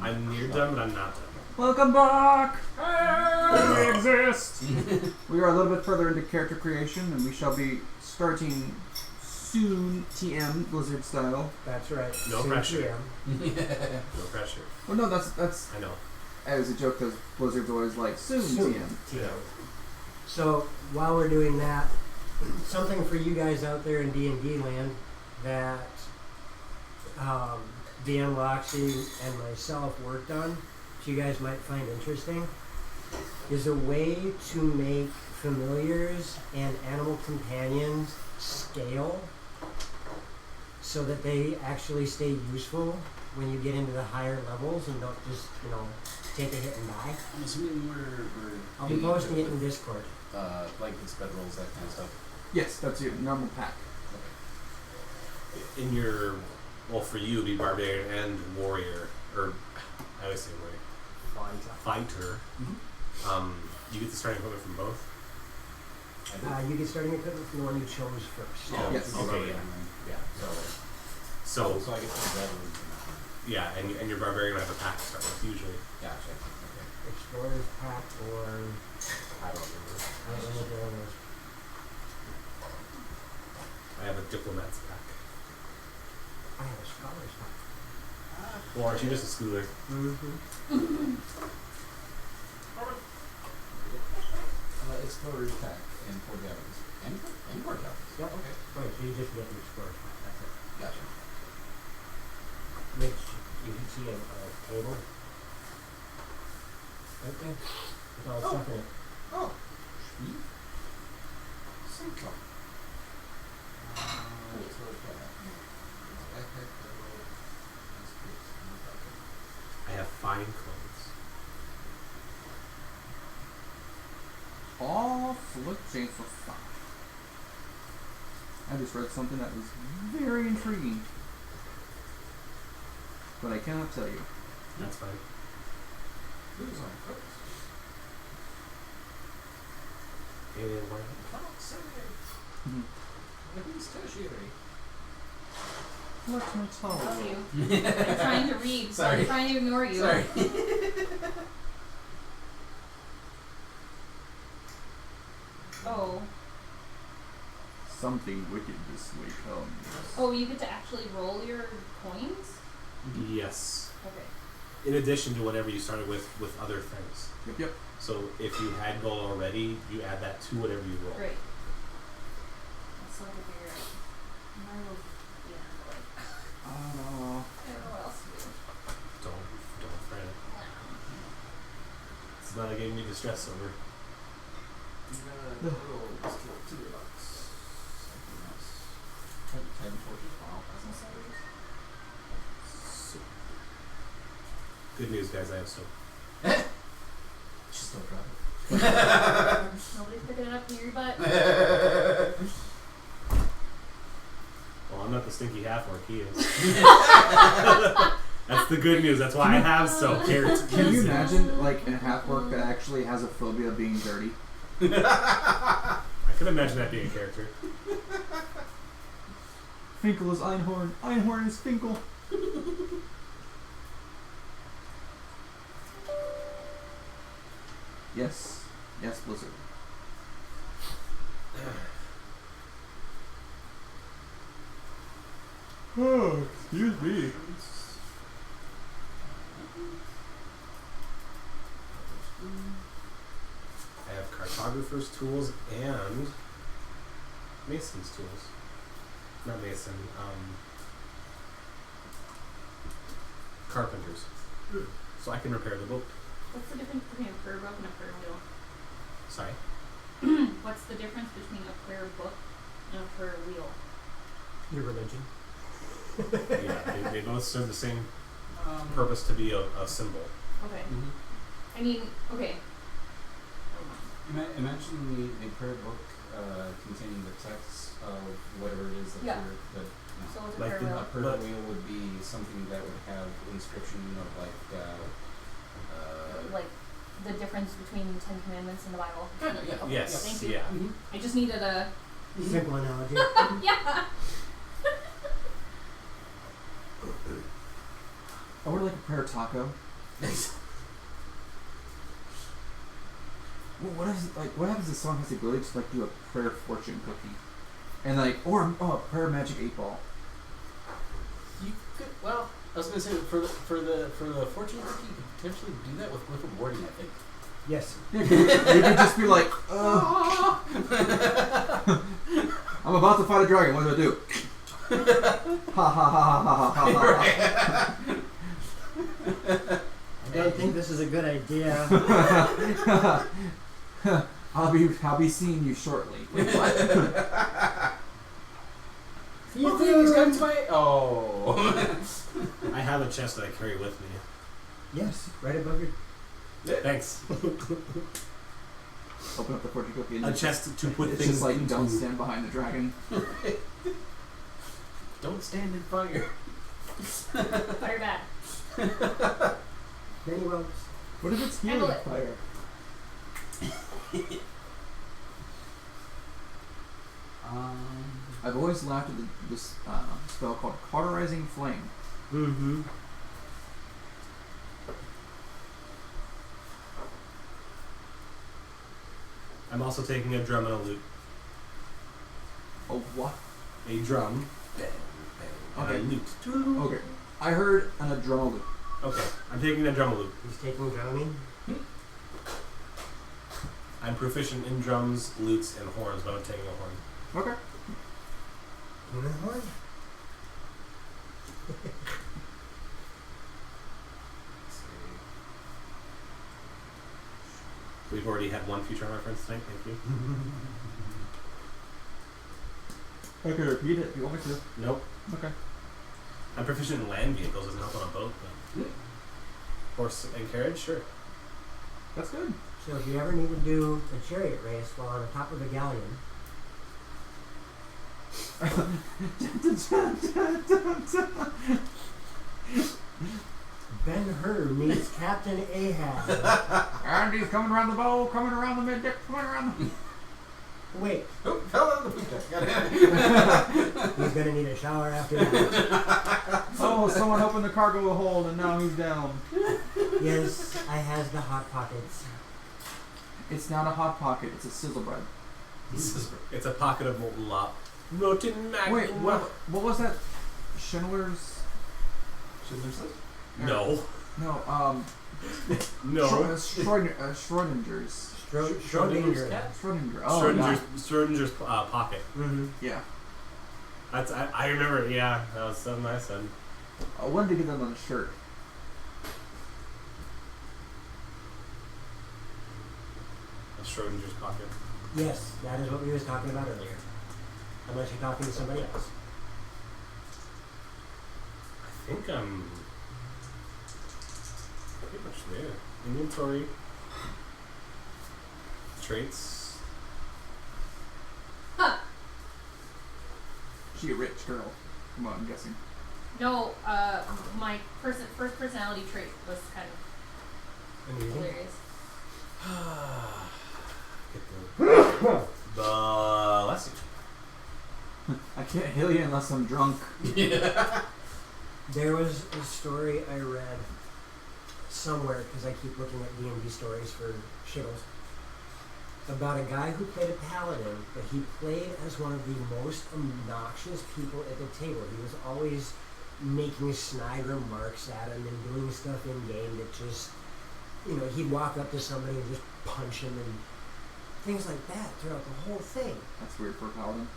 I'm near done, but I'm not done. Welcome back. We exist. We are a little bit further into character creation, and we shall be starting soon. TM Blizzard style. That's right. No Soon pressure. PM. No pressure. Well, no, that's I know. as a joke because Blizzard's always like soon TM. Yeah. So while we're doing that, something for you guys out there in D&D land that DM Loxy and myself worked on, which you guys might find interesting, is a way to make familiars and animal companions scale so that they actually stay useful when you get into the higher levels and don't just, take a hit and die. I'm assuming we're I'll be posting it in Discord. blankets, bedrolls, that kind of stuff. Yes, that's your normal pack. In your, well, for you, be barbarian and warrior, or I always say warrior, fighter. Mm-hmm. You get the starting equipment from both. You get starting equipment from the one you chose first. Oh, Yes. Okay, yeah. Yeah. So So I get the veterans in that one. yeah, and your barbarian would have a pack to start with usually. Gotcha. Okay. Explorer's pack or I don't remember. I don't know what the other was. I have a diplomat's pack. I have a scholar's pack. Well, aren't you just a schooler? Mm-hmm. Explorer's pack and 4 gallons. And 4 gallons. Yep. Okay. Okay, so you just get the explorer's pack. That's it. Gotcha. Which you can see a table right there. With all the stuff in it. Oh. Sweet. Synnal. Explorer's pack. Backpack. I have fine clothes. All flipping for fun. I just read something that was very intriguing, but I cannot tell you. That's fine. Who's on first? And why Oh, secondary. Mhm. Who's tertiary? Let me tell Love you. you. I'm trying to read, so Sorry. I'm trying to ignore you. Sorry. Oh. Something wicked this way comes. Oh, you get to actually roll your coins? Yes. Okay. In addition to whatever you started with other things. Yep. So if you had gold already, you add that to whatever you roll. Great. Let's look at figure out. I will, yeah, like, I don't know what else to do. Don't fret it. It's not a game you distress over. $2. Something else. 10 torches. Wow. So, good news, guys. I have soap. Just don't drop Nobody's picking it up from your butt. it. Well, I'm not the stinky half orc. He is. That's the good news. That's why I have soap. Here, Can you imagine, like, a half-orc that actually has a phobia of being dirty? I could imagine that being a character. Finkel is Einhorn. Einhorn is Finkel. Yes. Yes, Blizzard. Oh, excuse me. I have cartographer's tools and mason's tools. Not mason. Carpenter's. So I can repair the boat. What's the difference between a prayer book and a prayer wheel? Sorry. What's the difference between a prayer book and a prayer wheel? Your religion. Yeah, they both serve the same purpose to be a symbol. Okay. Mhm. I mean, okay. Imagine the prayer book containing the text of whatever it is that Yeah. you're. So what's a Like prayer the- wheel? A prayer wheel would be something that would have inscription of Like the difference between the Ten Commandments and the Bible. kind of, yeah. Okay, Yes. Thank you. Yeah. Mhm. I just needed a Simple analogy. yeah. I would like a prayer taco. Well, what happens if someone has the ability to like do a prayer fortune cookie, and like or a prayer magic 8-ball? You could, well, I was gonna say for the fortune cookie, you could potentially do that with a warding, I think. Yes. You could just be like, I'm about to fight a dragon. What do I do? Ha ha ha ha ha ha ha. I don't think this is a good idea. I'll be seeing you shortly. Wait, what? You think he's come to my? Oh. I have a chest that I carry with me. Yes, right above your. Thanks. Open up the fortune cookie. And A chest to put it's things just like into. don't stand behind the dragon. Don't stand in fire. Fire back. Many wells. What if it's Handle healing it. fire? I've always laughed at this spell called Cauterizing Flame. Mm-hmm. I'm also taking a drum and a lute. Oh, what? A drum. And Okay. a lute. Okay. I heard an adrenaline. Okay, I'm taking a drum and lute. He's taking drumming. I'm proficient in drums, lutes, and horns, but I'm taking a horn. Okay. Human horn? Let's see. We've already had one feature on reference tonight, thank you. I could repeat it if you want me to. Nope. Okay. I'm proficient in land vehicles, doesn't help on a boat, but horse and carriage, sure. That's good. So if you ever need to do a chariot race while on the top of a galleon, Ben-Hur meets Captain Ahab. And he's coming around the bow, coming around the mid-deck, coming around the... Wait, Oh, fell out of the poop deck. he's gonna need a shower after that. Oh, someone opened the cargo hold and now he's down. Yes, I has the hot pockets. It's not a hot pocket, it's a sizzle bread. It's a pocket of molten lava. Rotten magma. Wait, what was that? Schindler's... Schindler's List? No. No, No. Schrodinger's. Schrodinger's cat? Schrodinger. Oh, Schrodinger's pocket. Mm-hmm. yeah. That's I remember. Yeah, that was something I said. I wanted to get them on a shirt. A Schrodinger's pocket. Yes, that is what we was talking about earlier. Unless you're talking to somebody else. I think I'm pretty much there. Inventory. Traits. Huh. She a rich girl. Come on, I'm guessing. No, my first personality trait was kind of Amusing. hilarious. Get the blessing. I can't heal you unless I'm drunk. There was a story I read somewhere, because I keep looking at D&D stories for shittles, about a guy who played a paladin, but he played as one of the most obnoxious people at the table. He was always making snide remarks at him and doing stuff in game that just, he'd walk up to somebody and just punch him and things like that throughout the whole thing. That's weird for a paladin.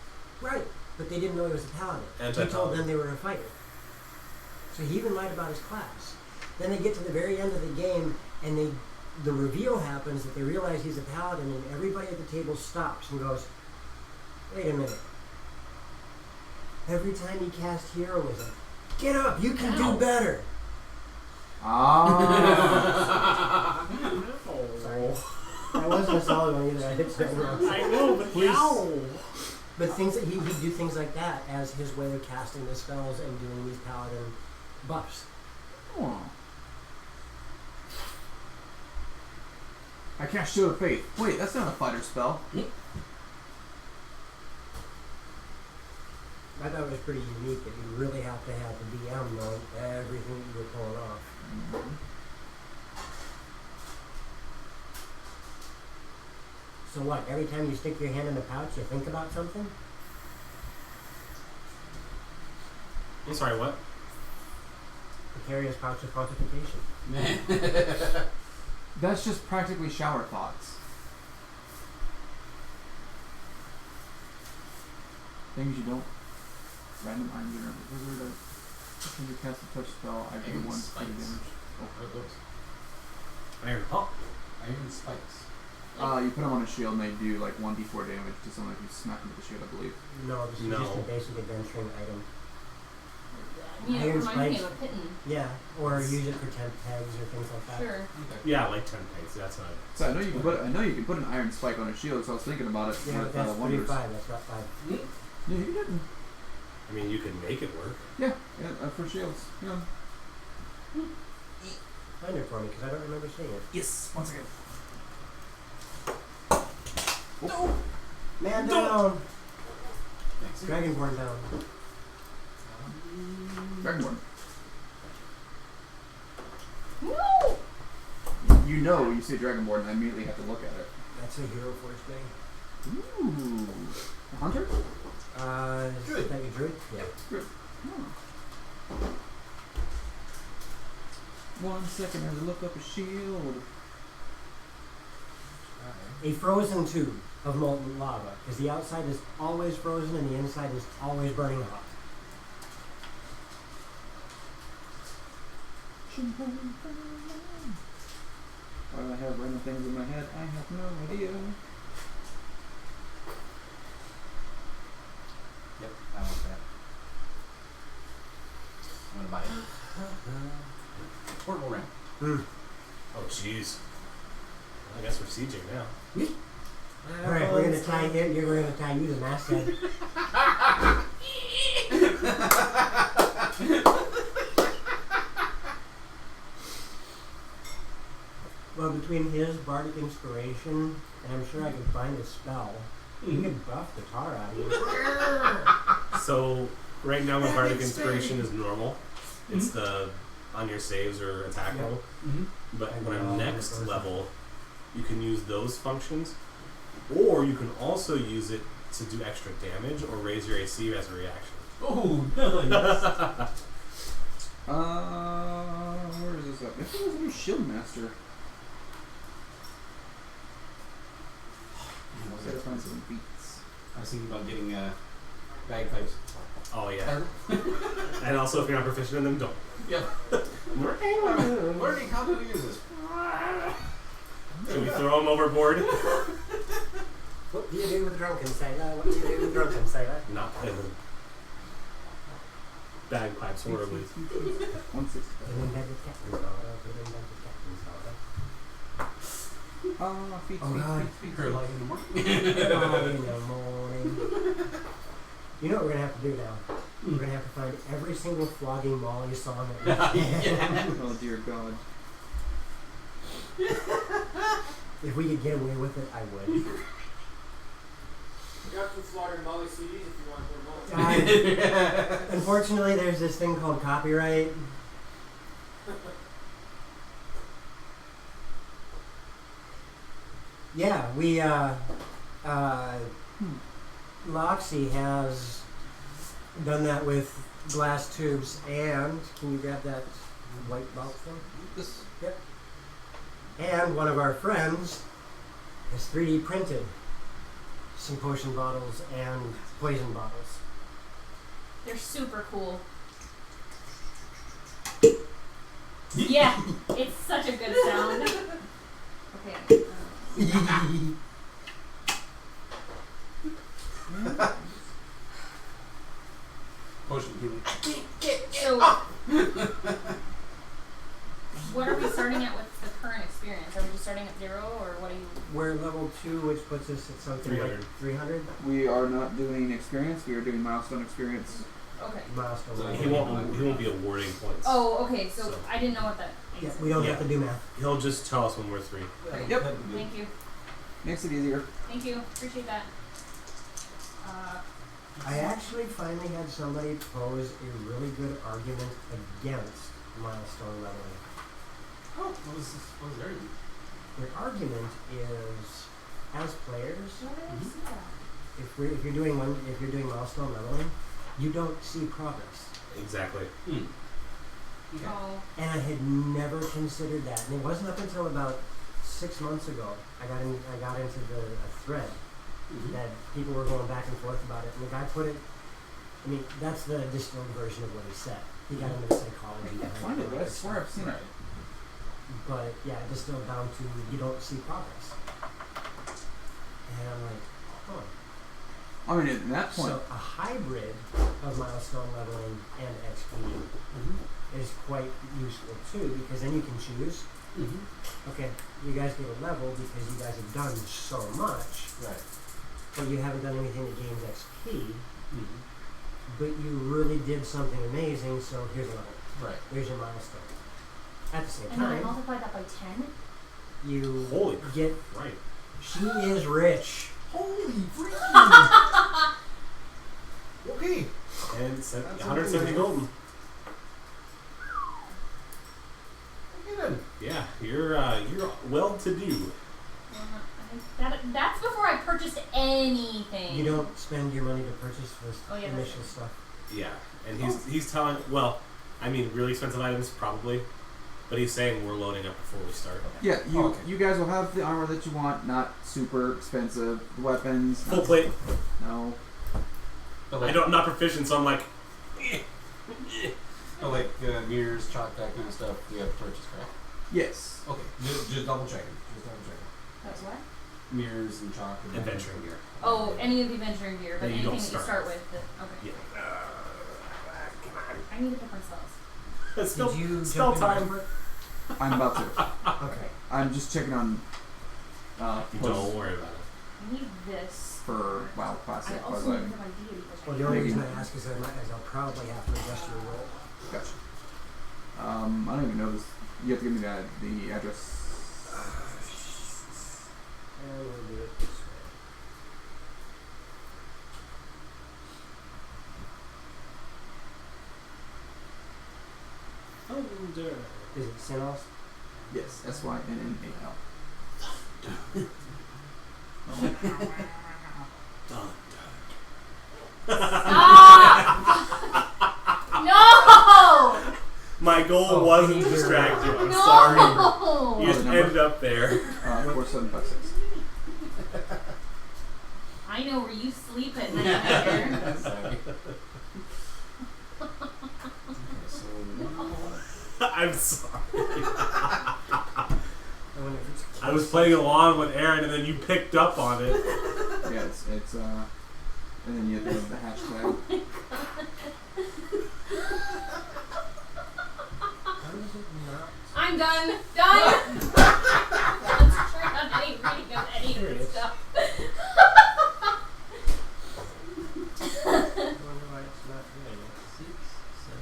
Right, but they didn't know he was a paladin. He told Anti-paladin. them they were a fighter. So he even lied about his class. Then they get to the very end of the game, and the reveal happens that they realize he's a paladin, and everybody at the table stops and goes, wait a minute. Every time he cast heroism, get up, you can do better. Ah. Sorry. That wasn't a solid one either. I hit so wrong. I know, but Please. But things that he'd do things like that as his way of casting the spells and doing these paladin buffs. Oh. I cast Shield of Faith. Wait, that's not a fighter spell. I thought it was pretty unique that you really have to have the DM know everything that you were pulling off. So what, every time you stick your hand in the pouch, you think about something? I'm sorry, what? The curious pouch of quantification. That's just practically shower thoughts. Things you don't. Random iron unit. Wizard. When you cast a touch spell, I do Iron 1 spikes. damage. What are those? Iron Paw. Iron spikes. You put them on a shield and they do like 1d4 damage to someone if you smack them with the shield, I believe. No, this is No. just a basic adventuring item. You know, it Iron reminds me spikes. of a kitten. Yeah, or use it for temp tags or things like that. Sure. Okay. Yeah, like 10 pegs. That's not. So I know you can put an iron spike on a shield, so I was thinking about it. Yeah, with, that's wonders. 35, that's not 5. Yeah, you didn't. I mean, you can make it work. Yeah, for shields. Yeah. Find it for me, because I don't remember seeing it. Yes. Once again. Man down! Thanks. Dragonborn down. Dragonborn. No! You know, you say Dragonborn, and I immediately have to look at it. That's a hero force thing. Ooh. A hunter? Is that your druid? Yeah. Good. Oh. 1 second, I have to look up a shield. A frozen tube of molten lava, because the outside is always frozen and the inside is always burning hot. Why do I have random things in my head? I have no idea. Yep, I want that. I'm gonna buy it. Portable ramp. Oh, jeez. I guess we're sieging now. Alright, we're gonna tie you. You're gonna tie you to the masthead. Well, between his bardic inspiration, and I'm sure I can find a spell, you can buff the tar out of you. So, right now my bardic inspiration is normal. It's the on your saves or attack roll. But when I'm next level, you can use those functions, or you can also use it to do extra damage or raise your AC as a reaction. Oh, nice. Where is this up? I think it was a new shield master. Gotta find some beats. I was thinking about getting bagpipes. Oh yeah. And also, if you're not proficient in them, don't. Yep. Learning how to use this. Should we throw them overboard? What do you do with drunken sailor? What do you do with drunken sailor? Not play the bagpipes horribly. 165. Invented captain's daughter. Invented captain's daughter. Feet, Oh, God. feet. Her light in the morning. In the morning. You know what we're gonna have to do now? We're gonna have to find every single flogging Molly song that we can. Oh dear God. If we could get away with it, I would. You got some slaughtered Molly CDs if you want to put them on. Unfortunately, there's this thing called copyright. Yeah, we, Loxy has done that with glass tubes, and can you grab that white box thing? This. Yep. And one of our friends has 3D printed some potion bottles and poison bottles. They're super cool. Yeah, it's such a good sound. Okay. Potion healing. So, what are we starting at with the current experience? Are we just starting at 0, or what are you? We're level 2, which puts us at something 300. like 300 We are not doing experience. We are doing milestone experience. Okay. milestone. So level. He won't be awarding points. Oh, okay. So So- I didn't know what that. Yeah, we don't have to do math. He'll just tell us when we're 3. Yep. Thank you. Makes it easier. Thank you. Appreciate that. I actually finally had somebody pose a really good argument against milestone leveling. Oh, what was their name? Their argument is, as players, Why did I see that? if you're doing milestone leveling, you don't see progress. Exactly. Okay. Oh. And I had never considered that. And it wasn't up until about 6 months ago I got into a thread that people were going back and forth about it. And the guy put it, I mean, that's the distilled version of what he said. He got into the psychology I can't behind find it, but I swear I've seen it. But yeah, it distilled down to you don't see progress. And I'm like, huh. I mean, at that point. So a hybrid of milestone leveling and XP is quite useful too, because then you can choose, okay, you guys get a level because you guys have done so much, Right. but you haven't done anything that gains XP, but you really did something amazing, so here's a level. Right. Here's your milestone. At the same And then I time, multiplied that by 10. you Holy get, right. she is rich. Holy freaking! Okay. And That's 170 golden. Okay then. Yeah, you're well to do. That's before I purchased anything. You don't spend your money to purchase this Oh, yeah, initial stuff. Yeah, and he's telling. Well, I mean, really expensive items probably, but he's saying we're loading up before we start. Yeah, you Okay. you guys will have the armor that you want, not super expensive. The weapons. Full plate. No. But I'm not proficient, so I'm like. But like mirrors, chalk, that kind of stuff, we have to purchase, correct? Yes. Okay. Just double checking. Just double checking. That's what? Mirrors and chalk and Adventuring gear. Oh, any of the adventuring gear, but That you anything don't that you start start with. with. Okay. Yeah. I need to pick my spells. It's still Did you spell jump into time. comfort? I'm about to. Okay. I'm just checking on. Don't worry about it. I need this. For WoW Classic. I Was also I? need to my deity. Well, the only reason I ask is that I'll probably have to adjust your roll. Gotcha. I don't even know this. You have to give me the address. And we'll do it this way. Thunder. Is it Synnal? Yes. SYNNAL. Stop! No! My goal Oh, wasn't easier. to distract you. I'm No! sorry. You just number? ended up there. 4756. I know where you sleep at night, Peter. Sorry. So I'm sorry. I wonder if it's I was playing along with Aaron, and then you picked up on it. Yeah, it's and then you have to have the hashtag. I'm done. Done. Let's try on any reading of any of this stuff. I wonder why it's not doing it. 6, 7,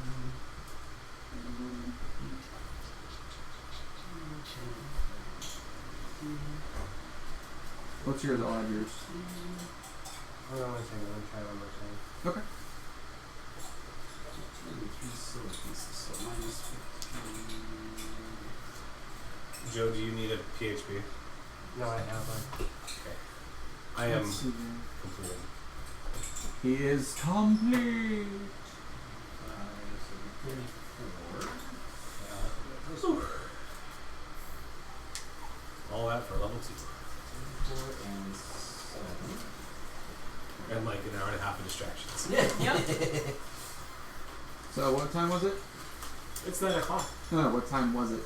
8. What's yours? I'll have yours. Hold on one second, let me try one more time. Okay. 3 silver pieces, so minus 15. Joe, do you need a PHP? No, I have one. I am Let's see. completed. He is complete. 34. All that for level 2. 4 and 7. And like an hour and a half of distractions. Yep. So what time was it? It's 9 o'clock. No, what time was it?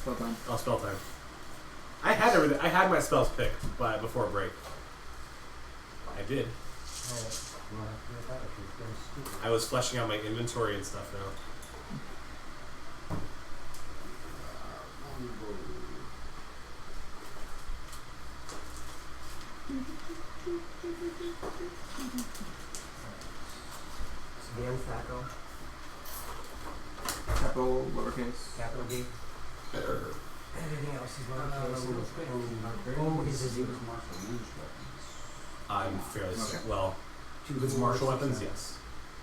Spell time. Oh, spell time. I had everything. I had my spells picked before break. I did. Alright. You want to do that or she's going stupid? I was fleshing out my inventory and stuff now. It's Dan Thaco, Capital, lowercase. capital D. Everything else is lowercase. Oh, is it zero? I'm fairly Okay. well. Two With fours, martial six, weapons, nine. yes.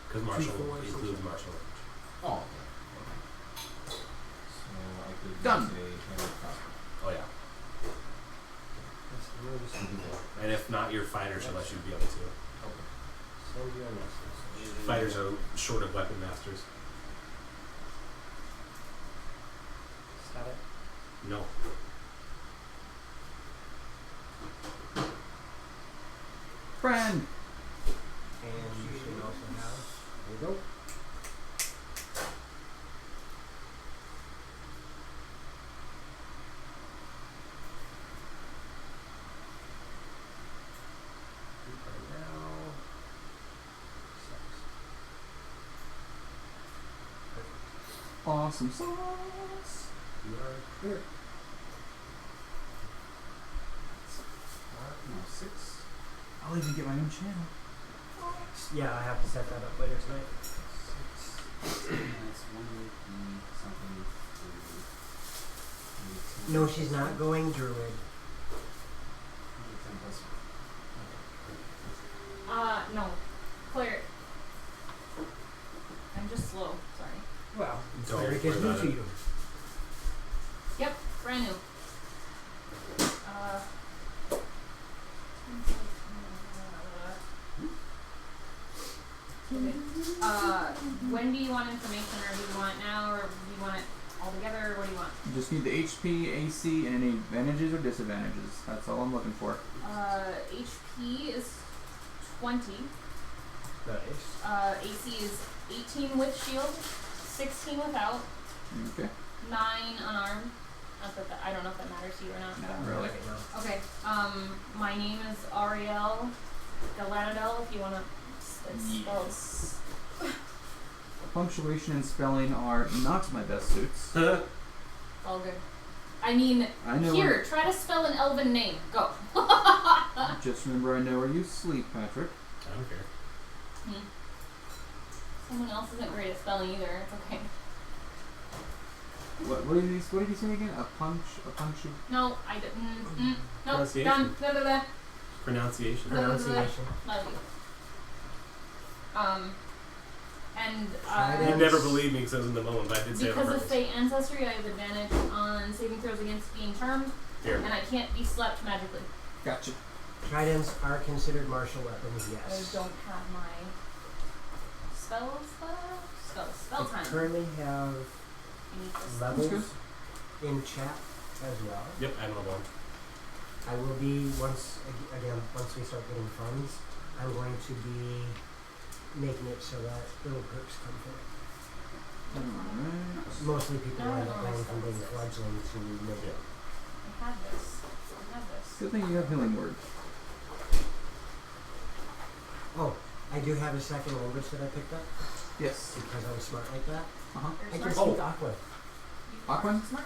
Because martial fours, includes six. martial weapons. Oh, okay. So I could Done. say hand crossbow. Oh yeah. Yes, I'm gonna just do that. And if not, your fighter should let you be able to. Okay. Send you a message. Fighters are short of weapon masters. Is that it? No. Friend. And you should also have. There you go. For now. Perfect. Awesome sauce. You are clear. No, 6. I'll even get my own channel. Yeah, I have to set that up later tonight. 6. That's 1 something. No, she's not going druid. 10 plus. Okay. Whoa, sorry. Well, Don't cleric worry is new about to it. you. Yep, brand new. Okay. When do you want information, or do you want it now, or do you want it all together, or what do you want? You just need the HP, AC, and any advantages or disadvantages. That's all I'm looking for. HP is 20. Nice. AC is 18 with shield, 16 without, Okay. 9 unarmed. Not that I don't know if that matters to you or not. Not really. Okay. My name is Ariel Galanadel. If you want to, it's spelled. Yes. Punctuation and spelling are not my best suits. All good. I mean, I know. here, try to spell an elven name. Go. Just remember, I know where you sleep, Patrick. I don't care. Someone else isn't great at spelling either. It's okay. What did he say again? A punctu. No, I didn't. Nope. Pronunciation. Done. Blah, blah, blah. Pronunciation. Pronunciation. Love you. And You never believed me because I was in the moment, but I did say it on because of purpose. Fey ancestry, I have advantage on saving throws against being charmed, Here. and I can't be slept magically. Gotcha. Tridents are considered martial weapons, I yes. don't have my spell I time. currently have I need this. levels in chat as well. Yep, I don't know one. I will be, once we start getting funds, I'm going to be making it so that little groups come from it. Alright. Mostly people I end don't up know going my from being spells. fledgling to make it. I have this. Good thing you have healing word. Oh, I do have a second language that I picked up Yes. because I was smart like that. Uh-huh. I You're can smart. speak Aqua, Aquan? Smart?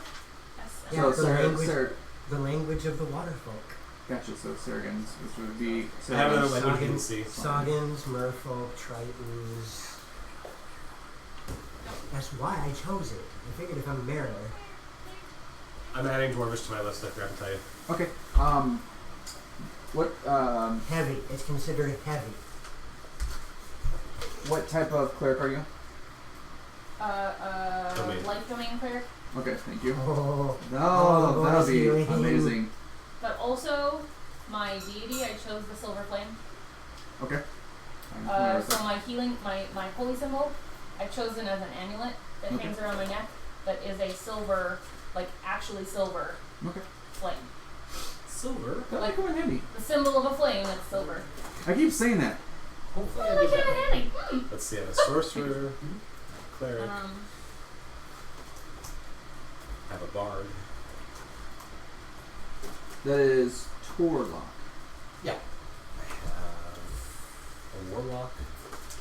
Yes. Yeah, So the language- the language of the water folk. Gotcha. So Sargans, which would be. I have another Sargans. language you can see. Saugans, merfolk, Tritons. That's why I chose it. I figured if I'm a mariner. I'm adding Dwarvish to my list, I forgot to tell you. Okay. What Heavy. It's considered heavy. what type of cleric are you? Domain. Life domain cleric, Okay, thank you. Oh, No, that'll be healing. amazing. but also my deity, I chose the silver flame. Okay. I'm familiar with So that. my healing, my holy symbol, I've chosen as an amulet that Okay. hangs around my neck that is a silver, like actually silver Okay. flame. Silver? That might come in handy. The symbol of a flame that's silver. I keep saying that. Hopefully Oh, I that do came in that. handy. Let's see, I have a sorcerer, cleric, I have a bard. That is Torlock. I have a warlock.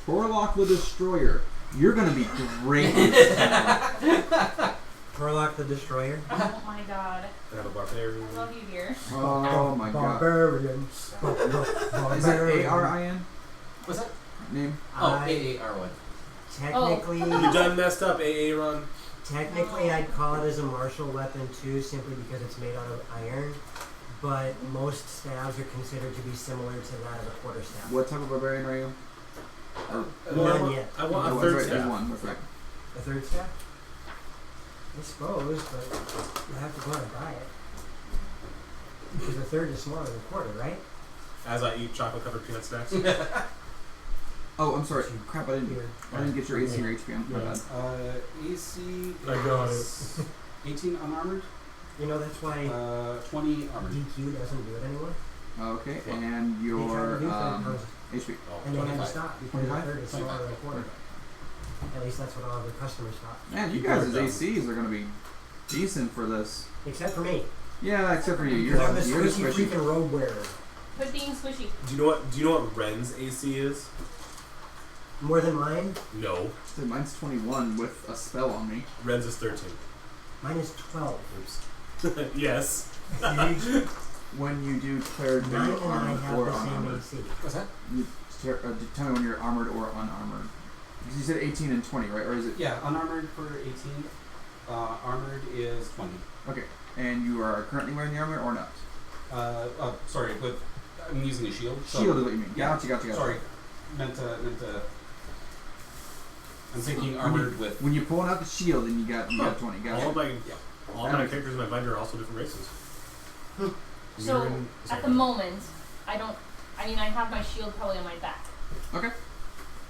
Torlock the Destroyer. You're gonna be great. in this town. Torlock the Destroyer. Oh my god. I have a barbarian. I love you, dear. Oh my god. Barbarian. Is that A-R-I-N What's that? name? Oh, I- A-A-R-1. Technically, You done messed up, AA run. technically, I'd call it as a martial weapon too, simply because it's made out of iron. But most staves are considered to be similar to that of a quarterstaff. What type of barbarian are you? Or, None yet. I want oh, a that's third right, staff. there's one. That's right. A third staff? I suppose, but you have to go out and buy it. Because a third is smaller than a quarter, right? As I eat chocolate covered peanut snacks. Oh, I'm sorry. Crap, I didn't get your AC or HP. My bad. AC I got is 18 unarmored, You know, that's why 20 armored. DQ doesn't do it anymore. Okay, and They tried your to do that, HP. Oh, and they had to 25. stop because a 25? third is smaller than a quarter. At least that's what all the customers thought. Man, you guys' ACs are gonna be decent for this. Except for me. Yeah, except for you. Because I'm the You're the squishy squishy. freaking robe wearer. Quit being squishy. Do you know what Ren's AC is? More than mine? No. So mine's 21 with a spell on me. Ren's is 13. Mine is 12. Oops. Yes. When you do cleric, are Mine you and I armored have or the same unarmored? AC. What's that? Tell me when you're armored or unarmored. Because you said 18 and 20, right? Or is it? Yeah, unarmored for 18. Armored is 20. Okay. And you are currently wearing the armor or not? Sorry, but I'm using a shield. So Shield is what you mean. Yeah. Gotcha. Sorry, meant to. I'm thinking armored with. When you're pulling out the shield, and you got 20. Got All it. my characters in my binder are also different races. So Mirren- at the moment, I have my shield probably on my back. Okay.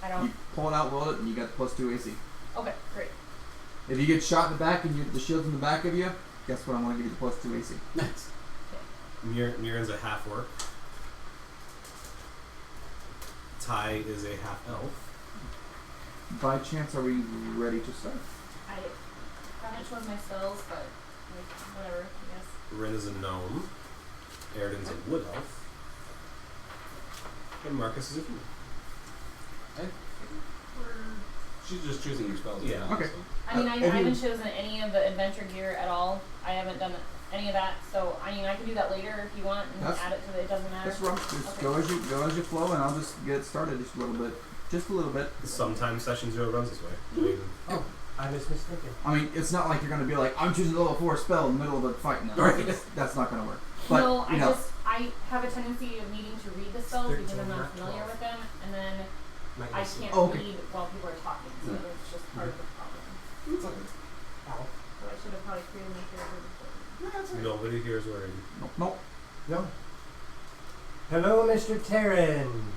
I don't. You pull it out, roll it, and you got +2 AC. Okay, great. If you get shot in the back and the shield's in the back of you, guess what? I'm going to give you the +2 AC. Nice. Mirren's a half orc. Ty is a half elf. By chance, are we ready to start? I haven't chosen my spells, but like whatever, I guess. Ren is a gnome. Eridan's a wood elf. And Marcus is a human. She's just choosing your spells. Yeah. Okay. I mean, I if you- haven't chosen any of the adventure gear at all. I haven't done any of that, so I mean, I can do that later if you want and That's- add it to the. It doesn't matter. That's rough. Just Okay. go as you flow, and I'll just get started just a little bit. Just a little bit. Sometimes session 0 runs this way. I mean, Oh, I was mistaken. I mean, it's not like you're going to be like, I'm choosing a level 4 spell in the middle of a fight now. Right. That's not going to work. But, No, you know, I have a tendency of needing to read the spells because 13, I'm not not familiar 12. with them, and then Might I miss it. can't Okay. read while people are talking, so Yeah. it's just part of the problem. It's okay. Ow. So I should have probably created my character before. nobody here is worried. nope. No. Hello, Mr. Terran.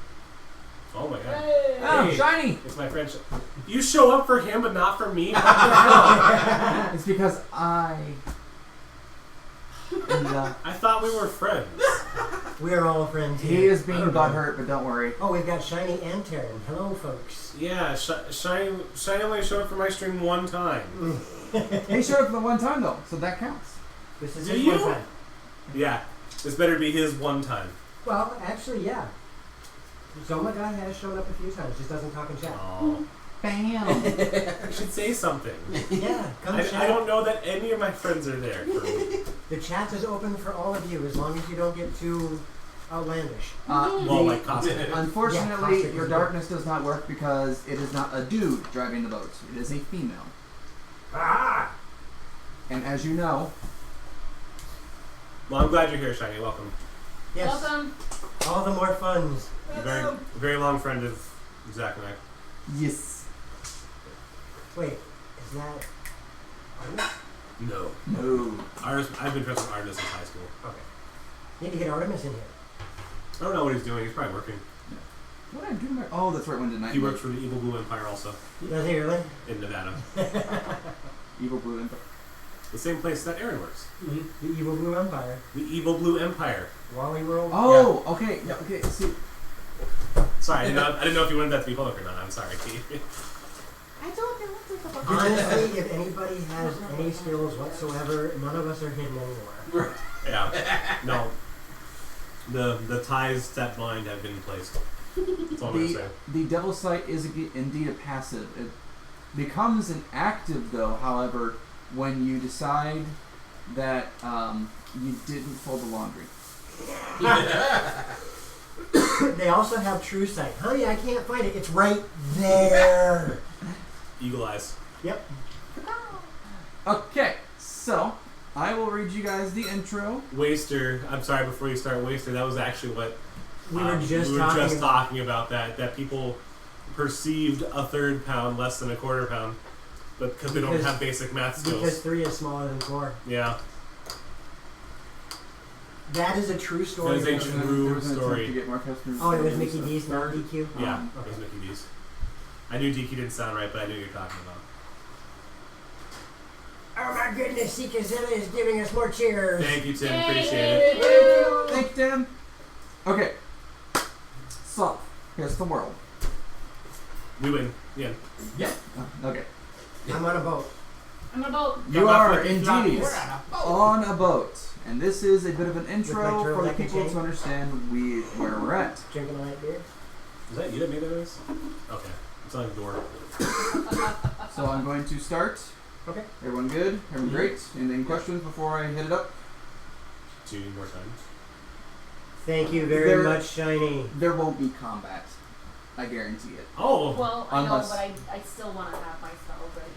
Oh my god. Oh, Hey. shiny! It's my friend. You show up for him but not for me? What the hell? It's because I. And, I thought we were friends. We're all friends he here. is being butthurt, but don't worry. Oh, we've got Shiny and Terran. Hello, folks. Yeah, Shiny only showed up for my stream one time. He showed up the one time, though, so that counts. This is Do his you? one time. Yeah, this better be his one time. Well, actually, yeah. Zoma guy has shown up a few times, just doesn't talk in chat. Oh, Bam! you should say something. Yeah, come chat. I don't know that any of my friends are there for me. The chat is open for all of you as long as you don't get too outlandish. Well, like Costa. Unfortunately, Yeah, your darkness does not work because it is not a dude driving the boat. It is a female. Ah! And as you know, Well, I'm glad you're here, Shiny. Welcome. Yes, Welcome. all the more funds. Very, very long friend of Zach and I. yes. Wait, is that... Artemis? No. No. I've been friends with Artemis since high school. Okay. Need to get Artemis in here. I don't know what he's doing. He's probably working. What did I do? Oh, that's right. When did night? He works for the Evil Blue Empire also Does he really? in Nevada. Evil Blue Empire. The same place that Aaron works. The Evil Blue Empire. The Evil Blue Empire. Wally World. Oh, okay. Yeah, okay. See, Sorry, I didn't know if you wanted that to be public or not. I'm sorry, Keith. I don't know what the fuck. Honestly, if anybody has any skills whatsoever, none of us are hidden anymore. Yeah. No. The ties that bind have been placed. That's all I'm gonna say. the Devil Sight is indeed a passive. It becomes an active, though, however, when you decide that you didn't fold the laundry. They also have True Sight. Honey, I can't find it. It's right there. Eagle eyes. Yep. Okay, so I will read you guys the intro. Waster. I'm sorry. Before you start, Waster. That was actually what We were just talking about that people perceived a third pound less than a quarter pound, but because they don't Because- have basic math skills. Because 3 is smaller than 4. Yeah. That is a true story. That is a from- true There was an attempt story. to get more customers. Oh, it was Mickey D's, not DQ? Yeah, Um, it was Mickey D's. I knew DQ didn't sound right, but I knew what you're talking about. Oh my goodness, Seekazilla is giving us more cheers. Thank you, Tim. Yay! Appreciate it. Thank you, Tim. Okay. So, here's the world. We win. Yeah. Okay. I'm on a boat. I'm a boat. You Got my are fucking indeed floppies. on a boat. And this is a bit of an my intro for the turtleneck people and to understand where we're at. Drinking a light beer. Is that you that made that noise? Okay. It's on the door. So I'm going to start. Okay. Everyone good? Everyone great? Any questions before I hit it up? 2 more times. Thank you very There- much, Shiny. There won't be combat. I guarantee it. Oh! Well, I know, Unless- but I still want to have my spells ready.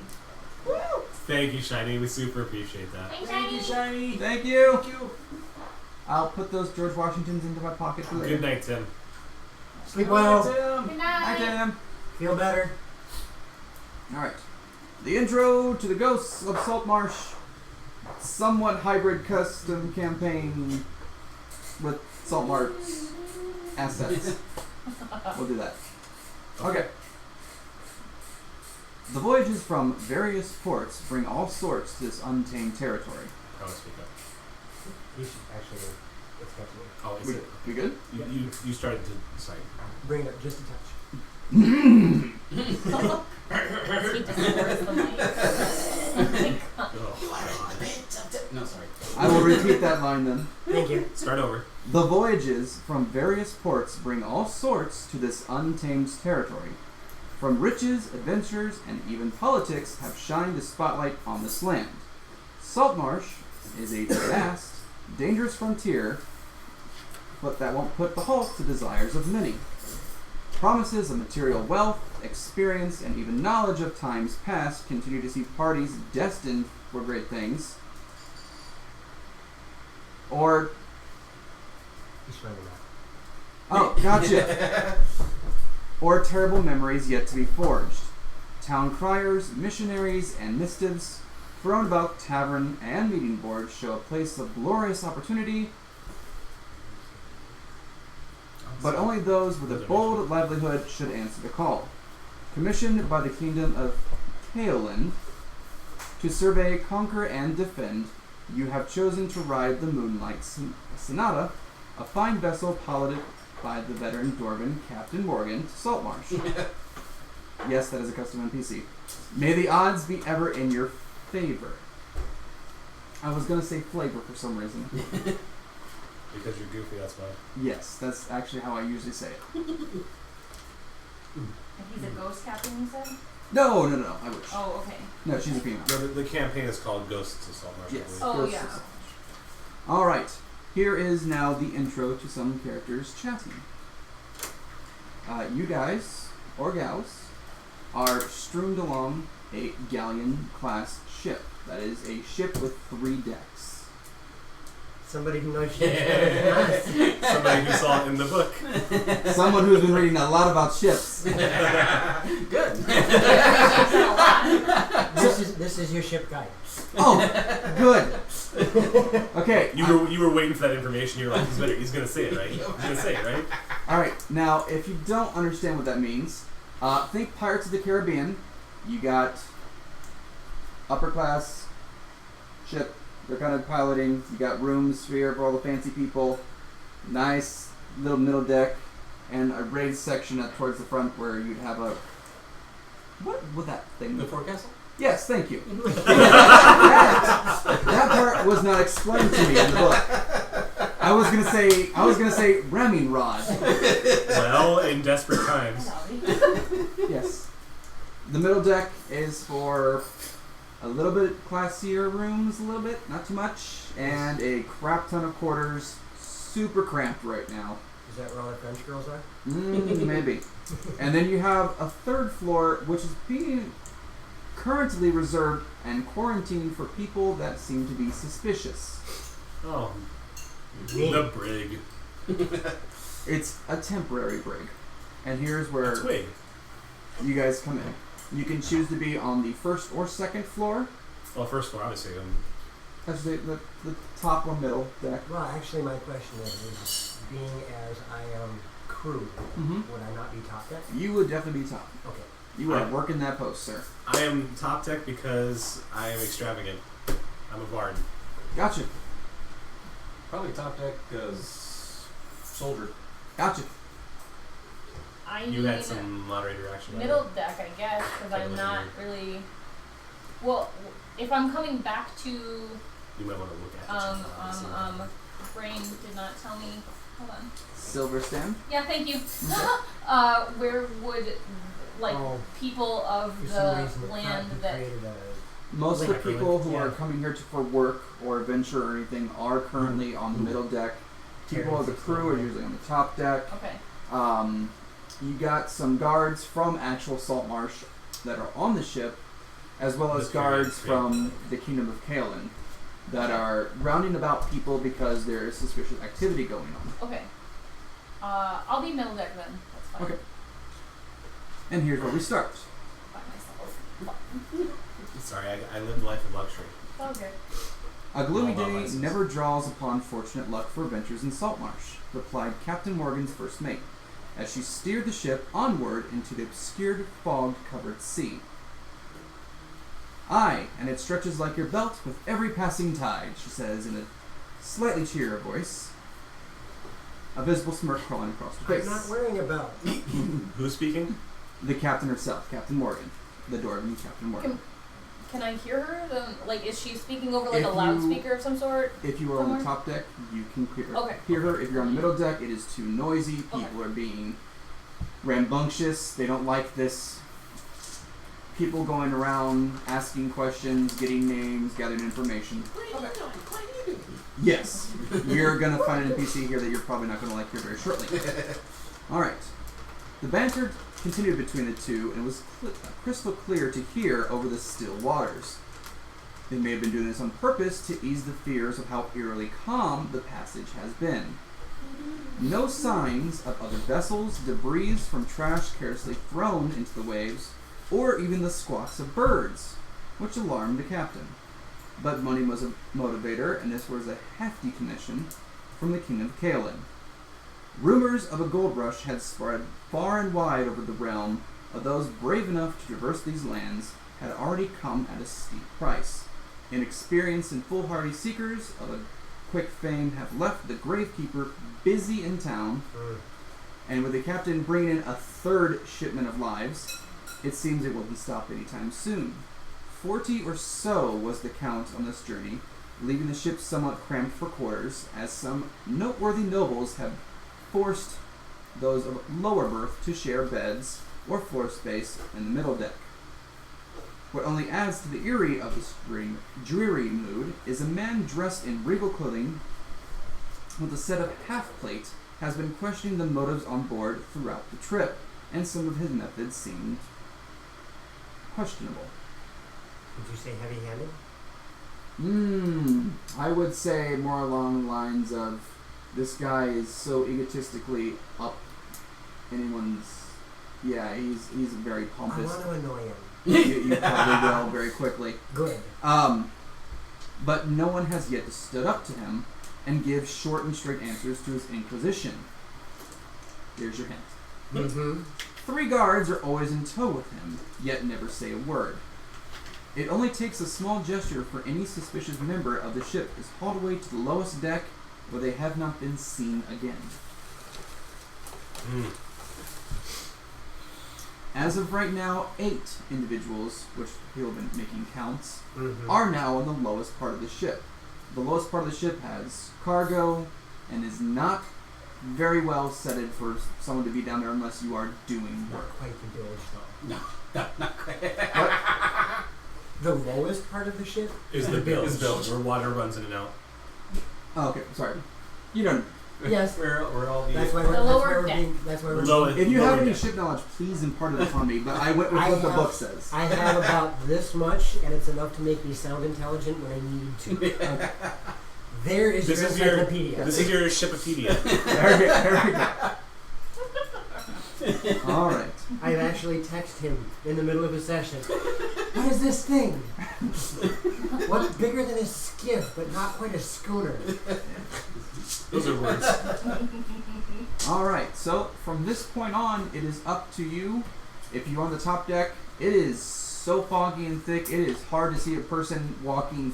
Thank you, Shiny. We super appreciate that. Thanks, Shiny. Thank you. I'll put those George Washingtons into my pocket for later. Good night, Tim. Sleep well. Good Hi, night. Tim. Feel better. Alright. The intro to the Ghosts of Saltmarsh. Somewhat hybrid custom campaign with Saltmarsh assets. We'll do that. Okay. The voyages from various ports bring all sorts to this untamed territory. I want to speak up. You should actually go. It's got to me. Oh, is it? We good? You started to cite. Bring it up just a touch. He just forced the mic. Oh, God. No, sorry. I will repeat that line then. Thank you. Start over. The voyages from various ports bring all sorts to this untamed territory. From riches, adventures, and even politics have shined the spotlight on this land. Saltmarsh is a vast, dangerous frontier, but that won't put the halt to desires of many. Promises of material wealth, experience, and even knowledge of times past continue to see parties destined for great things. Or... He's finding out. Oh, gotcha. Or terrible memories yet to be forged. Town criers, missionaries, and mistiffs thrown about tavern and meeting boards show a place of glorious opportunity, but only those with a bold livelihood should answer the call. Commissioned by the Kingdom of Kaolin to survey, conquer, and defend, you have chosen to ride the Moonlight Sonata, a fine vessel piloted by the veteran Dwarven Captain Morgan to Saltmarsh. Yes, that is a custom NPC. May the odds be ever in your favor. I was going to say flavor for some reason. Because you're goofy, that's why. Yes, that's actually how I usually say it. And he's a ghost captain, you said? No, I wish. Oh, okay. No, she's a female. No, the campaign is called Ghosts of Saltmarsh. Yes. Oh, Ghosts yeah. of Saltmarsh. Alright, here is now the intro to some characters chatting. You guys, or gals, are streamed along a galleon-class ship. That is a ship with 3 decks. Somebody who knows ships better than us. Somebody who saw it in the book. Someone who's been reading a lot about ships. Good. This is your ship guide. Oh, good. Okay. You were waiting for that information. You were like, he's gonna say it, right? He's gonna say it, right? All right. Now, if you don't understand what that means, think Pirates of the Caribbean. You got upper class ship. They're kind of piloting. You got rooms here for all the fancy people. Nice little middle deck, and a raised section up towards the front where you'd have a what would that thing? The forecastle? Yes, thank you. that part was not explained to me in the book. I was gonna say ramming rod. Well, in desperate times. Yes. The middle deck is for a little bit classier rooms, a little bit, not too much, and a crap ton of quarters. Super cramped right now. Is that where all the French girls are? Maybe. And then you have a 3rd floor, which is being currently reserved and quarantined for people that seem to be suspicious. Oh, the brig. It's a temporary brig. And here's where Twig. you guys come in. You can choose to be on the 1st or 2nd floor. Well, first floor, obviously. That's the top or middle deck. Well, actually, my question is being as I am crew, would I not be top deck? You would definitely be top. Okay. You are working that post, sir. I am top deck because I am extravagant. I'm a bard. Gotcha. Probably top deck because soldier. Gotcha. I You mean, had some moderator action. middle deck, I guess, because I'm not really. Well, if I'm coming back to You might want to look at it. brain did not tell me. Hold on. Silver stem. Yeah, thank you. Where would people of For some the reason, the land fact that created a Most of the Link, people who are yeah. coming here for work or adventure or anything are currently on the middle deck. People of the crew are usually on the top deck. okay. You got some guards from actual Saltmarsh that are on the ship, as well as guards from the Kingdom of Kaolin that are rounding about people because there is suspicious activity going on. Okay. I'll be middle deck then. That's fine. Okay. And here's where we start. By myself. Sorry, I live a life of luxury. Okay. A gloomy Well, day license. never draws upon fortunate luck for adventures in Saltmarsh, replied Captain Morgan's first mate, as she steered the ship onward into the obscured, fog-covered sea. Aye, and it stretches like your belt with every passing tide, she says in a slightly cheerier voice, a visible smirk crawling across her I'm face. not wearing a belt. Who's speaking? The captain herself, Captain Morgan. The Dwarven Captain Morgan. Can I hear her? Like, is she speaking over like If a you- loudspeaker of some sort? If you are on the Somewhere? top deck, you can hear her. Okay. Hear her. If you're on the middle deck, it is too noisy. People Okay. are being rambunctious. They don't like this. People going around asking questions, getting names, gathering information. Yes, you're gonna find an NPC here that you're probably not gonna like here very shortly. All right. The banter continued between the two, and it was crystal clear to hear over the still waters. They may have been doing this on purpose to ease the fears of how eerily calm the passage has been. No signs of other vessels, debris from trash carelessly thrown into the waves, or even the squawks of birds, which alarmed the captain. But money was a motivator, and this was a hefty commission from the King of Kaelin. Rumors of a gold rush had spread far and wide over the realm of those brave enough to traverse these lands had already come at a steep price. Inexperienced and foolhardy seekers of a quick fame have left the gravekeeper busy in town, and with the captain bringing in a third shipment of lives, it seems it wouldn't stop anytime soon. 40 or so was the count on this journey, leaving the ship somewhat cramped for quarters, as some noteworthy nobles have forced those of lower berth to share beds or floor space in the middle deck. What only adds to the eerie of this dreary mood is a man dressed in regal clothing with a set of half-plate has been questioning the motives on board throughout the trip, and some of his methods seemed questionable. Did you say heavy-handed? I would say more along the lines of this guy is so egotistically up anyone's. Yeah, he's very I pompous. want to annoy him. You probably will very quickly. Good. But no one has yet stood up to him and give short and straight answers to his inquisition. Here's your hint. Mm-hmm. 3 guards are always in tow with him, yet never say a word. It only takes a small gesture for any suspicious member of the ship is hauled away to the lowest deck where they have not been seen again. As of right now, 8 individuals, which he'll have been making counts, are now on the lowest part of the ship. The lowest part of the ship has cargo and is not very well setted for someone to be down there unless you are doing Not work. quite the bilge, though. No, not quite. The lowest part of the ship Is the bilge where water runs in and out. Oh, okay, sorry. You don't. Yes. We're all the. That's why The we're. lower deck. That's why we're. Lower- If you have lower any deck. ship knowledge, please impart it upon me. But I went with I what the have- book says. I have about this much, and it's enough to make me sound intelligent when I need to. There is This your is your- encyclopedia. This is your Shipopedia. There we go. All right. I've actually texted him in the middle of a session. What is this thing? What's bigger than a skiff, but not quite a schooner? Those are words. All right. So from this point on, it is up to you. If you're on the top deck, it is so foggy and thick, it is hard to see a person walking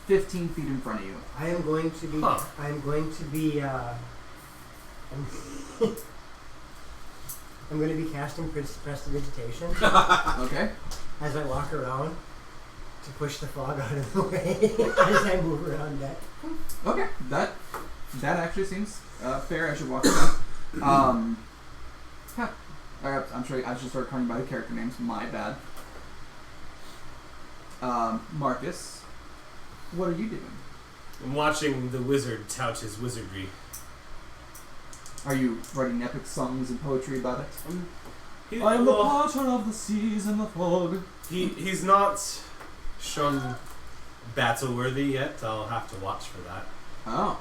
15 feet in front of you. I am going to be. Huh. I'm going to be. I'm going to be casting prestidigitation Okay. as I walk around to push the fog out of the way as I move around deck. Okay. That actually seems fair. I should walk around. I'm sure I should start calling by the character names. My bad. Marcus, what are you doing? I'm watching the wizard tout his wizardry. Are you writing epic songs and poetry about it? I am the patron of the seas and the fog. He's not shown battle worthy yet. I'll have to watch for that. Oh.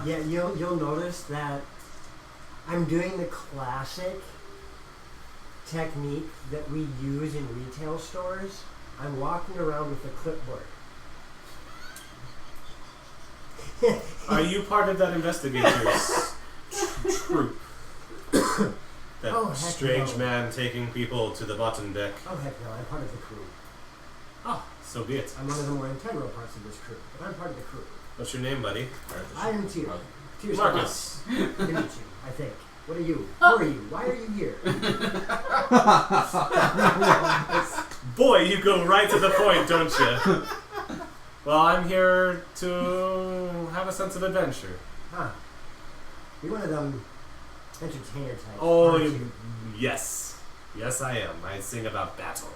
Yeah, you'll notice that I'm doing the classic technique that we use in retail stores. I'm walking around with a clipboard. Are you part of that investigators troop? That Oh, heck strange no. man taking people to the bottom deck. Oh heck no, I'm part of the crew. Oh, so be it. I'm one of the more integral parts of this crew, but I'm part of the crew. What's your name, buddy? I am Tyr. Tyr's Marcus. Good to meet you, I think. What are you? Who are you? Why are you here? Boy, you go right to the point, don't you? Well, I'm here to have a sense of adventure. Huh. You're one of them entertainer types. Oh, aren't you? yes. Yes, I am. I sing about battle.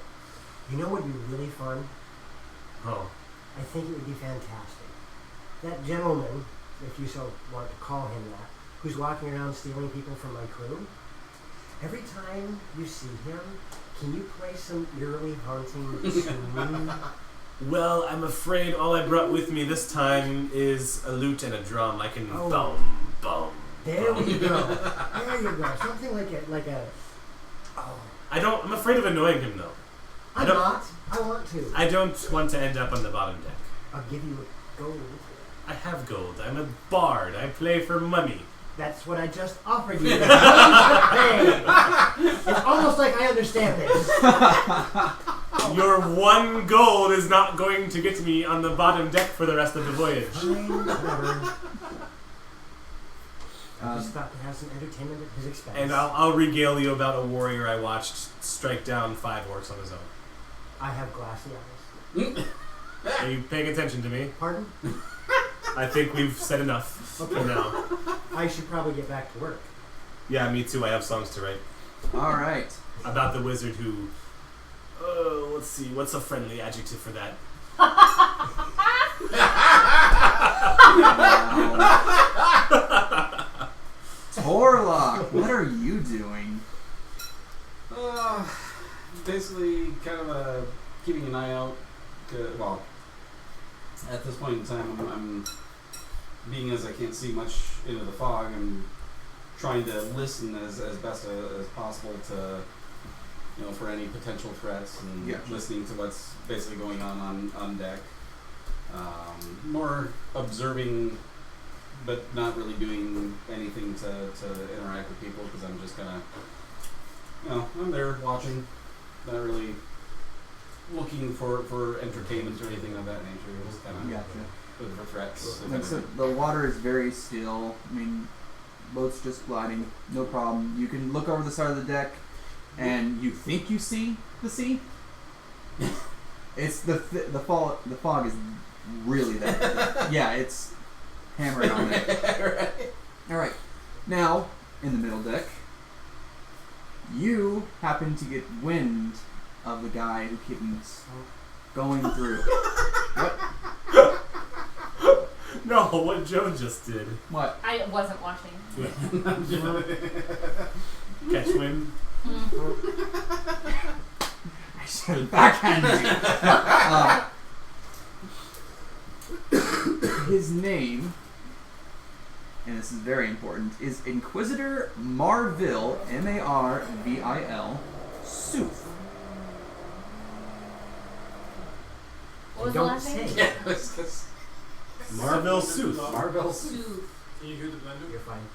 You know what would be really fun? Oh. I think it would be fantastic. That gentleman, if you so want to call him that, who's walking around stealing people from my crew, every time you see him, can you play some eerily haunting tune? Well, I'm afraid all I brought with me this time is a lute and a drum. I can Oh. boom. There we go. There you go. Something like a. Oh, I'm afraid of annoying him, though. I'm not. I want to. I don't want to end up on the bottom deck. I'll give you a gold. I have gold. I'm a bard. I play for money. That's what I just offered you. Hey, it's almost like I understand this. Your 1 gold is not going to get me on the bottom deck for the rest of the voyage. Fine, whatever. I just thought to have some entertainment at his expense. And I'll regale you about a warrior I watched strike down 5 orcs on his own. I have glassy eyes. Are you paying attention to me? Pardon? I think we've said enough for now. I should probably get back to work. Yeah, me too. I have songs to write. Alright. About the wizard who... let's see. What's a friendly adjective for that? Torlock, what are you doing? Basically, kind of keeping an eye out. Well, at this point in time, I'm being as I can't see much into the fog. I'm trying to listen as best as possible to, for any potential threats and listening to what's basically going on deck. More observing, but not really doing anything to interact with people because I'm just kind of, I'm there watching, not really looking for entertainment or anything of that nature. Just kind of looking for threats. Like so the water is very still. I mean, boat's just gliding, no problem. You can look over the side of the deck, and you think you see the sea. It's the fog is really that. Yeah, it's hammering on it. Right. All right, now in the middle deck, you happen to get wind of the guy who keeps going through. What? No, what Joe just did. What? I wasn't watching. Catch wind. I should have backhanded you. His name, and this is very important, is Inquisitor Marville, Marvil, Sooth. What was the last name? Yeah, Marville Sooth. Marvel Sooth. Can you hear the blender? You're fine.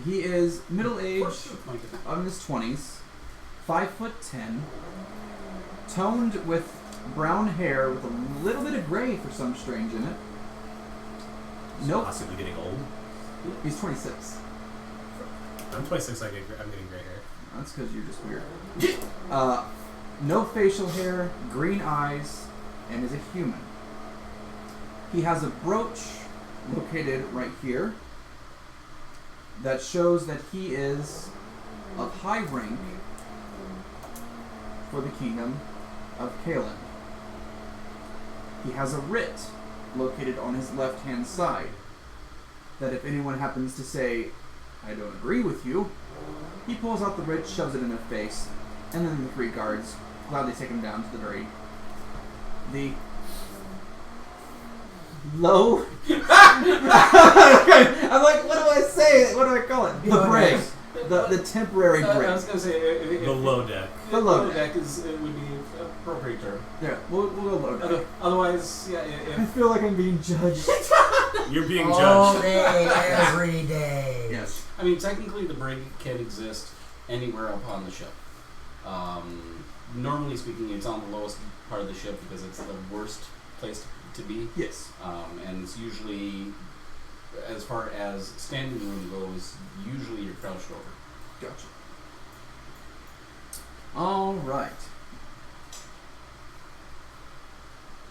He is middle-aged, in his 20s, 5'10", toned with brown hair with a little bit of gray for some strange in it. Nope. Possibly getting old. He's 26. I'm 26. I'm getting gray hair. That's because you're just weird. No facial hair, green eyes, and is a human. He has a brooch located right here that shows that he is of high rank for the kingdom of Kalen. He has a writ located on his left-hand side that if anyone happens to say, I don't agree with you, he pulls out the writ, shoves it in their face, and then the 3 guards gladly take him down to the low. I'm like, what do I say? What do I call it? The brig. The temporary I bridge. was gonna say if The low deck. The low deck is it would be an appropriate term. Yeah, we'll go low deck. Otherwise, yeah. I feel like I'm being judged. You're being All judged. day, every day. Yes. I mean, technically, the brig can exist anywhere upon the ship. Normally speaking, it's on the lowest part of the ship because it's the worst place to be. Yes. And it's usually, as far as standing room goes, usually you're crouched over. Gotcha. All right.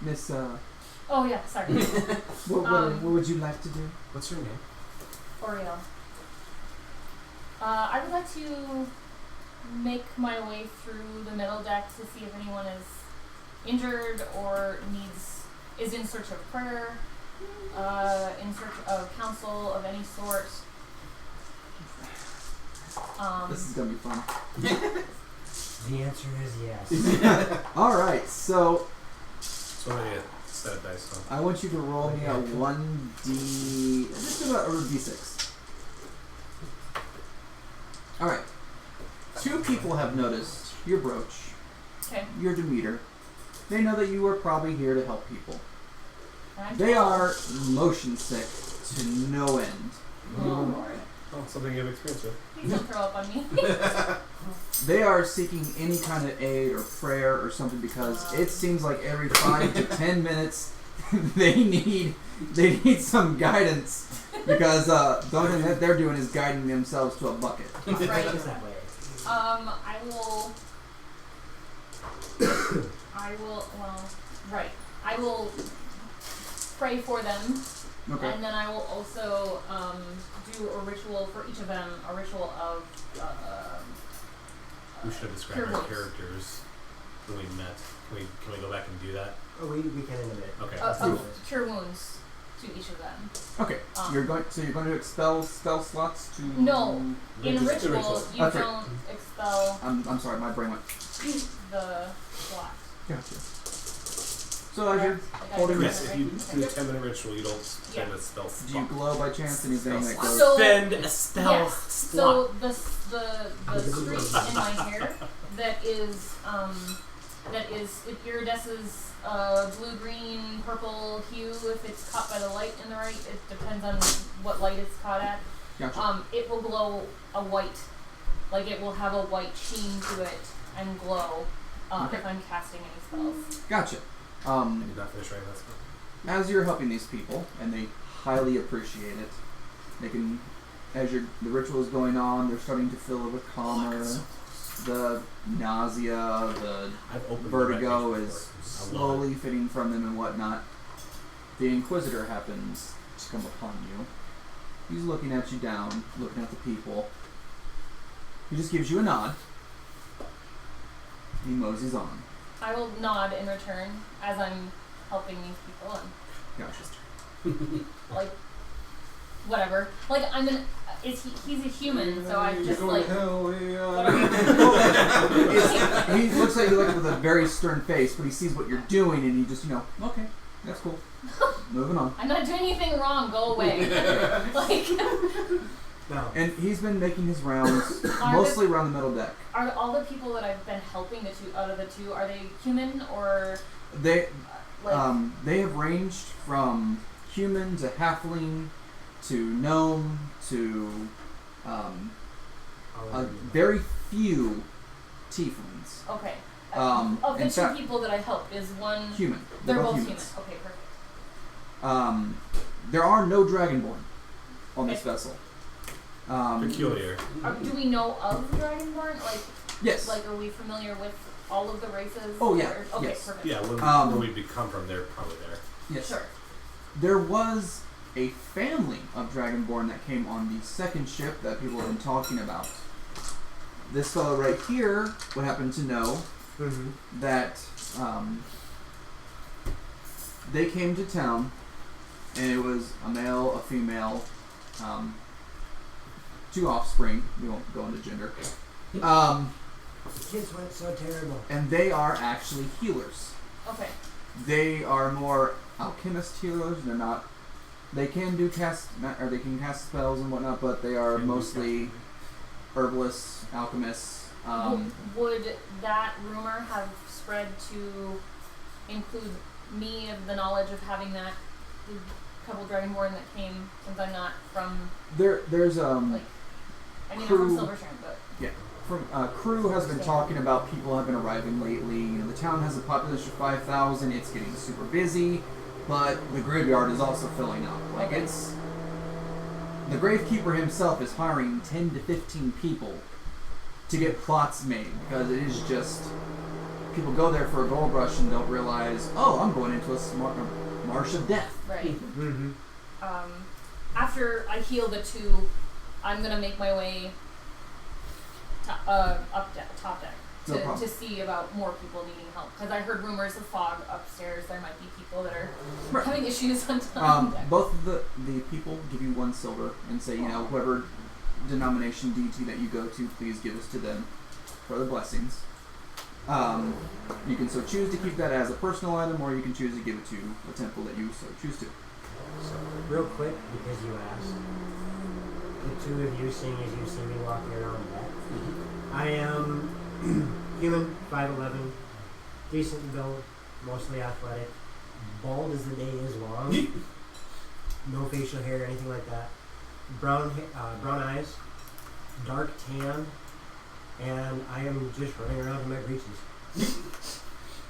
Miss, Oh yeah, sorry. what would you like to do? What's your name? Oriel. I would like to make my way through the middle deck to see if anyone is injured or is in search of prayer, in search of counsel of any sort. This is gonna be fun. The answer is yes. All right, so So many set of dice. Huh? I want you to roll me a 1d. Just do a d6. All right. 2 people have noticed your brooch, Okay. your demeanor. They know that you are probably here to help people. I'm They told. are motion sick to no end. Oh Lord. Oh, something you have experience with. Please don't throw up on me. They are seeking any kind of aid or prayer or something because it seems like every 5 to 10 minutes they need some guidance because the only thing that they're doing is guiding themselves to a bucket. Right. It's that way. I will. I will pray for them, Okay. and then I will also do a ritual for each of them. A ritual of. We should have described Cure our wounds. characters when we met. Can we go back and do that? Oh, we can in a minute. Okay. Of cure wounds to each of them. Okay. You're going to expel spell slots to. No. In Just the ritual, you That's right. don't expel I'm sorry, my brain went. the slot. Gotcha. So as you're holding Yes, this, if you do a 10-minute ritual, you don't spend a spell do you slot. glow by chance? Anything that goes? So- Spend a spell Yes. slot. So the streak in my hair that is iridescent blue, green, purple hue. If it's caught by the light in the right, it depends on what light it's caught at. Gotcha. It will glow a white, like it will have a white sheen to it and glow Okay. if I'm casting any spells. Gotcha. I did not finish writing that spell. As you're helping these people, and they highly appreciate it, they can, as the ritual is going on, they're starting to feel a little calmer. The nausea, the I've opened vertigo the is before. I love slowly fading from them and whatnot. The Inquisitor happens to come upon you. He's looking at you down, looking at the people. He just gives you a nod. He moseys on. I will nod in return as I'm helping these people and Gotcha. like whatever. Like he's a human, so I just Going like to hell, He looks at you like with a very stern face, but he sees what you're doing and he just, okay, that's cool. Moving on. I'm not doing anything wrong. Go away. Like, No. And he's been making his rounds Are mostly around the middle deck. are all the people that I've been helping out of the two, are they human or They like? they have ranged from human to halfling to gnome to very few tieflings. Okay. of Of the in two fact- people that I helped, is one Human. They're both human. humans. Okay, perfect. There are no dragonborn on this Okay. vessel. Peculiar. Do we know of the Dragonborn? Yes. Like, are we familiar with all of the races? Oh, yeah. Okay, Yes. perfect. Yeah, where we become from, they're probably there. Yes. Sure. There was a family of Dragonborn that came on the second ship that people have been talking about. This fellow right here would happen to know that they came to town, and it was a male, a female, 2 offspring. We won't go into gender. The kids went so terrible. And they are actually healers. Okay. They are more alchemist healers. They're not. They can cast spells and whatnot, but they are mostly herbalists, alchemists. Would that rumor have spread to include me of the knowledge of having that couple dragonborn that came, since I'm not from There's like I mean crew- I'm from Silverstone, but Crew has been talking about people have been arriving lately. You know, the town has a population of 5,000. It's getting super busy, but the graveyard is also filling up. Like Okay. it's the gravekeeper himself is hiring 10 to 15 people to get plots made because it is just people go there for a gold rush and don't realize, oh, I'm going into a marsh of death. right. Mm-hmm. After I heal the two, I'm gonna make my way top deck No problem. to see about more people needing help, because I heard rumors of fog upstairs. There might be people that are Right. having issues on top deck. Both of the people give you 1 silver and say, you know, whoever denomination deity that you go to, please give us to them for the blessings. You can so choose to keep that as a personal item, or you can choose to give it to a temple that you so choose to. So, real quick, because you asked, the two of you seeing as you see me walking around that, I am human, 5'11", decent build, mostly athletic, bald as the day is long, no facial hair, anything like that, brown eyes, dark tan, and I am just running around in my breeches.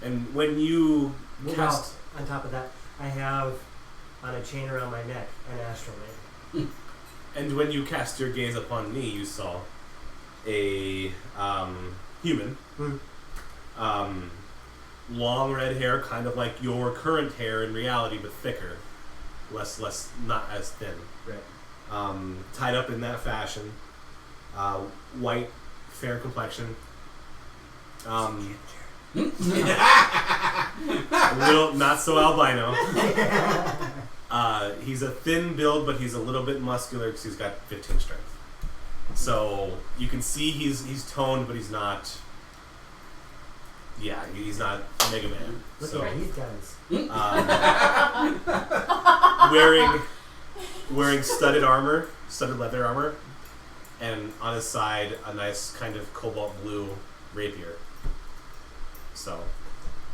And when you Well, cast, on top of that, I have on a chain around my neck an astral lamp. and when you cast your gaze upon me, you saw a human, long red hair, kind of like your current hair in reality, but thicker, less, not as thin. Right. Tied up in that fashion, white, fair complexion. A little not so albino. He's a thin build, but he's a little bit muscular because he's got 15 strength. So you can see he's toned, but he's not. Yeah, he's not Mega Man. Look So at these guys. wearing studded leather armor, and on his side a nice kind of cobalt blue rapier. So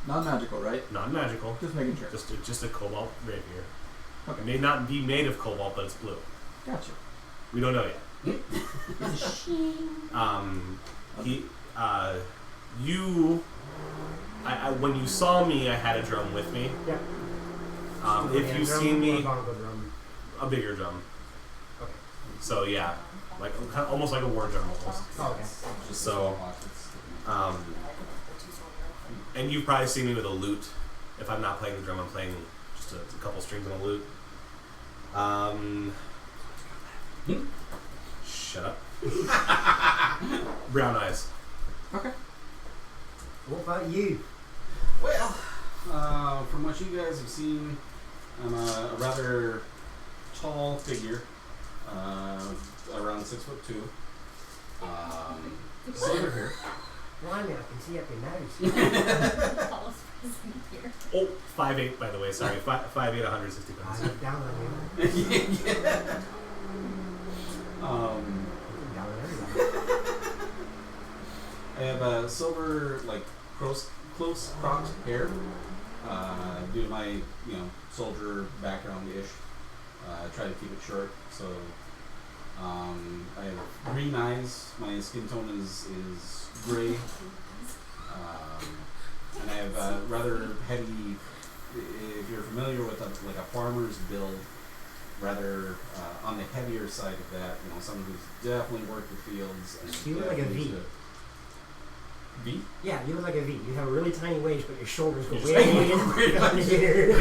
Non-magical, right? non-magical, Just making sure. just a cobalt rapier. Okay. It may not be made of cobalt, but it's blue. Gotcha. We don't know yet. When you saw me, I had a drum with me. Yeah. If you see me, bongo drum. a bigger drum. Okay. So yeah, like almost like a war drum almost. Oh, okay. So, and you've probably seen me with a lute. If I'm not playing the drum, I'm playing just a couple strings on a lute. Shut up. Brown eyes. Okay. What about you? Well, from what you guys have seen, I'm a rather tall figure, around 6'2". Silver hair. Blimey, I can see up your nose. Tallest person here. Oh, 5'8", by the way. Sorry, 5'8", 160 I pounds. look down on you. Looking down on everybody. I have a silver, like, close cropped hair, due to my, soldier background-ish. I try to keep it short, so I have green eyes. My skin tone is gray, and I have rather heavy. If you're familiar with a farmer's build, rather on the heavier side of that, someone who's definitely worked the fields. And You look like a V. V? Yeah, you look like a V. You have a really tiny waist, but your shoulders go Your way shoulders down here.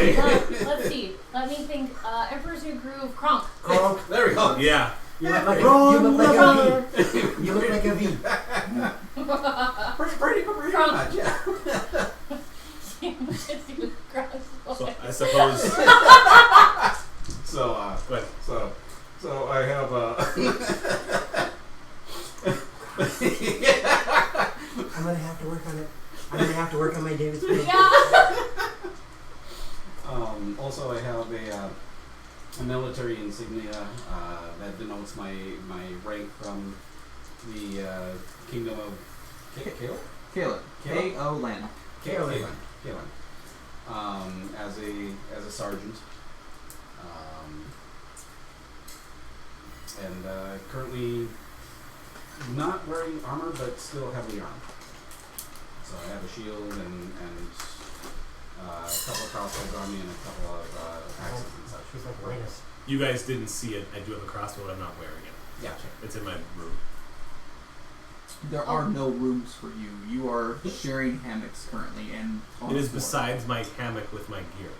Let's see. Let me think. Emperor's New Groove. Kronk. Kronk. There we go. Yeah. You look like a V. You look like a V. Pretty Kronk. much, yeah. So I suppose. So, Go ahead. so I have I'm gonna have to work on it. I'm gonna have to work on my David Spade. Yeah. also I have a military insignia that denotes my rank from the kingdom of Kale? Caleb. K-O-Lan. Kalen. As a sergeant. And currently not wearing armor, but still heavily armed. So I have a shield and a couple of crossbows on me and a couple of axes and such. She's like Linus. You guys didn't see it. I do have a crossbow, but I'm not wearing it. Yeah. It's in my room. There are no rooms for you. You are sharing hammocks currently, and on It the is floor. besides my hammock with my gear.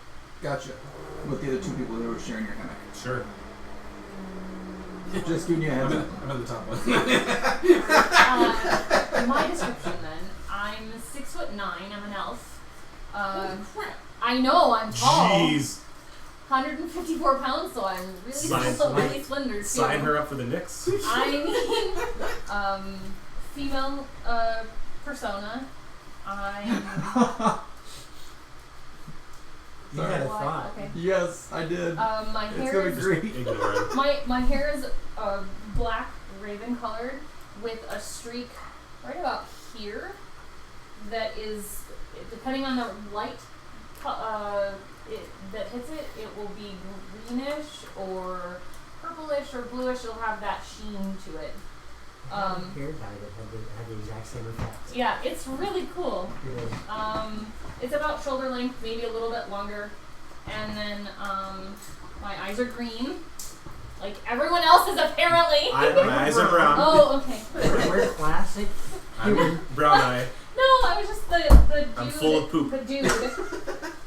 Gotcha. With the other two people who are sharing your hammock. Sure. Just giving you a heads up. I'm in the top one. My description then. I'm 6'9". I'm an elf. Holy crap. I know I'm tall. Jeez. 154 pounds, so I'm really Sign- really slender too. Sign her up for the Knicks. I mean, female persona. I'm. You had a What? thought. Okay. Yes, I did. My It's hair gonna is be great. Ignore it. my hair is black raven colored with a streak right about here that is, depending on the light that hits it, it will be greenish or purplish or bluish. It'll have that sheen to it. Hair dye that had the exact same effect. Yeah, it's really cool. Yeah. It's about shoulder length, maybe a little bit longer. And then my eyes are green, like everyone else's apparently. My eyes are brown. Oh, okay. We're classic. I'm brown eye. No, I was just the dude. I'm full of poop. The dude.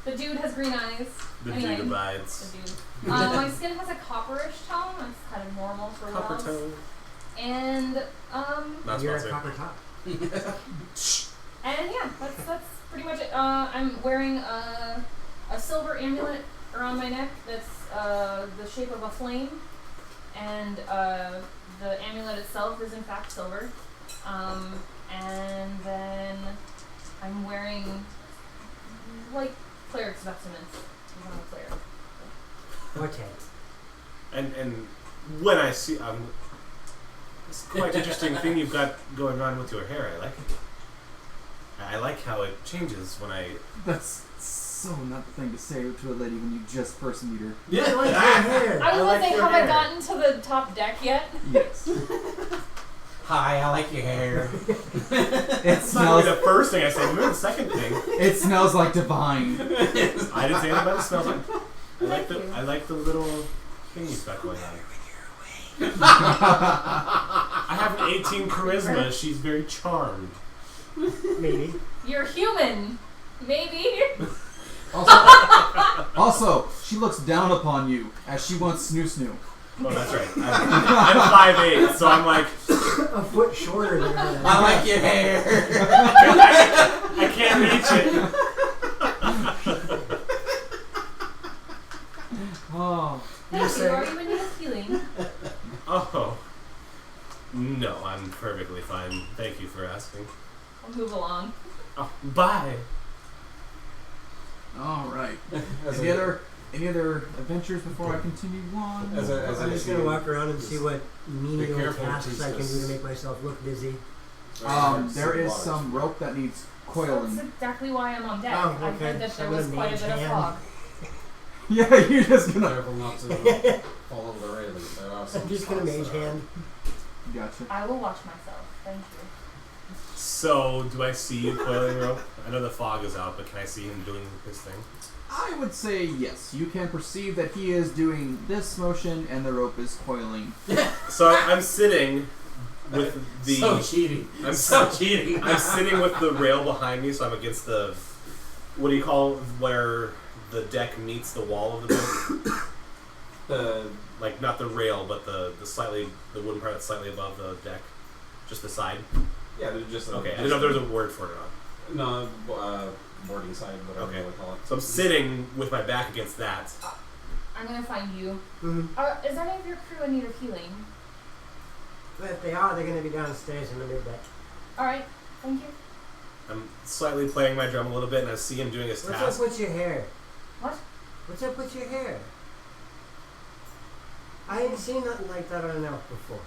The dude has green eyes. The Anyway, dude abides. The dude. My skin has a copperish tone. That's kind of normal for Copper elves. tone. And Not You're a sponsored. copper top. and yeah, that's pretty much it. I'm wearing a silver amulet around my neck that's the shape of a flame, and the amulet itself is in fact silver. And then I'm wearing like cleric's vestments. I'm a cleric. Okay. And when I see, it's quite an interesting thing you've got going on with your hair. I like it. I like how it changes when I. That's so not the thing to say to a lady when you just first meet her. I like your hair. I was gonna like say, your have hair. I gotten to the top deck yet? Yes. Hi, I like your hair. It It's not really smells. the first thing I say. Maybe the second thing. It smells like divine. I didn't say anything about it. Smells like. Thank you. I like the little thing you've got going on. I have an 18 charisma. She's very charmed. Maybe. You're human. Maybe. Also, she looks down upon you as she wants snoo snoo. Oh, that's right. I'm 5'8", so I'm like, A foot shorter than her. I like your hair. I can't reach it. Oh. Thank you. Are you in need of healing? Oh. No, I'm perfectly fine. Thank you for asking. I'll move along. Oh, bye. All right. As Any a- other adventures before I continue on? As I'm just gonna walk around and see what Be menial careful, tasks I can do to Jesus. make myself look busy. There is some rope that needs That's coiling. exactly why I'm on deck. Oh, I okay. heard that So there I'm was gonna quite a mage bit of hand. fog. Yeah, you're just gonna. Careful not to fall over the railing. There are some I'm just gonna spots mage that are- hand. Gotcha. I will watch myself. Thank you. So, do I see you coiling rope? I know the fog is out, but can I see him doing his thing? I would say yes. You can perceive that he is doing this motion and the rope is coiling. So I'm sitting with the. So cheating. I'm so cheating. I'm sitting with the rail behind me, so I'm against the. What do you call where the deck meets the wall of the boat? Like not the rail, but the wooden part that's slightly above the deck, just the side. Yeah, they're just Okay, I didn't know if there was a word for it or not. No, boarding side, whatever Okay. you want to call it. So I'm sitting with my back against that. I'm gonna find you. Mm-hmm. Is any of your crew in need of healing? But if they are, they're gonna be downstairs in the mid deck. Alright, thank you. I'm slightly playing my drum a little bit, and I see him doing his What's task. up with your hair? What? What's up with your hair? I ain't seen nothing like that on an elf before.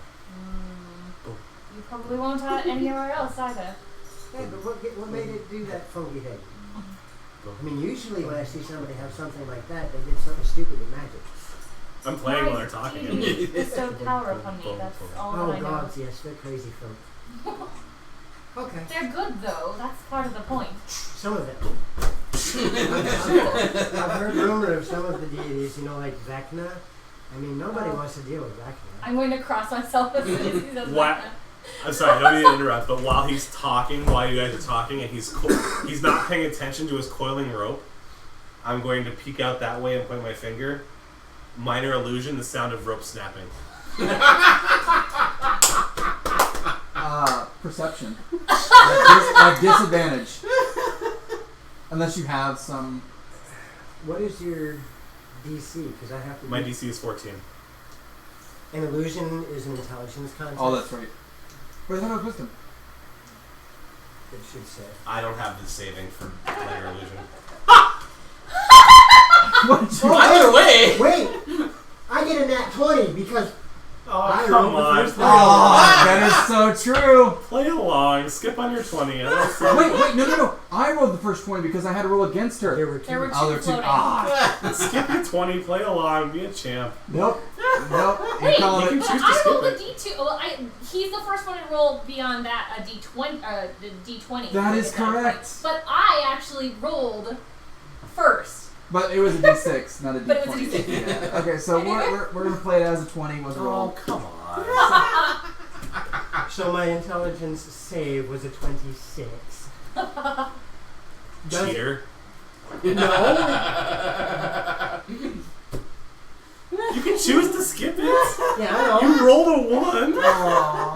You probably won't anywhere else either. Yeah, but what made it do that funky thing? I mean, usually when I see somebody have something like that, they did something stupid with magic. I'm playing My while they're talking. deity bestowed power upon me. That's all that Oh I know. gods, yes, they're crazy folk. Okay. They're good though. That's part of the point. Some of them. I've heard rumor of some of the deities, like Vecna. I mean, nobody wants to deal with Vecna. I'm going to cross myself as soon as he says What? that. I'm sorry, I don't mean to interrupt, but while he's talking, while you guys are talking, and he's not paying attention to his coiling rope, I'm going to peek out that way and point my finger. Minor illusion, the sound of rope snapping. Perception. At disadvantage. Unless you have some... What is your DC? Because I have to... My DC is 14. An illusion is an intelligence contest. Oh, that's right. Wait, I thought it was wisdom. It should say. I don't have the saving for minor illusion. What did you... Either way! Wait! I get a nat 20 because I come rolled the on. first Oh, one. that is so true. Play along. Skip on your 20. I don't see Wait, no. I rolled the first 20 because I had to roll against her. There were two. There were two Oh, there are two. floating. Ah. Skip your 20. Play along. Be a champ. Nope. Wait, You call you it... can choose to I skip rolled a it. D2. Well, he's the first one to roll beyond that, a D20. The D20. That is At point. correct. But I actually rolled first. But it was a D6, not a D20. But it was a D6. Yeah. Okay, so we're going to play it as a 20 was Oh, rolled. come on. So my intelligence save was a 26. Does- Cheater. No. You can choose to skip it. Yeah, I know. You rolled a 1.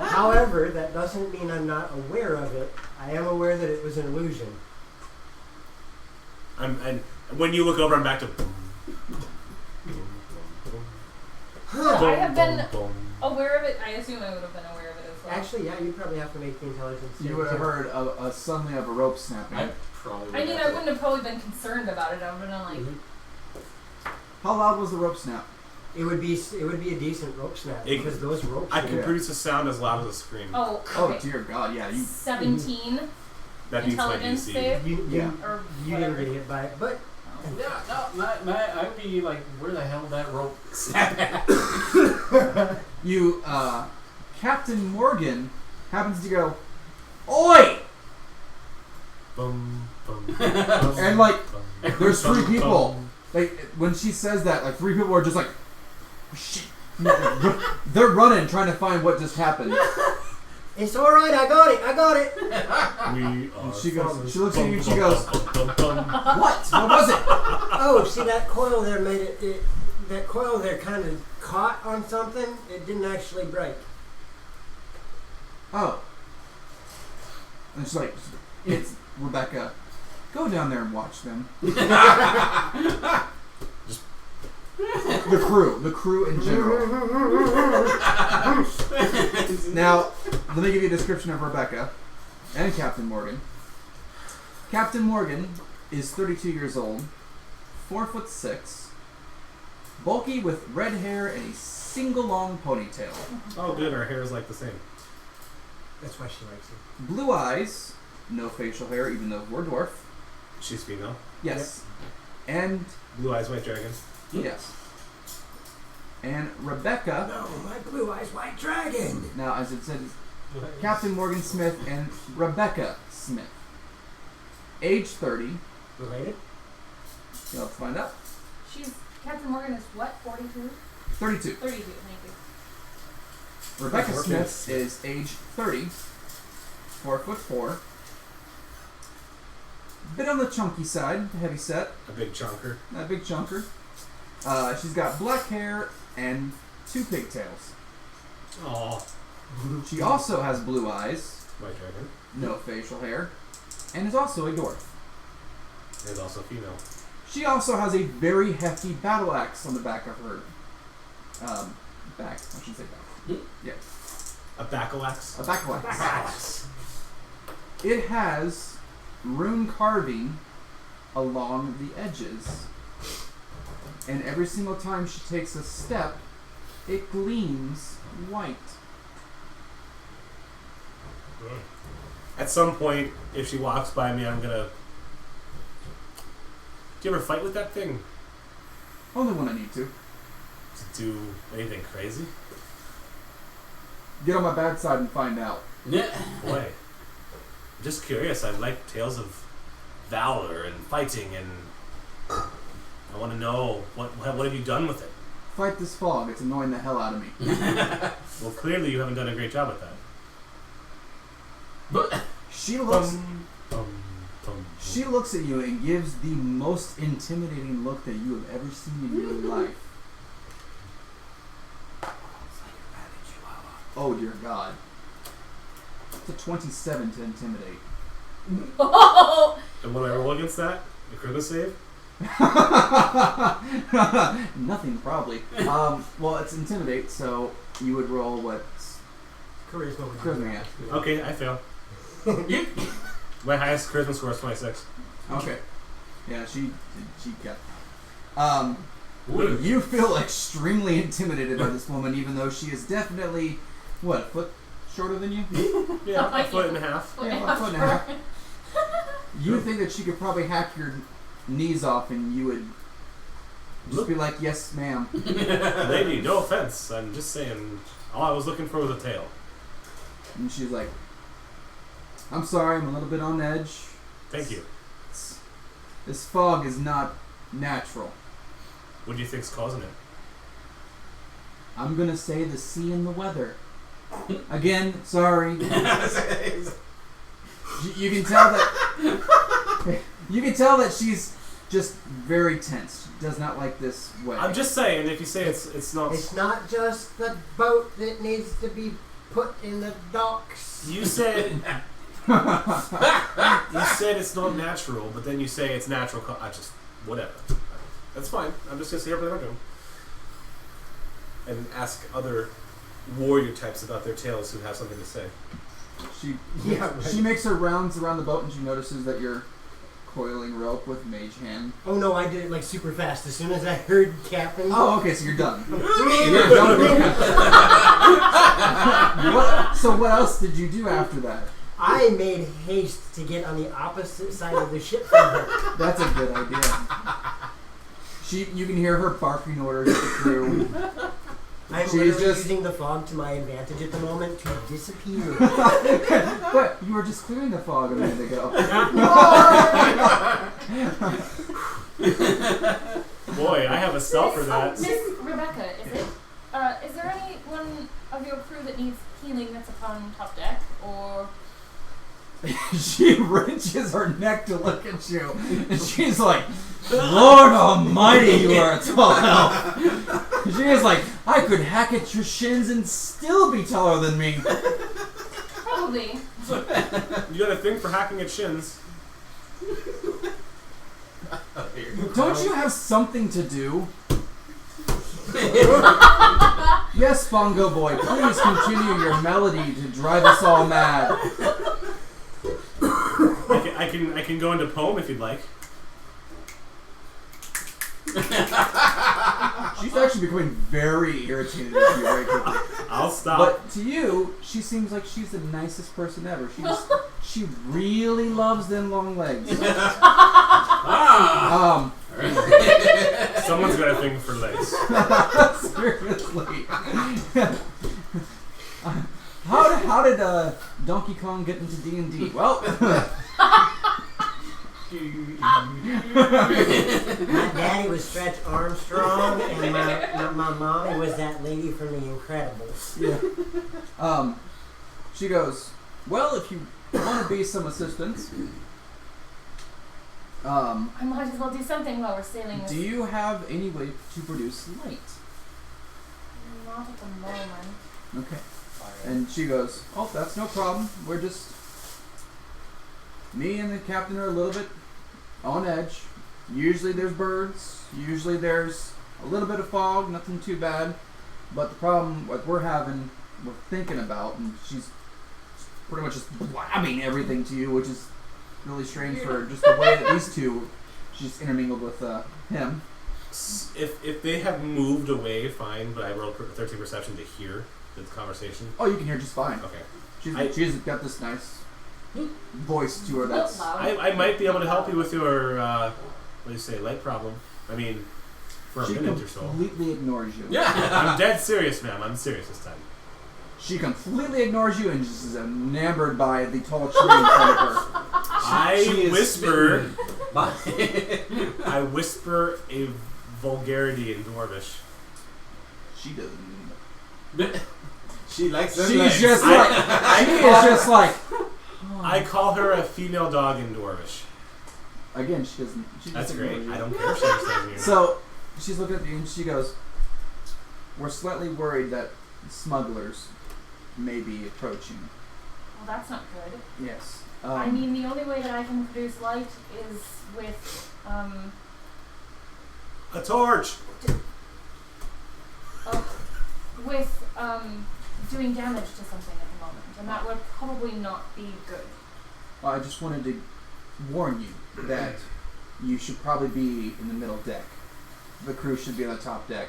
However, that doesn't mean I'm not aware of it. I am aware that it was an illusion. And when you look over, I'm back to... I have been aware of it. I assume I would have been aware of it as well. Actually, yeah, you'd probably have to make the intelligence save. You would have too. heard suddenly of a rope snapping. I probably I mean, I wouldn't have probably been concerned about it. I would have been like, How loud was the rope snap? It would be a decent rope snap It- because those ropes. I are- can produce a sound as loud as a scream. oh, Oh, okay. dear God, yeah. You 17 That beats my intelligence DC. save Yeah. or You whatever. didn't get hit by it, but Yeah, no, I'd be like, where the hell did that rope snap at? You, Captain Morgan happens to go, "Oi!" Bum, bum, And, like, bum, there's bum, 3 people. bum. Like, when she says that, like, 3 people are just like, shit. They're running, trying to find what just happened. it's all right. I got it. We And are she goes, she looks bum, at you and she bum, goes, bum, bum, bum. "What? What was it?" Oh, see that coil there made it. That coil there kind of caught on something. It didn't actually break. Oh. And she's like, "It's Rebecca. Go down there and watch them." The crew in general. Now, let me give you a description of Rebecca and Captain Morgan. Captain Morgan is 32 years old, 4'6", bulky with red hair and a single long ponytail. Oh, good. Our hair is like the same. That's why she likes it. Blue eyes, no facial hair, even though we're dwarf. She's female. Yes. And, Blue eyes, white dragon. yes. And Rebecca, No, my blue eyes white dragon. now as it says, Captain Morgan Smith and Rebecca Smith. Age 30. Related? You'll have to find out. She's Captain Morgan is what? 42? 32. 32. Thank you. Rebecca Working. Smith is age 30. 4'4". Bit on the chunky side, heavy set, A big chunker. not a big chunker. She's got black hair and 2 pigtails. Aw. She also has blue eyes, White dragon. no facial hair, and is also a dwarf. Is also female. She also has a very hefty battle axe on the back of her back. I shouldn't say back. Yeah, A backalax. a battle axe. It has rune carving along the edges, and every single time she takes a step, it gleams white. At some point, if she walks by me, I'm gonna... Do you ever fight with that thing? Only when I need to. To do anything crazy? Get on my bad side and find out. Yeah. Boy. I'm just curious. I like tales of valor and fighting, and I want to know what have you done with it? Fight this fog. It's annoying the hell out of me. Well, clearly you haven't done a great job at that. But She looks. Bum. She looks at you and gives the most intimidating look that you have ever seen in your life. Oh dear God. It's a 27 to intimidate. Oh! And what do I roll against that? A critical save? Nothing, probably. Well, it's intimidate, so you would roll what? Charisma. would be Charisma, nice. Okay, I fail. My highest charisma score is 26. Okay. Yeah, she got. You feel extremely intimidated by this woman, even though she is definitely, what, a foot shorter than you? Yeah, a foot and a half. Yeah, a foot and a half. You think that she could probably hack your knees off and you would just be like, yes, ma'am. Lady, no offense. I'm just saying, all I was looking for was a tail. And she's like, I'm sorry, I'm a little bit on edge. Thank you. This fog is not natural. What do you think's causing it? I'm gonna say the sea and the weather. Again, sorry. You can tell that. You can tell that she's just very tense. She does not like this weather. I'm just saying, if you say it's not... It's not just the boat that needs to be put in the docks. You said... you said it's not natural, but then you say it's natural. I just... Whatever. That's fine. I'm just going to stay up in the room and ask other warrior types about their tales who have something to say. She Yeah, makes her rounds around the boat and she notices that you're coiling rope with mage hand. Oh no, I did it like super fast. As soon as I heard Captain. Oh, okay, so you're done. You're done. So what else did you do after that? I made haste to get on the opposite side of the ship from her. That's a good idea. You can hear her barking orders at the crew. I'm She's literally just- using the fog to my advantage at the moment to disappear. But you were just clearing the fog a minute ago. Boy, I have a spell for that. Miss Rebecca, is there anyone of your crew that needs healing that's upon top deck, or? She wrenches her neck to look at you, and she's like, Lord Almighty, you are a tall elf. She is like, I could hack at your shins and still be taller than me. Probably. You got a thing for hacking at shins. Don't you have something to do? Yes, Bongo Boy, please continue your melody to drive us all mad. I can go into poem if you'd like. She's actually becoming very irritated with you very quickly. I'll stop. But to you, she seems like she's the nicest person ever. She really loves them long legs. Someone's got a thing for legs. Seriously. How did Donkey Kong get into D&D? Well, My daddy was Stretch Armstrong, and my mommy was that lady from The Incredibles. yeah. She goes, well, if you want to be some assistance, I might as well do something while we're sailing this. do you have any way to produce light? Not at the moment. Okay. And she goes, oh, that's no problem. We're just... Me and the captain are a little bit on edge. Usually there's birds. Usually there's a little bit of fog. Nothing too bad. But the problem, what we're thinking about, and she's pretty much just blabbing everything to you, which is really strange for just the way that these two, she's intermingled with him. If they have moved away, fine, but I rolled 13 perception to hear the conversation. Oh, you can hear just fine. Okay. She's got this nice voice to her that's... I might be able to help you with your, what do you say, leg problem. I mean, for a minute or so. She completely ignores you. Yeah. I'm dead serious, ma'am. I'm serious this time. She completely ignores you and just is enamored by the tall tree in front of her. I whisper a vulgarity in Dwarvish. She doesn't. She likes them She's legs. just like... she is just like... I call her a female dog in Dwarvish. Again, she doesn't... She That's doesn't great. ignore you. I don't care if she understands me or not. So, she's looking at you and she goes, we're slightly worried that smugglers may be approaching. Well, that's not good. Yes. I mean, the only way that I can produce light is with, A torch! doing damage to something at the moment, and that would probably not be good. I just wanted to warn you that you should probably be in the middle deck. The crew should be on the top deck,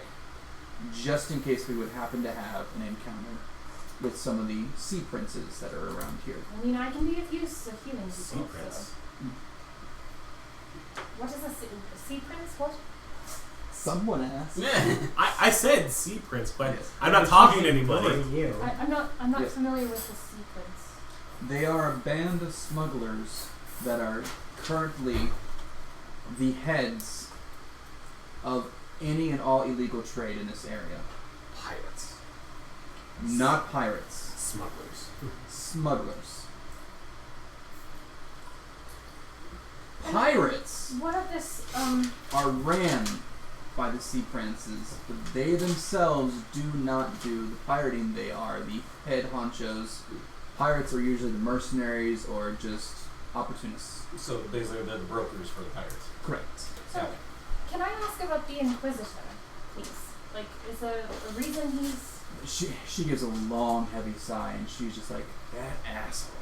just in case we would happen to have an encounter with some of the sea princes that are around here. I mean, I can be of use of healing Sea people, prince. so. What is a sea prince? What? Someone asked. I said sea prince, but Yes. I'm not talking to anybody. You. I'm not Yes. familiar with the sea prince. They are a band of smugglers that are currently the heads of any and all illegal trade in this area. Pirates. Not pirates. Smugglers. Smugglers. Pirates What of this, are ran by the sea princes, but they themselves do not do the pirating. They are the head honchos. Pirates are usually the mercenaries or just opportunists. So basically, they're the brokers for the pirates. Correct. so, can I ask about the Inquisitor, please? Like, is there a reason he's... She gives a long, heavy sigh, and she's just like, that asshole.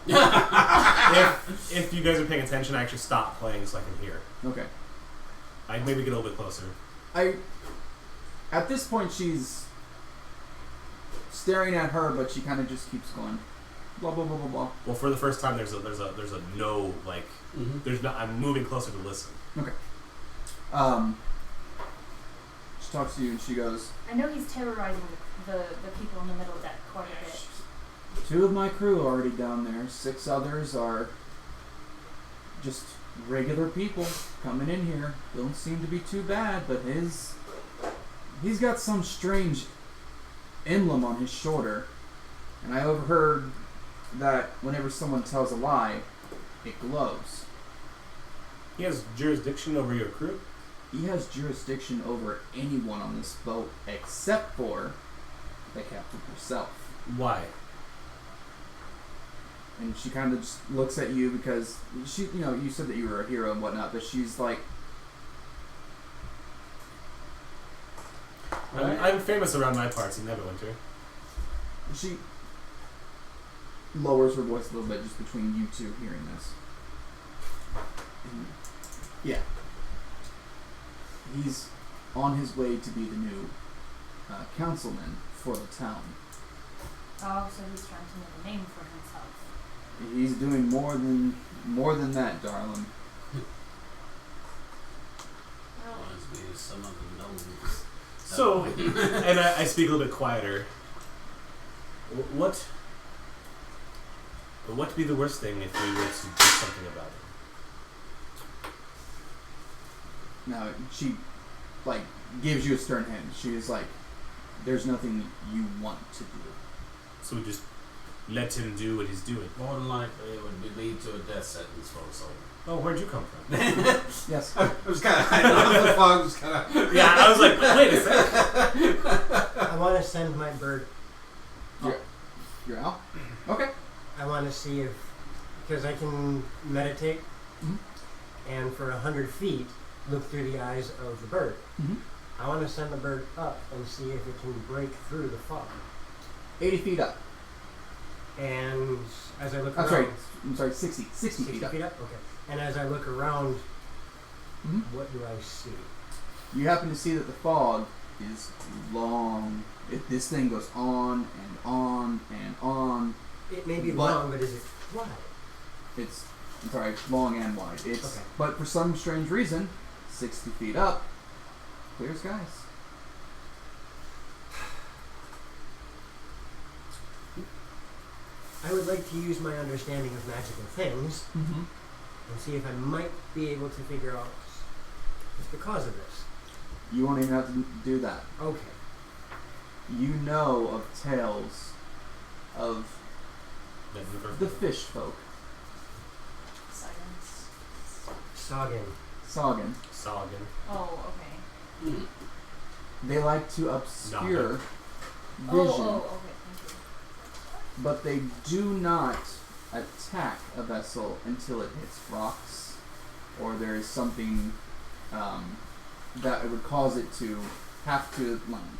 If you guys are paying attention, I actually stop playing so I can hear. Okay. I maybe get a little bit closer. At this point, she's staring at her, but she kind of just keeps going, blah blah blah blah blah. Well, for the first time, there's a no, like, there's not. I'm moving closer to listen. Okay. She talks to you, and she goes, I know he's terrorizing the people in the middle deck quite a bit. 2 of my crew are already down there. 6 others are just regular people coming in here. Don't seem to be too bad, but he's got some strange emblem on his shoulder. And I overheard that whenever someone tells a lie, it glows. He has jurisdiction over your crew. He has jurisdiction over anyone on this boat except for the captain herself. Why? And she kind of just looks at you because she, you said that you were a hero and whatnot, but she's like, I'm famous around my parts in Neverwinter. she lowers her voice a little bit just between you two hearing this. And yeah. He's on his way to be the new councilman for the town. Oh, so he's trying to make a name for himself. He's doing more than that, darling. Reminds me of some of the gnomes. So, and I speak a little bit quieter. What would be the worst thing if we were to do something about it? Now, she, gives you a stern hand. She is like, there's nothing you want to do. So we just let him do what he's doing. More than likely, it would lead to a death sentence for us all. Oh, where'd you come from? Yes. I was kind of hiding out the fog, just kind of. Yeah, I was like, wait a second. I want to send my bird. You're out? Okay. I want to see if, because I can meditate, Mhm. and for 100 feet, look through the eyes of the bird. Mm-hmm. I want to send the bird up and see if it can break through the fog. 80 feet up. And as I look I'm around... sorry, 60 60 feet up. Okay. And as I look around, Mhm. what do I see? You happen to see that the fog is long. This thing goes on and on and on, It may be But- long, but is it wide? It's, I'm sorry, long and wide. It's, Okay. but for some strange reason, 60 feet up, clear skies. I would like to use my understanding of magical things Mm-hmm. and see if I might be able to figure out the cause of this. You won't even have to do that. Okay. You know of tales of the fish folk, Silence. Soggin. Soggin. Soggin. Oh, okay. They like to obscure Oh, vision, okay, thank you. but they do not attack a vessel until it hits rocks, or there is something that would cause it to have to land.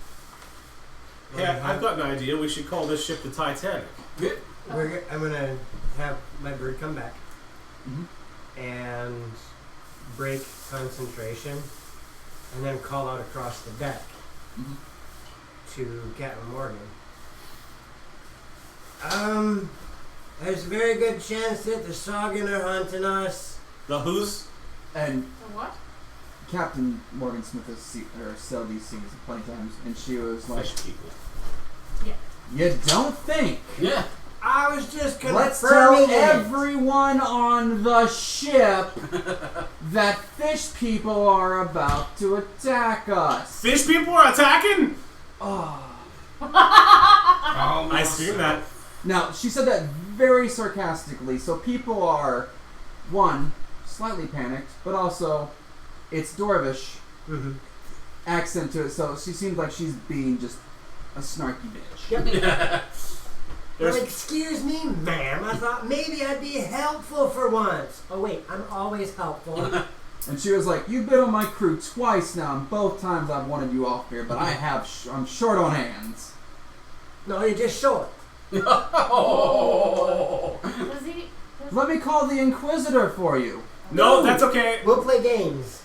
Hey, I've got an idea. We should call this ship the Titanic. I'm gonna have my bird come back Mm-hmm. and break concentration, and then call out across the deck Mhm. to Captain Morgan. There's a very good chance that the Soggin are hunting us. The who's? And The what? Captain Morgan Smith has sailed these things plenty of times, and she was like, Fish people. "You don't think? Yeah. I was just Let's tell confirming it. everyone on the ship that fish people are about to attack us." Fish people are attacking? Oh. I seen that. Now, she said that very sarcastically, so people are, one, slightly panicked, but also, it's Dorvish Mm-hmm. accent to it, so she seems like she's being just a snarky bitch. Yep. There's- Well, excuse me, ma'am. I thought maybe I'd be helpful for once. Oh wait, I'm always helpful. And she was like, "You've been on my crew twice now, and both times I've wanted you off here, but I'm short on hands." No, you're just short. Oh. Does he? Let me call the Inquisitor for you. No, that's okay. We'll play games.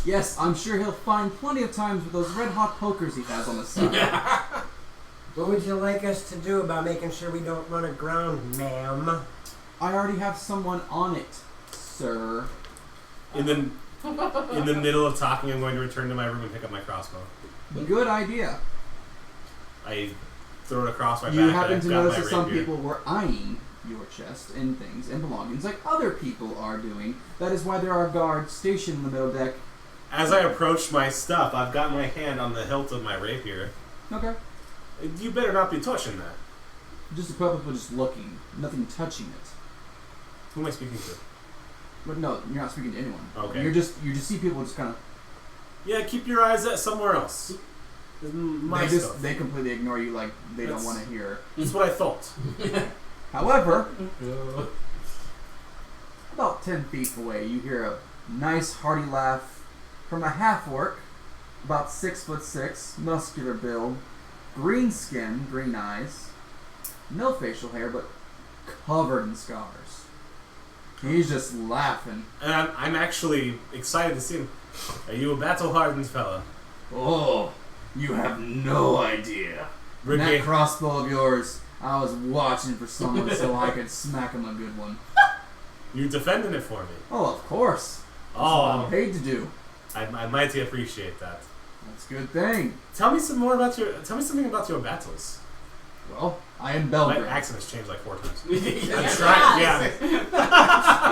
Yes, I'm sure he'll find plenty of times with those red-hot pokers he has on the side. What would you like us to do about making sure we don't run aground, ma'am? I already have someone on it, sir. In the middle of talking, I'm going to return to my room and pick up my crossbow. Good idea. I throw it across my You back. happen and to I've got notice my that some rapier. people were eyeing your chest and things and belongings like other people are doing. That is why there are guards stationed in the middle deck. As I approach my stuff, I've got my hand on the hilt of my rapier. Okay. You better not be touching that. Just a couple people just looking, nothing touching it. Who am I speaking to? But no, you're not speaking to anyone. Okay. You just see people just kind of. Yeah, keep your eyes at somewhere else. This is my stuff. They completely ignore you like they don't That's- want to hear. That's what I thought. However, about 10 feet away, you hear a nice hearty laugh from a half-orc, about 6'6", muscular build, green skin, green eyes, no facial hair, but covered in scars. He's just laughing. And I'm actually excited to see him. Are you a battle-hardened fella? Oh, you have no idea. Rick, That crossbow of yours, I was watching for someone so I could smack him a good one. you're defending it for me. Oh, of course. That's what I'm Oh, paid to do. I mighty appreciate that. That's a good thing. Tell me something about your battles. Well, I am My Belgrade. accent has changed like 4 times. Yeah. I'm trying. Yeah.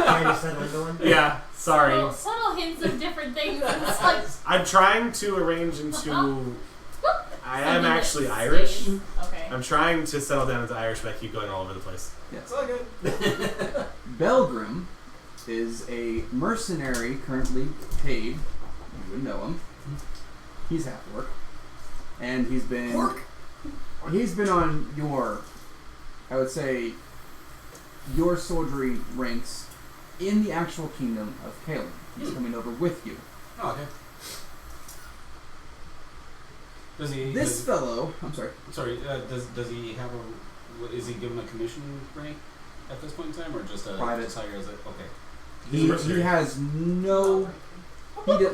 Trying to settle going? Yeah. Sorry. Subtle hints of different things. It's like I'm trying to arrange into. I am something actually that Irish. stays. Okay. I'm trying to settle down into Irish, but I keep going all over the place. Yes. all good. Belgrim is a mercenary currently paid. You would know him. He's half orc. And he's been on your, I would say, your soldiery ranks in the actual kingdom of Caleb. He's coming over with you. Oh, okay. Does he? This fellow, I'm sorry. Does he have a? Is he given a commission rank at this point in time, or just a Private. just hire as a? Okay. He's a mercenary. He has no.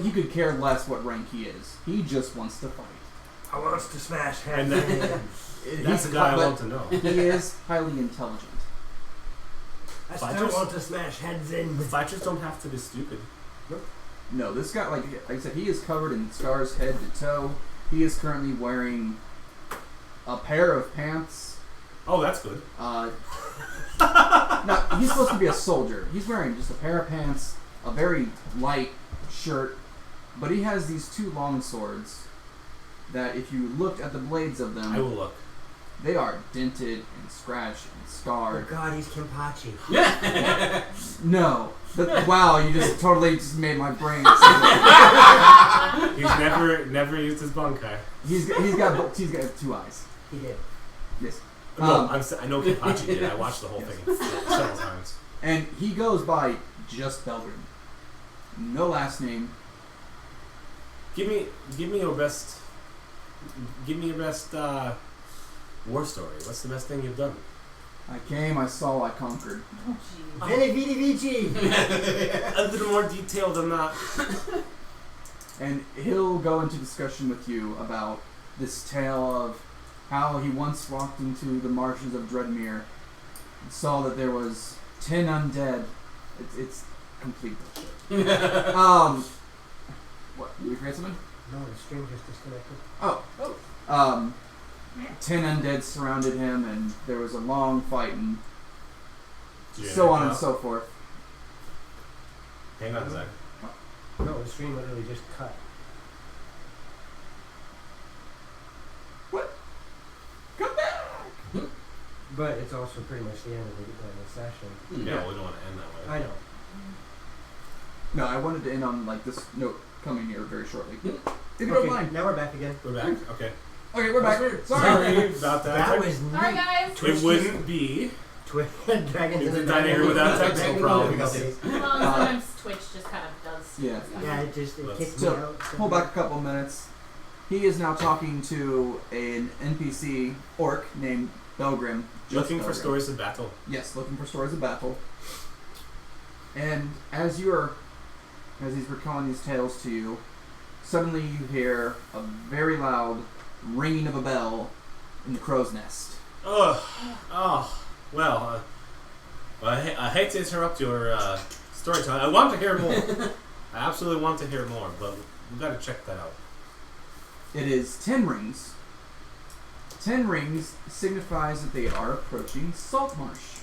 He could care less what rank he is. He just wants to fight. I want to smash And heads. that's the guy I but want to know. He is highly intelligent. I still Fighters? want to smash heads in. The fighters don't have to be stupid. No, this guy, like I said, he is covered in scars head to toe. He is currently wearing a pair of pants. Oh, that's good. No, he's supposed to be a soldier. He's wearing just a pair of pants, a very light shirt, but he has these two long swords that if you looked at the blades of them, I will look. they are dented and scratched and Oh scarred. God, he's Kenpachi. No. Wow, you just totally just made my brain. He's never used his bunkai. He's got 2 eyes. He did. Yes. No, I know Kenpachi did. I watched the whole thing several times. And he goes by just Belgrin. No last name. Give me your best. Give me your best war story. What's the best thing you've done? I came, I saw, I conquered. Oh, jeez. Veni Vidi Vici. A little more detail than that. And he'll go into discussion with you about this tale of how he once walked into the marshes of Dreadmere and saw that there was 10 undead. It's complete bullshit. What? Did we forget something? No, the stream just disconnected. 10 undead surrounded him, and there was a long fight, and Yeah. so on and so forth. Hang on, Zach. No, the stream literally just cut. Come back! But it's also pretty much the end of the session. Yeah, we don't want to end that way. I know. No, I wanted to end on like this note coming here very shortly. If you don't Okay, mind. now we're back again. We're back. Okay. Okay, we're back. Sorry about that. That was Sorry, neat. guys. It wouldn't be. Dragons in the Diner without technical problems. Well, sometimes Twitch just kind of does. Yeah. Yeah, it just Let's- kicked me So, out. pull back a couple minutes. He is now talking to an NPC orc named Belgrim. just Looking for Belgrim. stories of battle. Yes, looking for stories of battle. And as he's recalling these tales to you, suddenly you hear a very loud ringing of a bell in the crow's nest. Oh. Well, I hate to interrupt your storytelling. I want to hear more. I absolutely want to hear more, but we've got to check that out. It is 10 rings. 10 rings signifies that they are approaching Saltmarsh.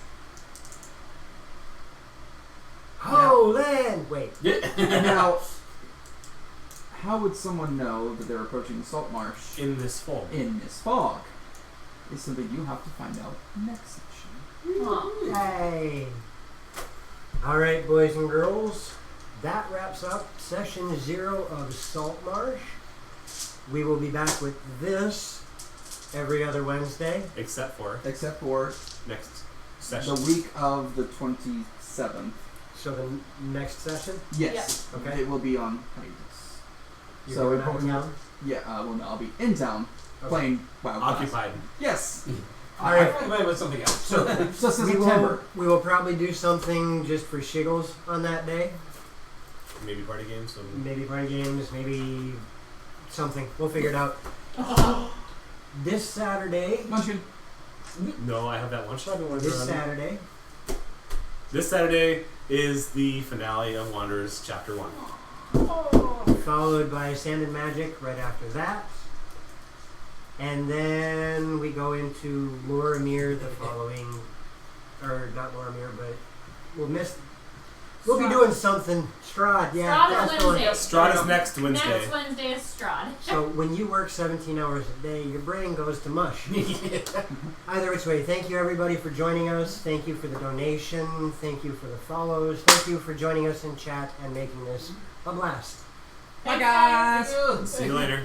Oh, land! Wait. Now, how would someone know that they're approaching Saltmarsh In this form. in this fog? It's something you have to find out next section. Huh. Hey. Alright, boys and girls. That wraps up session 0 of Saltmarsh. We will be back with this every other Wednesday. Except for Except for next session. the week of the 27th. So the next session? Yes. Okay. It will be on hiatus. You're So going it out of probably town? Yeah, well, no, I'll be in town playing WoW. Occupied. Yes. Alright. I'm with something else. So since We September. will probably do something just for shiggles on that day. Maybe party games. So Maybe party games, maybe something. We'll figure it out. This Saturday. Munchkin. no, I have that one shot. I want to This run. Saturday. This Saturday is the finale of Wanderers Chapter 1. Followed by Sand and Magic right after that. And then we go into Loramir the following, or not Loramir, but we'll be doing something. Strahd, yeah. Strahd that's is the one. Wednesday. Strahd is next Wednesday. Next Wednesday is Strahd. So when you work 17 hours a day, your brain goes to mush. Either which way, thank you everybody for joining us. Thank you for the donation. Thank you for the follows. Thank you for joining us in chat and making this a blast. Bye, guys. See you later.